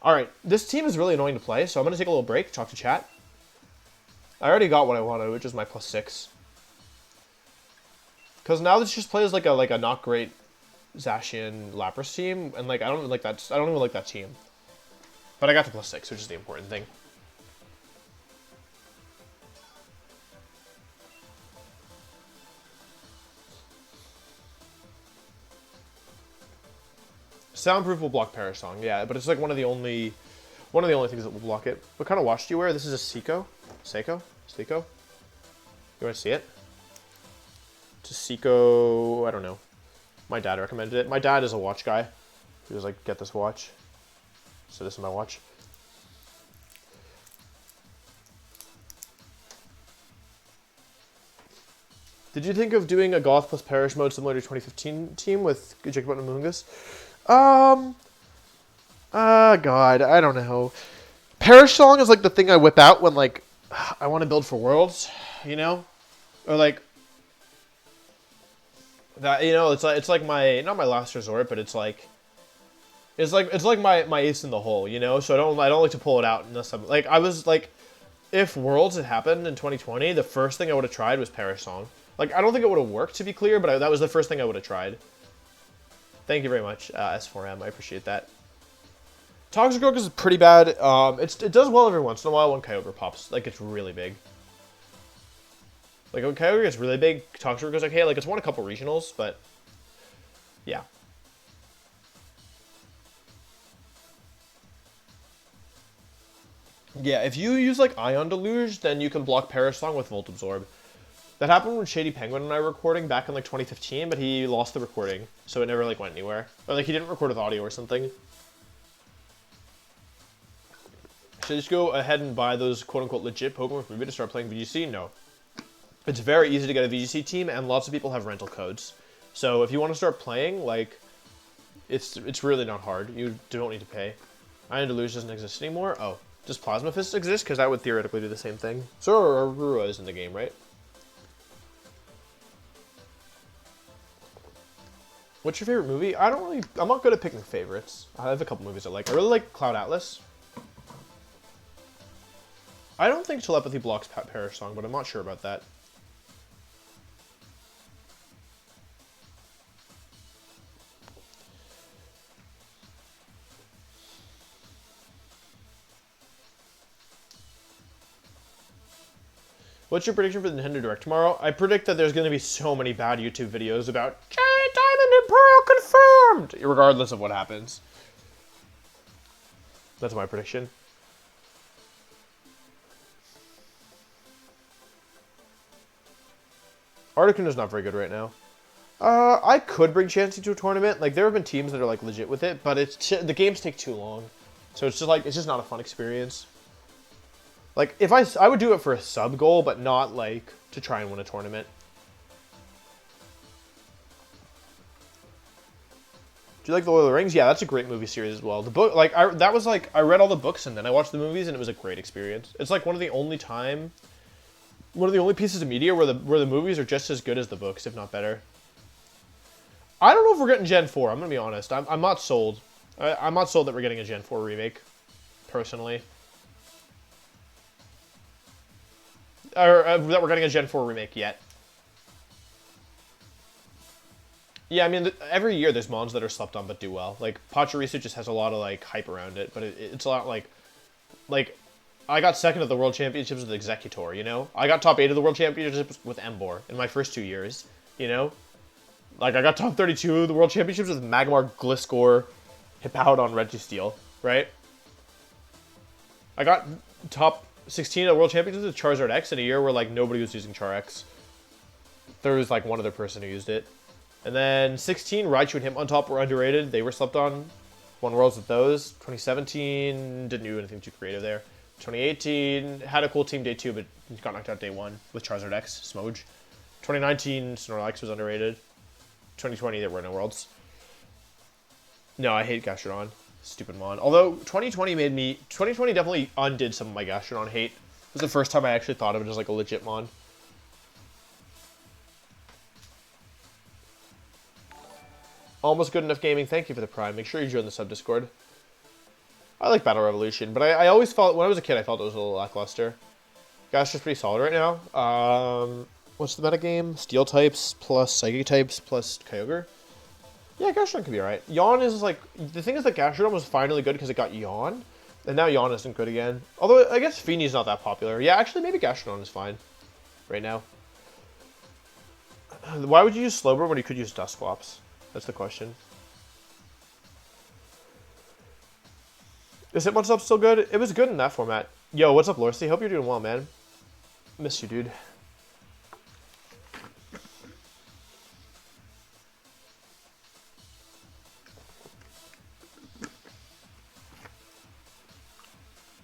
S1: Alright, this team is really annoying to play, so I'm going to take a little break, talk to chat. I already got what I wanted, which is my +6. Because now this just plays like a not great Zacian Lapras team, and like I don't even like that team. But I got the +6, which is the important thing. Soundproof will block Perish Song, yeah, but it's like one of the only things that will block it. What kind of watch do you wear? This is a Seiko? Seiko? You want to see it? It's a Seiko, I don't know. My dad recommended it. My dad is a watch guy. He was like, get this watch. So this is my watch. Did you think of doing a Goth plus Perish mode similar to 2015 team with Jacob and Mungus? God, I don't know. Perish Song is like the thing I whip out when like I want to build for Worlds, you know, or like that. You know, it's like my not my last resort, but it's like my ace in the hole, you know. So I don't like to pull it out unless I'm like I was like, if Worlds had happened in 2020, the first thing I would have tried was Perish Song. Like I don't think it would have worked, to be clear, but that was the first thing I would have tried. Thank you very much, S4M. I appreciate that. Toxicroak is pretty bad. It does well every once in a while when Kyogre pops. Like, it's really big. Like, when Kyogre gets really big, Toxicroak goes okay. Like, it's won a couple regionals, but... yeah. Yeah, if you use, like, Ion Deluge, then you can block Perish Song with Volt Absorb. That happened when Shady Penguin and I were recording back in, like, 2015, but he lost the recording, so it never, like, went anywhere. Or, like, he didn't record with audio or something. Should I just go ahead and buy those quote-unquote legit Pokemon from eBay to start playing VGC? No. It's very easy to get a VGC team, and lots of people have rental codes. So if you want to start playing, like, it's really not hard. You don't need to pay. Ion Deluge doesn't exist anymore? Oh. Does Plasma Fist exist? Because that would theoretically do the same thing. So Aurora is in the game, right? What's your favorite movie? I'm not good at picking favorites. I have a couple movies I like. I really like Cloud Atlas. I don't think Telepathy blocks Perish Song, but I'm not sure about that. What's your prediction for the Nintendo Direct tomorrow? I predict that there's going to be so many bad YouTube videos about Giant Diamond and Pearl confirmed, regardless of what happens. That's my prediction. Articuno is not very good right now. I could bring Chansey to a tournament. Like, there have been teams that are, like, legit with it, but the games take too long. So it's just, like, it's just not a fun experience. Like, if I would do it for a sub goal, but not, like, to try and win a tournament. Do you like The Lord of the Rings? Yeah, that's a great movie series as well. The book, like, I read all the books and then I watched the movies and it was a great experience. It's, like, one of the only pieces of media where the movies are just as good as the books, if not better. I don't know if we're getting Gen 4, I'm going to be honest. I'm not sold. I'm not sold that we're getting a Gen 4 remake, personally. Or that we're getting a Gen 4 remake yet. Yeah, I mean, every year there's mons that are slept on but do well. Like, Pachirisu just has a lot of, like, hype around it, but it's a lot like, I got second at the World Championships with Executor, you know? I got top 8 of the World Championships with Emboar in my first 2 years, you know? Like, I got top 32 of the World Championships with Magmar, Gliscor, Hippowdon, Registeel, right? I got top 16 at World Championships with Charizard X in a year where, like, nobody was using Char X. There was, like, one other person who used it. And then 16, Raichu and Hitmontop were underrated. They were slept on. Won Worlds with those. 2017, didn't do anything too creative there. 2018, had a cool team day 2, but got knocked out day 1 with Charizard X, Smoge. 2019, Snorlax was underrated. 2020, there were no Worlds. No, I hate Gastrodon. Stupid mon. Although, 2020 definitely undid some of my Gastrodon hate. It was the first time I actually thought of it as, like, a legit mon. Almost Good Enough Gaming, thank you for the Prime. Make sure you join the sub-Discord. I like Battle Revolution, but I always felt, when I was a kid, I felt it was a little lackluster. Gastron's pretty solid right now. What's the meta game? Steel types plus Psychic types plus Kyogre. Yeah, Gastron could be alright. Yawn is like... The thing is that Gastrodon was finally good because it got Yawn. And now Yawn isn't good again. Although, I guess Feeney's not that popular. Yeah, actually, maybe Gastrodon is fine. Right now. Why would you use Slowbro when you could use Dusclops? That's the question. Is Hitmonchan still good? It was good in that format. Yo, what's up, Lorsty? Hope you're doing well, man. Miss you, dude.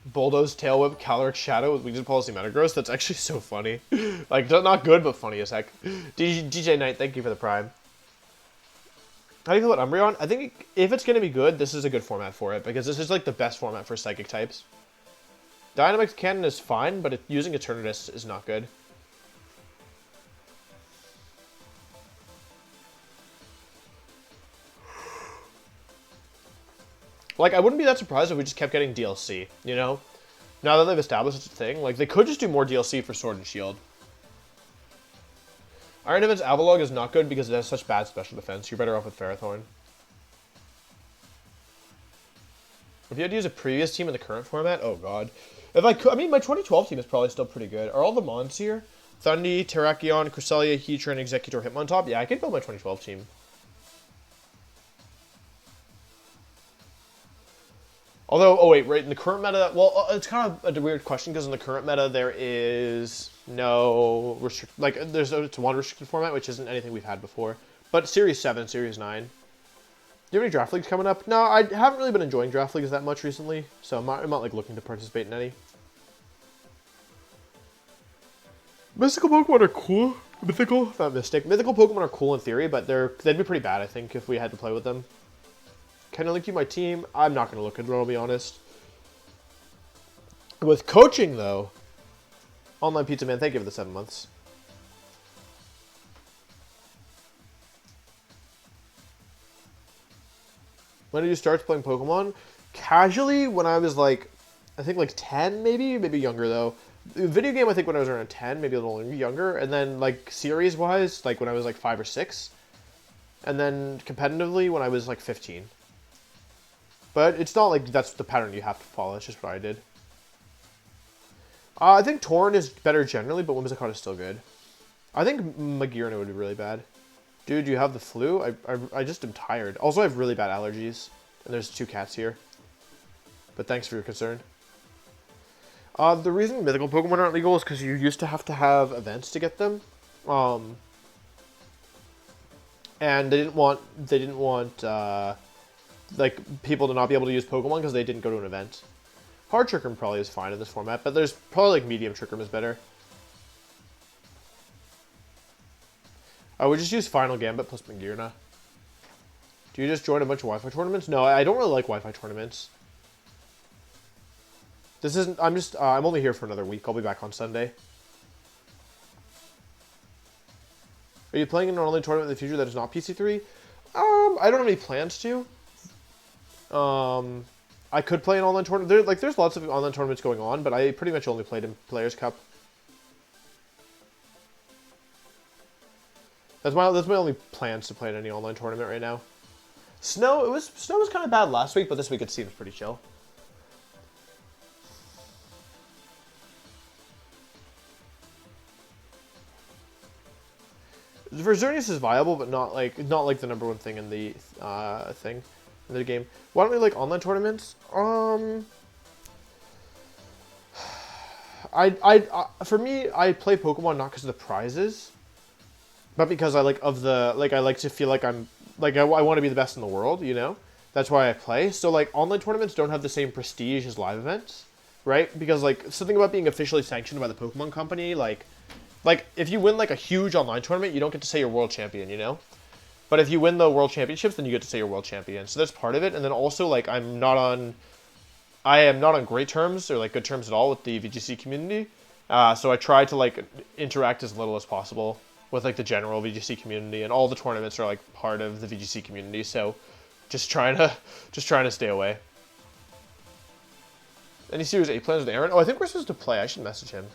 S1: Bulldoze, Tail Whip, Caloric Shadow with Weakness Policy Metagross. That's actually so funny. Like, not good, but funny as heck. DJ Knight, thank you for the Prime. How do you feel about Umbreon? I think if it's going to be good, this is a good format for it, because this is like the best format for Psychic types. Dynamax Cannon is fine, but using Eternatus is not good. Like, I wouldn't be that surprised if we just kept getting DLC, you know? Now that they've established it's a thing, like, they could just do more DLC for Sword and Shield. Iron Defense Avalog is not good because it has such bad special defense. You're better off with Ferrothorn. If you had to use a previous team in the current format, oh god. If I could, I mean, my 2012 team is probably still pretty good. Are all the Mons here? Thundy, Terrakion, Cresselia, Heatran, Executor, Hitmontop? Yeah, I could build my 2012 team. Although, oh wait, right, in the current meta, well, it's kind of a weird question, because in the current meta, there is no it's one restricted format, which isn't anything we've had before. But Series 7, Series 9. Do you have any draft leagues coming up? No, I haven't really been enjoying draft leagues that much recently, so I'm not like, looking to participate in any. Mystical Pokemon are cool. Mythical? Not Mystic. Mythical Pokemon are cool in theory, but they'd be pretty bad, I think, if we had to play with them. Can I link you my team? I'm not going to look at it, I'll be honest. With coaching, though, Online Pizza Man, thank you for the 7 months. When did you start playing Pokemon? Casually, when I was like, I think like 10 maybe younger though. Video game, I think when I was around 10, maybe a little younger. And then like series-wise, like when I was like 5 or 6. And then competitively when I was like 15. But it's not like that's the pattern you have to follow. It's just what I did. I think Torn is better generally, but Whimsicott is still good. I think Magearna would be really bad. Dude, you have the flu? I just am tired. Also, I have really bad allergies. And there's 2 cats here. But thanks for your concern. The reason mythical Pokemon aren't legal is because you used to have events to get them. And they didn't want like, people to not be able to use Pokemon because they didn't go to an event. Hard Trick Room probably is fine in this format, but there's probably, like, Medium Trick Room is better. I would just use Final Gambit plus Magearna. Do you just join a bunch of Wi-Fi tournaments? No, I don't really like Wi-Fi tournaments. This isn't, I'm only here for another week. I'll be back on Sunday. Are you playing in an online tournament in the future that is not PC3? I don't have any plans to. I could play an online tournament. There's lots of online tournaments going on, but I pretty much only played in Players Cup. That's my only plans to play in any online tournament right now. Snow was kind of bad last week, but this week it seems pretty chill. Verzurnius is viable, but not like the #1 thing in the in the game. Why don't we like online tournaments? For me, I play Pokemon not because of the prizes, but because I like to feel like I'm I want to be the best in the world, you know? That's why I play. So like online tournaments don't have the same prestige as live events, right? Because like something about being officially sanctioned by the Pokemon Company, like if you win like a huge online tournament, you don't get to say you're world champion, you know? But if you win the world championships, then you get to say you're world champion. So that's part of it. And then also like I am not on great terms or like good terms at all with the VGC community. So I try to like interact as little as possible with like the general VGC community, and all the tournaments are like part of the VGC community. So just trying to stay away. Any Series 8 plans with Aaron? Oh, I think we're supposed to play. I should message him.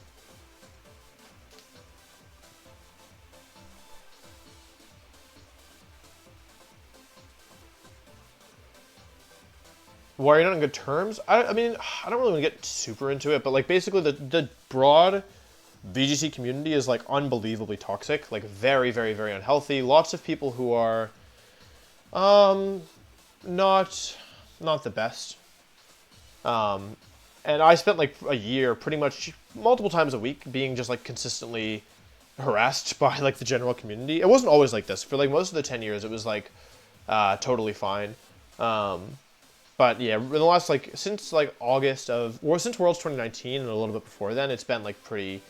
S1: Why are you not on good terms? I mean, I don't really want to get super into it, but like basically the broad VGC community is like unbelievably toxic, like very, very, very unhealthy. Lots of people who are not not the best. And I spent like a year pretty much multiple times a week being just like consistently harassed by like the general community. It wasn't always like this. For like most of the 10 years it was like totally fine. But yeah, in the last like since like August of or since Worlds 2019 and a little bit before then, it's been like pretty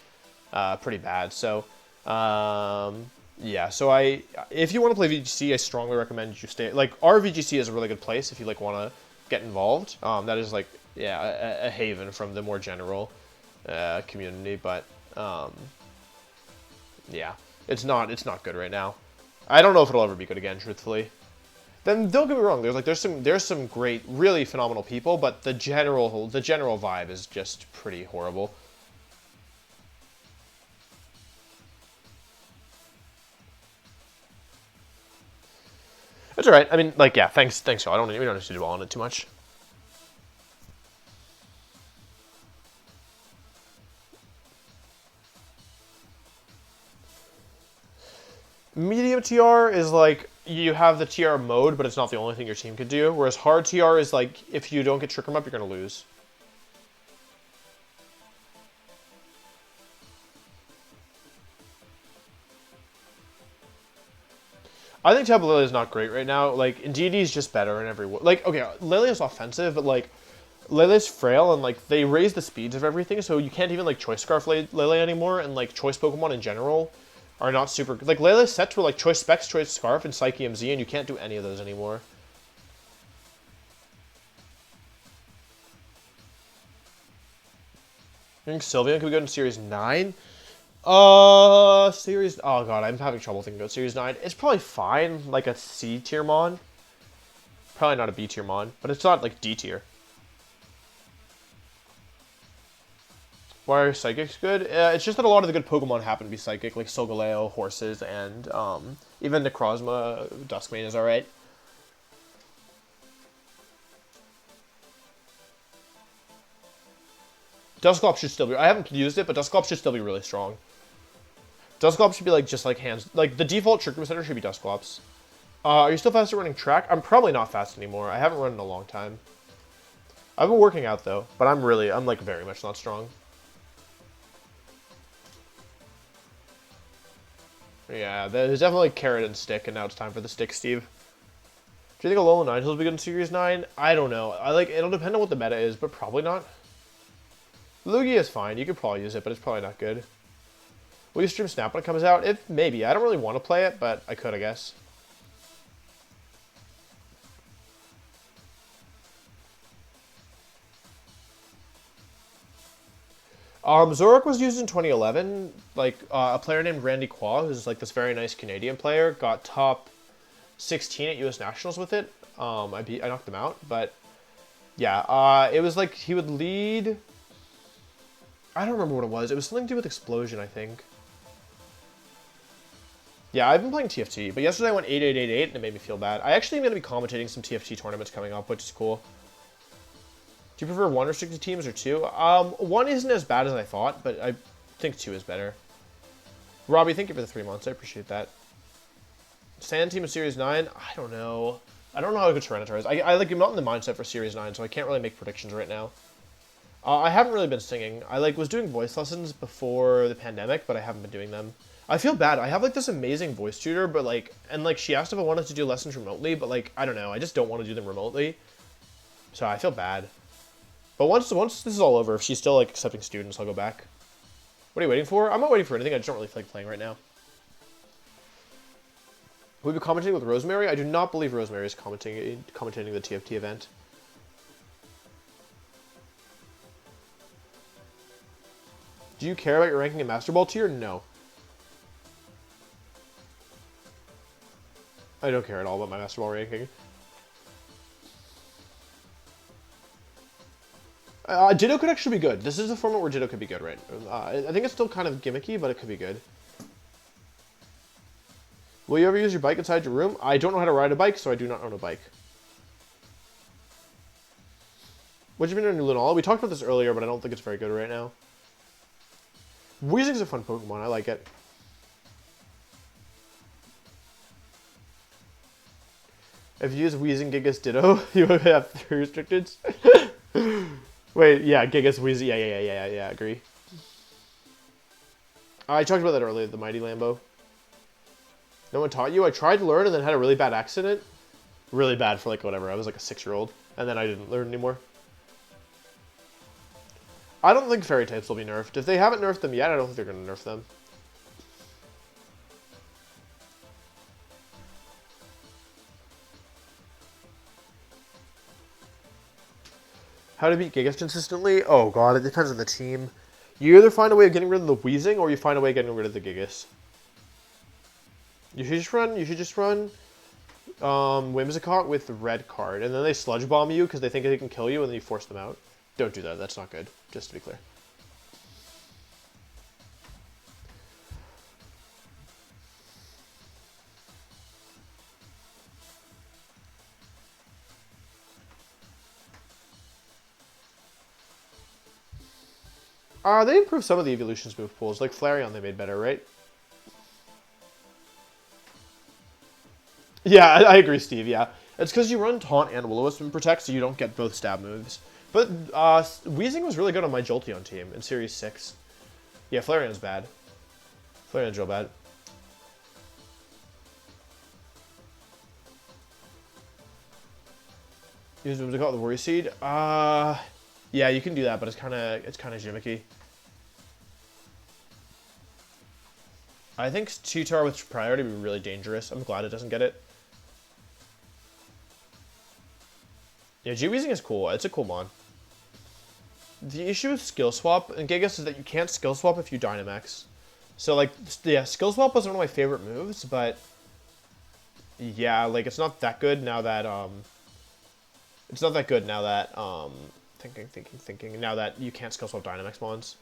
S1: bad. So yeah, so if you want to play VGC, I strongly recommend you stay. Like our VGC is a really good place if you like want to get involved. That is like a haven from the more general community, but yeah, it's not good right now. I don't know if it'll ever be good again, truthfully. Then don't get me wrong. There's some great, really phenomenal people, but the general vibe is just pretty horrible. It's all right. I mean, like, yeah, thanks, y'all. We don't need to dwell on it too much. Medium TR is like you have the TR mode, but it's not the only thing your team could do. Whereas hard TR is like if you don't get Trick 'em Up, you're gonna lose. I think Tabula is not great right now. Like, Indeedee is just better in every way. Like, okay, Lele's offensive, but like, Lele's frail, and like, they raise the speeds of everything, so you can't even like Choice Scarf Lele anymore, and like, Choice Pokemon in general are not super good. Like, Lele's sets were like Choice Specs, Choice Scarf, and Psyche MZ, and you can't do any of those anymore. I think Sylveon could be good in Series 9. Series... Oh, God, I'm having trouble thinking about Series 9. It's probably fine, like a C tier mon. Probably not a B tier mon, but it's not, like, D tier. Why are Psychics good? It's just that a lot of the good Pokemon happen to be Psychic, like Solgaleo, Horses, and even Necrozma, Duskmane is alright. Dusclops should still be... I haven't used it, but Dusclops should still be really strong. Dusclops should be like just like hands... Like the default Trick Room Center should be Dusclops. Are you still fast at running track? I'm probably not fast anymore. I haven't run in a long time. I've been working out though, but I'm like very much not strong. Yeah, there's definitely carrot and stick, and now it's time for the stick, Steve. Do you think Alola Ninetales will be good in Series 9? I don't know. It'll depend on what the meta is, but probably not. Lugia is fine. You could probably use it, but it's probably not good. Will you stream Snap when it comes out? Maybe. I don't really want to play it, but I could, I guess. Zoroark was used in 2011. Like, a player named Randy Quah, who's like this very nice Canadian player, got top 16 at US Nationals with it. I knocked him out, but yeah, it was like he would lead... I don't remember what it was. It was something to do with Explosion, I think. Yeah, I've been playing TFT, but yesterday I went 8-8-8-8, and it made me feel bad. I actually am going to be commentating some TFT tournaments coming up, which is cool. Do you prefer 1 or 60 teams or 2? 1 isn't as bad as I thought, but I think 2 is better. Robbie, thank you for the 3 months. I appreciate that. Sand Team of Series 9? I don't know. I don't know how good Tyranitar is. I'm not in the mindset for Series 9, so I can't really make predictions right now. I haven't really been singing. I was doing voice lessons before the pandemic, but I haven't been doing them. I feel bad. I have like this amazing voice tutor, but she asked if I wanted to do lessons remotely, but I don't know. I just don't want to do them remotely. So I feel bad. But once this is all over, if she's still accepting students, I'll go back. What are you waiting for? I'm not waiting for anything. I just don't really feel like playing right now. Will we be commentating with Rosemary? I do not believe Rosemary is commentating the TFT event. Do you care about your ranking in Master Ball tier? No. I don't care at all about my Master Ball ranking. Ditto could actually be good. This is a format where Ditto could be good, right? I think it's still kind of gimmicky, but it could be good. Will you ever use your bike inside your room? I don't know how to ride a bike, so I do not own a bike. What do you mean on Lunala? We talked about this earlier, but I don't think it's very good right now. Weezing's a fun Pokemon. I like it. If you use Weezing, Gigas, Ditto, you would have 3 restricteds. Wait, yeah, Gigas, Weezing. Yeah, agree. I talked about that earlier, the Mighty Lambo. No one taught you? I tried to learn and then had a really bad accident. Really bad for like whatever. I was like a 6-year-old. And then I didn't learn anymore. I don't think fairy types will be nerfed. If they haven't nerfed them yet, I don't think they're going to nerf them. How to beat Gigas consistently? Oh god, it depends on the team. You either find a way of getting rid of the Weezing, or you find a way of getting rid of the Gigas. You should just run Whimsicott with the red card, and then they sludge bomb you because they think they can kill you, and then you force them out. Don't do that, that's not good, just to be clear. They improved some of the evolutions move pools, like Flareon they made better, right? Yeah, I agree, Steve, yeah. It's because you run Taunt and Will-O-Wisp and Protect, so you don't get both stab moves. But Weezing was really good on my Jolteon team in Series 6. Yeah, Flareon's bad. Flareon's real bad. Use what to call it, the Worry Seed? Yeah, you can do that, but it's kind of gimmicky. I think Cheetar with priority would be really dangerous. I'm glad it doesn't get it. Yeah, G-Weezing is cool. It's a cool mon. The issue with Skill Swap in Gigas is that you can't Skill Swap if you Dynamax. So, like, yeah, Skill Swap was one of my favorite moves, but... yeah, like, it's not that good now that, It's not that good now that, Thinking. Now that you can't Skill Swap Dynamax mons.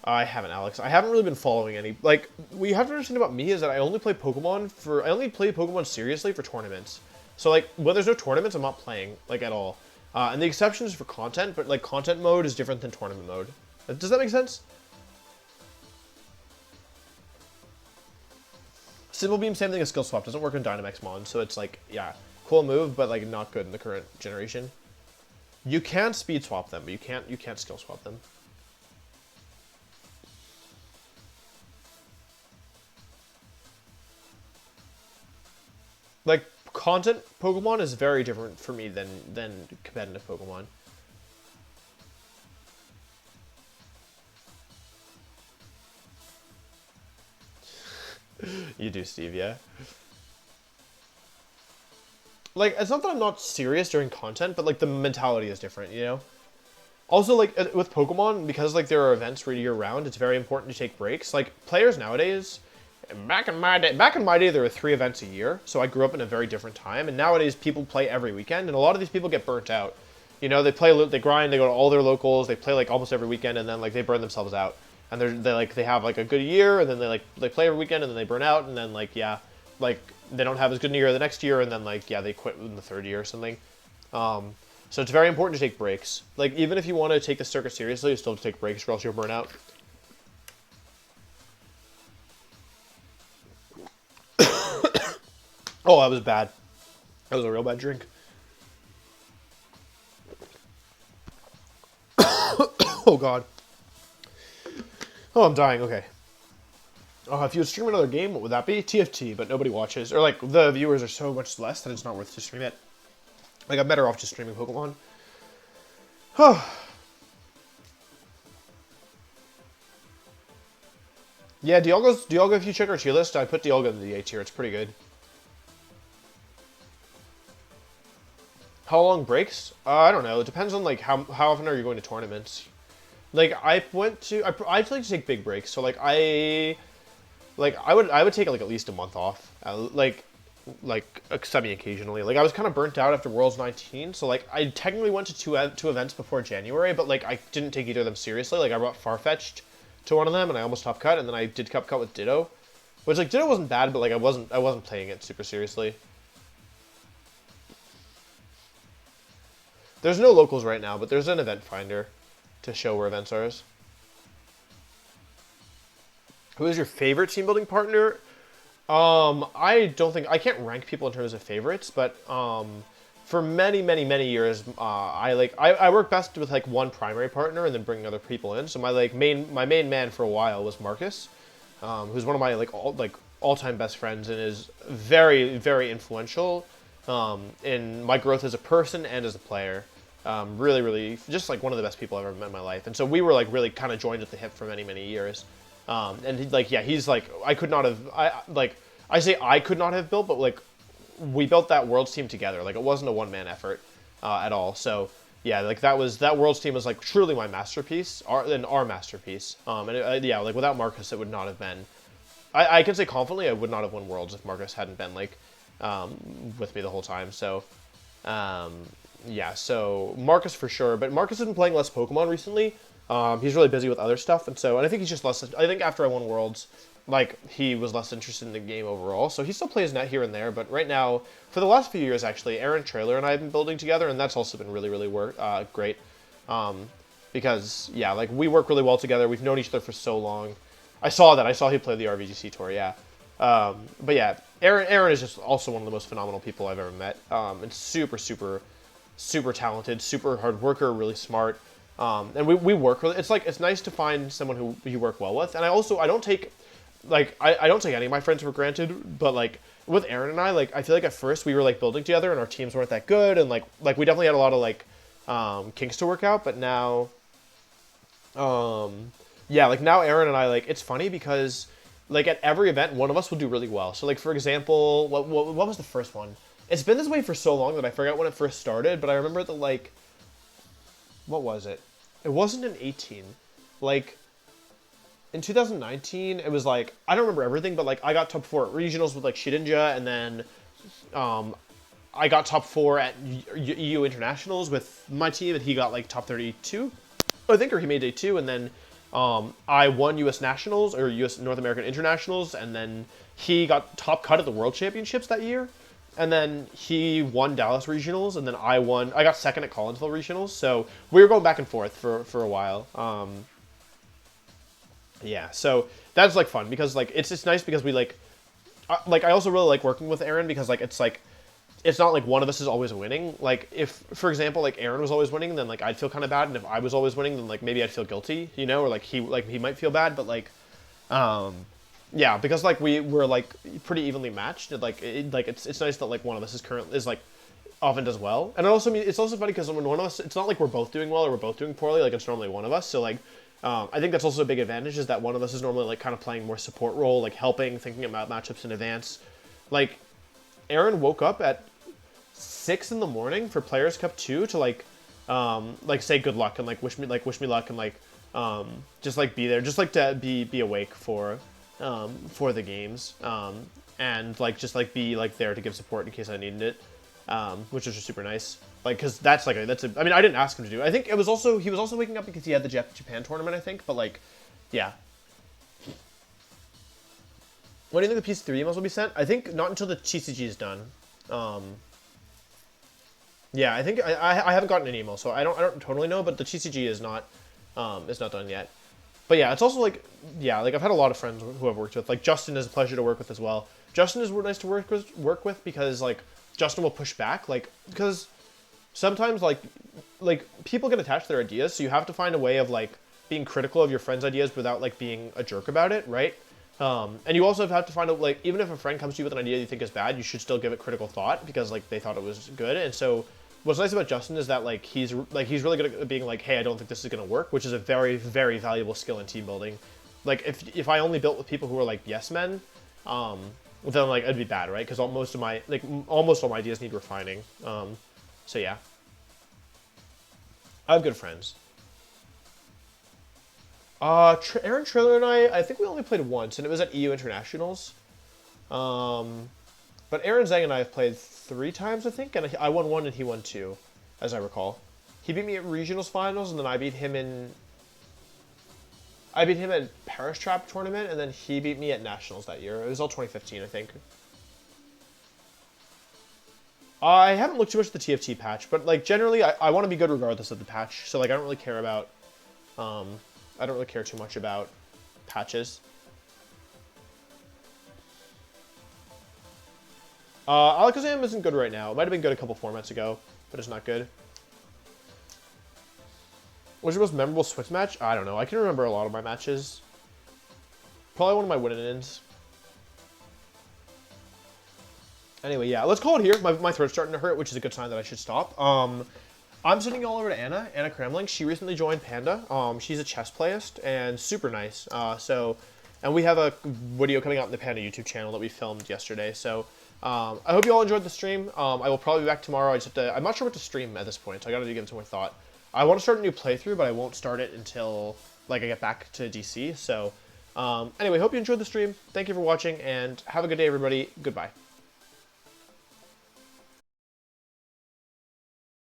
S1: I haven't, Alex. I haven't really been following any... like, what you have to understand about me is that I only play Pokemon seriously for tournaments. So, like, when there's no tournaments, I'm not playing, like, at all. And the exception is for content, but, like, content mode is different than tournament mode. Does that make sense? Simple Beam, same thing as Skill Swap. Doesn't work on Dynamax Mon, so it's, like, yeah, cool move, but, like, not good in the current generation. You can Speed Swap them, but you can't Skill Swap them. Like, content Pokemon is very different for me than competitive Pokemon. You do, Steve, yeah. Like, it's not that I'm not serious during content, but, like, the mentality is different, you know? Also, like, with Pokemon, because, like, there are events year-round, it's very important to take breaks. Like, players nowadays... Back in my day, there were 3 events a year, so I grew up in a very different time. And nowadays, people play every weekend, and a lot of these people get burnt out. You know, they grind, they go to all their locals, they play like almost every weekend, and then like they burn themselves out. And they have like a good year, and then they play every weekend, and then they burn out, and then like yeah, like they don't have as good a year the next year, and then like yeah, they quit in the 3rd year or something. So it's very important to take breaks. Like even if you want to take the circuit seriously, you still have to take breaks, or else you'll burn out. Oh, that was bad. That was a real bad drink. Oh, God. Oh, I'm dying. Okay. If you would stream another game, what would that be? TFT, but nobody watches. Or, like, the viewers are so much less that it's not worth to stream it. Like, I'm better off just streaming Pokemon. Yeah, Dialga, if you check our tier list, I put Dialga in the A tier. It's pretty good. How long breaks? I don't know. It depends on like how often are you going to tournaments. Like I like to take big breaks. So like I would take like at least a month off. Like semi-occasionally. Like I was kind of burnt out after Worlds 19, so like I technically went to two events before January, but like I didn't take either of them seriously. Like I brought Farfetch'd to one of them and I almost top cut, and then I did cup cut with Ditto. Which like Ditto wasn't bad, but like I wasn't playing it super seriously. There's no locals right now, but there's an event finder to show where events are. Who is your favorite team building partner? I don't think I can't rank people in terms of favorites, but for many years, I work best with like one primary partner and then bringing other people in. So my main man for a while was Marcus, who's one of my all-time best friends and is very influential in my growth as a person and as a player. Really just like one of the best people I've ever met in my life. And so we were like really kind of joined at the hip for many years. And he's like, I could not have, I say I could not have built, but like we built that Worlds team together. Like it wasn't a one-man effort at all. So yeah, like that Worlds team was like truly my masterpiece, our masterpiece. Like without Marcus, it would not have been. I can say confidently, I would not have won Worlds if Marcus hadn't been like with me the whole time. So yeah, so Marcus for sure. But Marcus has been playing less Pokemon recently. He's really busy with other stuff, and I think he's just less. I think after I won Worlds, like he was less interested in the game overall. So he still plays net here and there, but right now, for the last few years actually, Aaron Trailer and I have been building together, and that's also been really great. Because yeah, like we work really well together. We've known each other for so long. I saw he played the RVGC tour, yeah. But yeah, Aaron is just also one of the most phenomenal people I've ever met. And super talented, super hard worker, really smart. And we work really. It's nice to find someone who you work well with. And I don't take I don't take any of my friends for granted, but like with Aaron and I, like I feel like at first we were like building together and our teams weren't that good, and like we definitely had a lot of like kinks to work out. But now, yeah, like now Aaron and I, like it's funny because like at every event one of us will do really well. So like for example, what was the first one? It's been this way for so long that I forgot when it first started, but I remember that like, what was it? It wasn't in 18. Like, in 2019, it was like, I don't remember everything, but like I got top 4 at regionals with like Shidinja, and then I got top 4 at EU internationals with my team, and he got like top 32, I think, or he made day 2, and then I won US nationals or US North American internationals, and then he got top cut at the World Championships that year. And then he won Dallas regionals, and then I got second at Collinsville regionals. So we were going back and forth for a while. Yeah, so that's like fun because like it's nice because we like I also really like working with Aaron because like it's not like one of us is always winning. Like if, for example, like Aaron was always winning, then like I'd feel kind of bad, and if I was always winning, then like maybe I'd feel guilty, you know, or like he might feel bad, but like yeah, because like we're like pretty evenly matched. It's nice that like one of us is like often does well, and it's also funny because when one of us, it's not like we're both doing well or we're both doing poorly. Like it's normally one of us. So like I think that's also a big advantage is that one of us is normally like kind of playing more support role, like helping, thinking about matchups in advance. Like Aaron woke up at 6 in the morning for Players Cup 2 to like say good luck and like wish me luck and like just like be there, just like to be awake for the games, and like just like be like there to give support in case I needed it, which was just super nice. Like, cause that's I mean, I didn't ask him to do it. I think he was also waking up because he had the Japan tournament, I think. But like, yeah. When do you think the PC3 emails will be sent? I think not until the TCG is done. Yeah, I think I haven't gotten an email, so I don't totally know, but the TCG is not done yet. But yeah, it's also like, yeah, like I've had a lot of friends who I've worked with. Like Justin is a pleasure to work with as well. Justin is nice to work with because like Justin will push back, like because sometimes like people get attached to their ideas, so you have to find a way of like being critical of your friends' ideas without like being a jerk about it, right? And you also have to find out, like, even if a friend comes to you with an idea you think is bad, you should still give it critical thought because like they thought it was good. And so what's nice about Justin is that like he's really good at being like, hey, I don't think this is gonna work, which is a very valuable skill in team building. Like if I only built with people who were like yes men, then like it'd be bad, right? Because almost all my ideas need refining. So yeah, I have good friends. Aaron Triller and I think we only played once, and it was at EU Internationals. But Aaron Zhang and I have played 3 times, I think, and I won 1 and he won 2, as I recall. He beat me at regionals finals, and then I beat him at Paris Trap tournament, and then he beat me at nationals that year. It was all 2015, I think. I haven't looked too much at the TFT patch, but like generally I want to be good regardless of the patch. So like I don't really care about, I don't really care too much about patches. Alakazam isn't good right now. It might have been good a couple formats ago, but it's not good. What's your most memorable Switch match? I don't know. I can remember a lot of my matches. Probably one of my win-ins. Anyway, yeah, let's call it here. My throat's starting to hurt, which is a good sign that I should stop. I'm sending you all over to Anna Kramling. She recently joined Panda. She's a chess playist and super nice. And we have a video coming out on the Panda YouTube channel that we filmed yesterday. So I hope you all enjoyed the stream. I will probably be back tomorrow. I'm not sure what to stream at this point, so I gotta give it some more thought. I want to start a new playthrough, but I won't start it until like I get back to DC. So anyway, hope you enjoyed the stream. Thank you for watching, and have a good day, everybody. Goodbye.